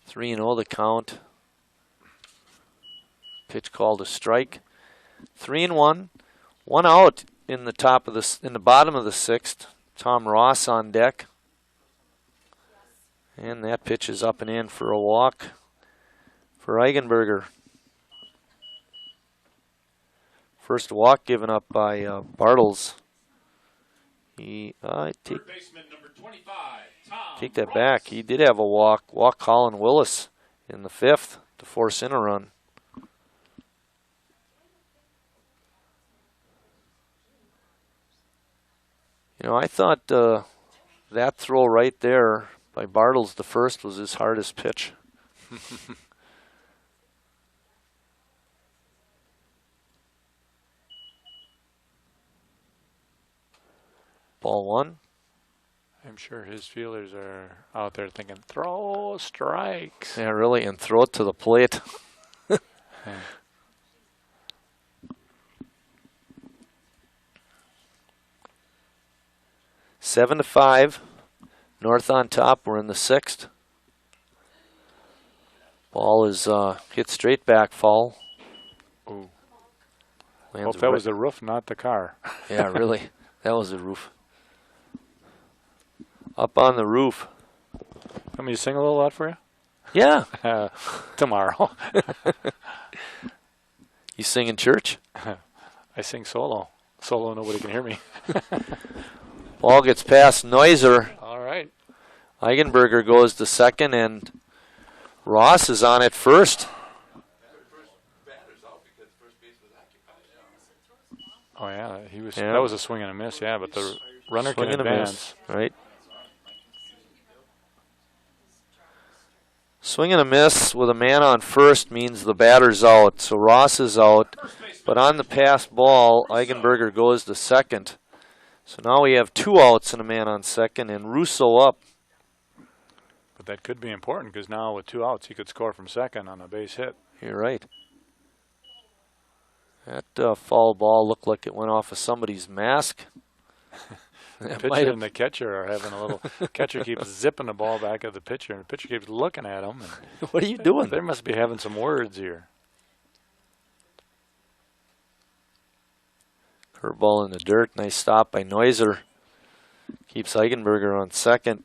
Three and 0 the count. Pitch called a strike. 3-1. 1 out in the top of the bottom of the sixth. Tom Ross on deck. And that pitch is up and in for a walk for Eigenberger. First walk given up by Bartles. Take that back. He did have a walk Colin Willis in the fifth to force in a run. You know, I thought that throw right there by Bartles, the first, was his hardest pitch. Ball 1. I'm sure his fielders are out there thinking, throw strikes. Yeah, really, and throw it to the plate. Yeah. 7-5. North on top. We're in the sixth. Ball is hit straight back, foul. Ooh. Lands Hope that was the roof, not the car. Yeah, really. That was the roof. Up on the roof. Want me to sing a little lot for you? Yeah. Tomorrow. You sing in church? I sing solo. Solo, nobody can hear me. Ball gets past Neuser. All right. Eigenberger goes to second, and Ross is on at first. Oh yeah, he was. Yeah. That was a swing and a miss. Yeah, but the runner Swing can and a advance. miss, right? Swing and a miss with a man on first means the batter's out. So Ross is out, but on the pass ball, Eigenberger goes to second. So now we have 2 outs and a man on second, and Russo up. But that could be important because now with 2 outs, he could score from second on a base hit. You're right. That foul ball looked like it went off of somebody's mask. The pitcher and the catcher are having a little. Catcher keeps zipping the ball back at the pitcher, and the pitcher keeps looking at him. And what are you doing? They must be having some words here. Curveball in the dirt. Nice stop by Neuser. Keeps Eigenberger on second.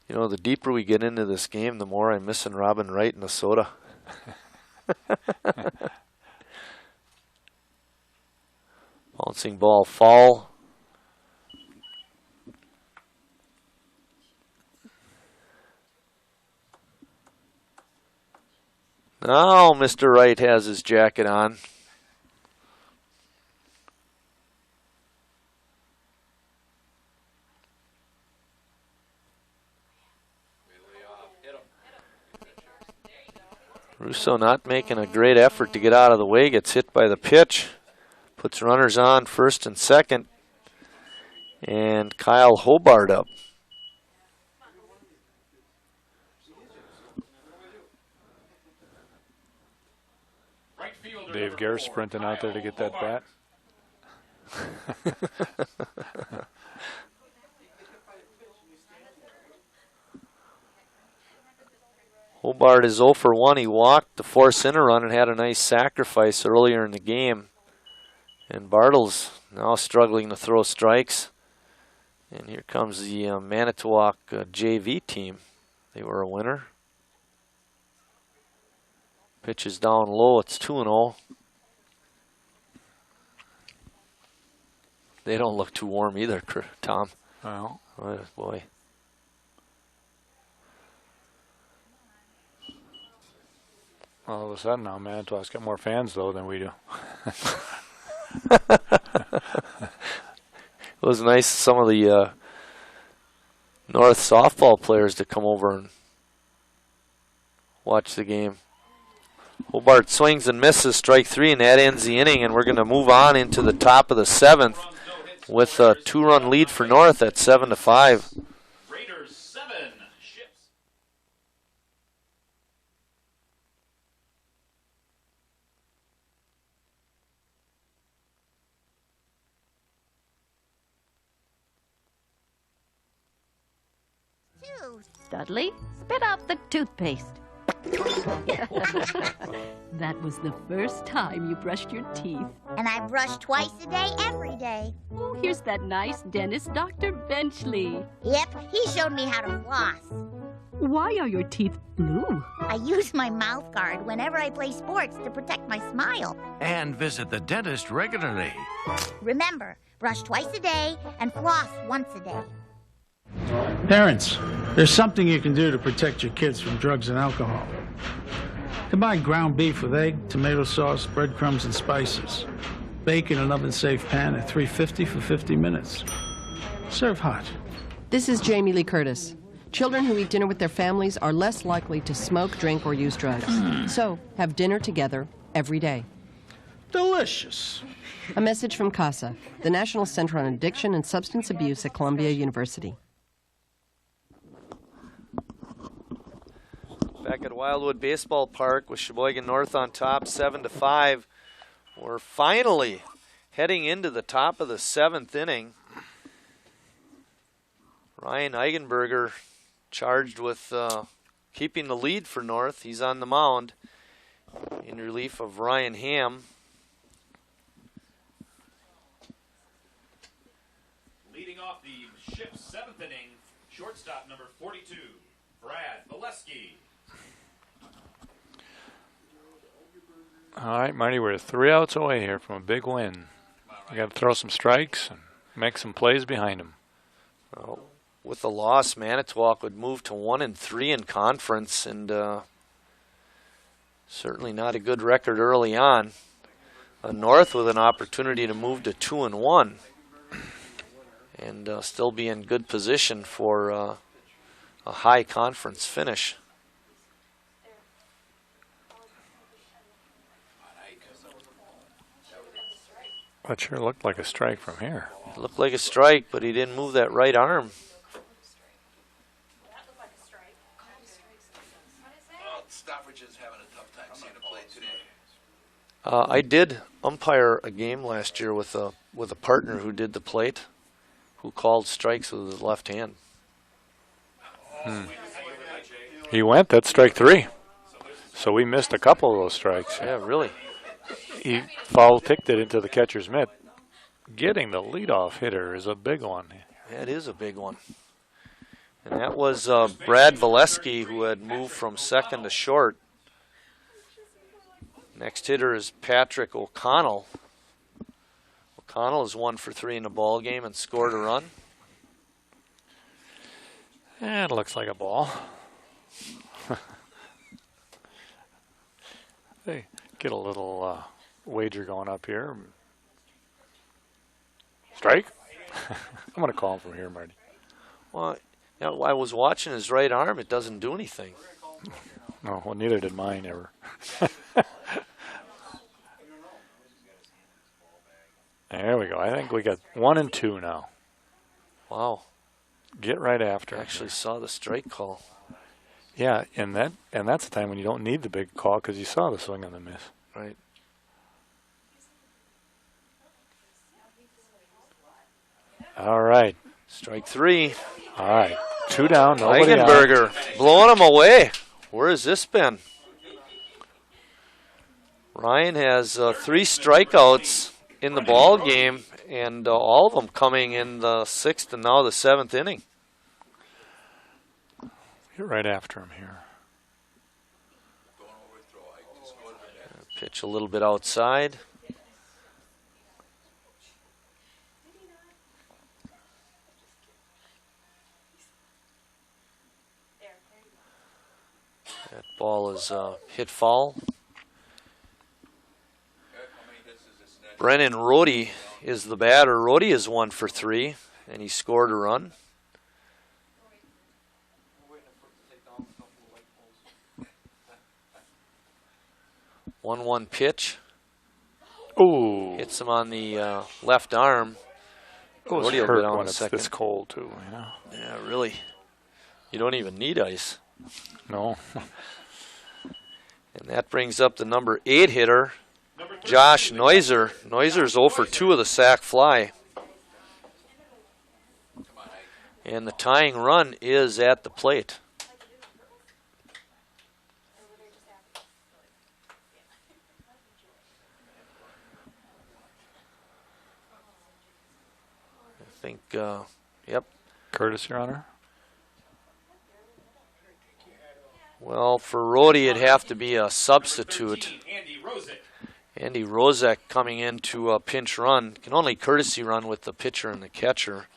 You know, the deeper we get into this game, the more I'm missing Robin Wright and the soda. Bouncing ball foul. Now Mr. Wright has his jacket on. Russo not making a great effort to get out of the way, gets hit by the pitch, puts runners on first and second, and Kyle Hobart up. Dave Gare sprinting out there to get that bat. Hobart is 0 for 1. He walked to force in a run and had a nice sacrifice earlier in the game. And Bartles now struggling to throw strikes. And here comes the Manitowoc JV team. They were a winner. Pitch is down low. It's 2-0. They don't look too warm either, Tom. Well, oh, boy. All of a sudden now, Manitowoc's got more fans though than we do. It was nice some of the North softball players to come over and watch the game. Hobart swings and misses, strike 3, and that ends the inning. And we're going to move on into the top of the 7th with a 2-run lead for North at 7-5. Raiders 7, Ships. Dudley, spit out the toothpaste. That was the first time you brushed your teeth. And I brush twice a day, every day. Oh, here's that nice dentist, Dr. Benchley. Yep, he showed me how to floss. Why are your teeth blue? I use my mouth guard whenever I play sports to protect my smile. And visit the dentist regularly. Remember, brush twice a day and floss once a day. Parents, there's something you can do to protect your kids from drugs and alcohol. Combine ground beef with egg, tomato sauce, breadcrumbs, and spices. Bake in an oven-safe pan at 350 for 50 minutes. Serve hot. This is Jamie Lee Curtis. Children who eat dinner with their families are less likely to smoke, drink, or use drugs. So, have dinner together every day. Delicious. A message from CASA, the National Center on Addiction and Substance Abuse at Columbia University. Back at Wildwood Baseball Park with Sheboygan North on top, 7-5. We're finally heading into the top of the 7th inning. Ryan Eigenberger charged with keeping the lead for North. He's on the mound in relief of Ryan Ham. off the Ship's 7th inning, shortstop number 42, Brad Valesky. All right, Marty, we're 3 outs away here from a big win. We got to throw some strikes and make some plays behind them. Well, with the loss, Manitowoc would move to 1-3 in conference, and certainly not a good record early on. North with an opportunity to move to 2-1, and still be in good position for a high conference finish. That sure looked like a strike from here. It looked like a strike, but he didn't move that right arm. Stockbridge is having a tough time seeing a play today. I did umpire a game last year with a partner who did the plate, who called strikes with his left hand. He went. That's strike 3. So we missed a couple of those strikes. Yeah, really. He foul-ticked it into the catcher's mitt. Getting the leadoff hitter is a big one. That is a big one. And that was Brad Valesky, who had moved from second to short. Next hitter is Patrick O'Connell. O'Connell is 1 for 3 in the ball game and scored a run. It looks like a ball. Hey, get a little wager going up here. Strike? I'm going to call him from here, Marty. Well, you know, I was watching his right arm. It doesn't do anything. No, well, neither did mine ever. There we go. I think we got 1 and 2 now. Wow. Get right after. I actually saw the strike call. Yeah, and that's the time when you don't need the big call because you saw the swing and the miss. Right. All right. Strike 3. All right. 2 down. Nobody Eigenberger blowing him away. Where has this been? Ryan has 3 strikeouts in the ball game, and all of them coming in the 6th and now the 7th inning. Get right after him here. Pitch a little bit outside. That ball is hit foul. Brennan Rohde is the batter. Rohde is 1 for 3, and he scored a run. 1-1 pitch. Ooh. Hits him on the left arm. It was hurt when it's this cold, too, you know. Yeah, really. You don't even need ice. No. And that brings up the number 8 hitter, Josh Neuser. Neuser's 0 for 2 of the sac fly. And the tying run is at the plate. I think, yep. Curtis, Your Honor? Well, for Rohde, it'd have to be a substitute. Andy Rozek coming into a pinch run. Can only courtesy run with the pitcher and the catcher.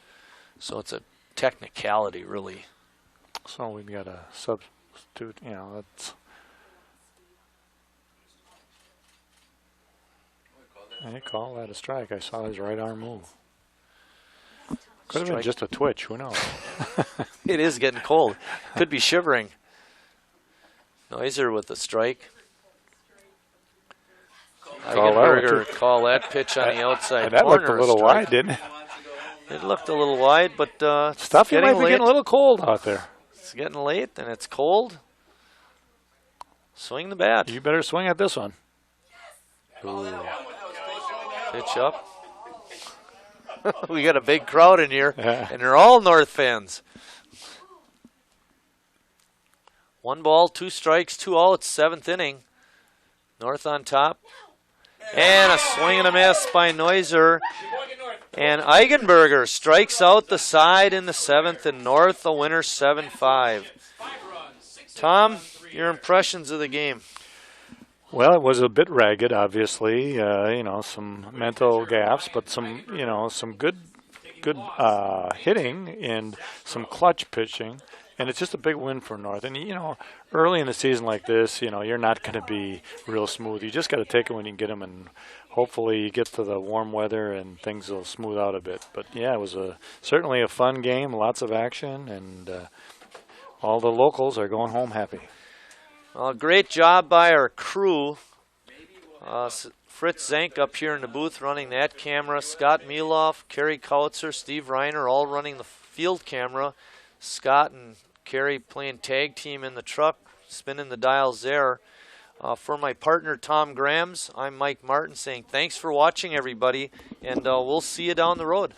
So it's a technicality, really. So we've got a substitute, you know, that's... They call that a strike. I saw his right arm move. Could have been just a twitch. Who knows? It is getting cold. Could be shivering. Neuser with the strike. Eigenberger call that pitch on the outside that corner. That looked a little wide, didn't it? It looked a little wide, but stuff you might be getting a little cold out there. It's getting late and it's cold. Swing the bat. You better swing at this one. Ooh. Pitch up. We got a big crowd in here, and they're all North fans. 1 ball, 2 strikes, 2 outs, 7th inning. North on top. And a swing and a miss by Neuser. And Eigenberger strikes out the side in the 7th, and North a winner 7-5. Tom, your impressions of the game? Well, it was a bit ragged, obviously. Some mental gaffes, but some good hitting and some clutch pitching. And it's just a big win for North. And, early in the season like this, you're not going to be real smooth. You just got to take it when you can get them, and hopefully you get to the warm weather and things will smooth out a bit. But, yeah, it was certainly a fun game, lots of action, and all the locals are going home happy. Great job by our crew. Fritz Zank up here in the booth running that camera. Scott Mieloff, Kerry Kautzer, Steve Reiner all running the field camera. Scott and Kerry playing tag team in the truck, spinning the dials there. For my partner Tom Grams, I'm Mike Martin saying thanks for watching, everybody, and we'll see you down the road.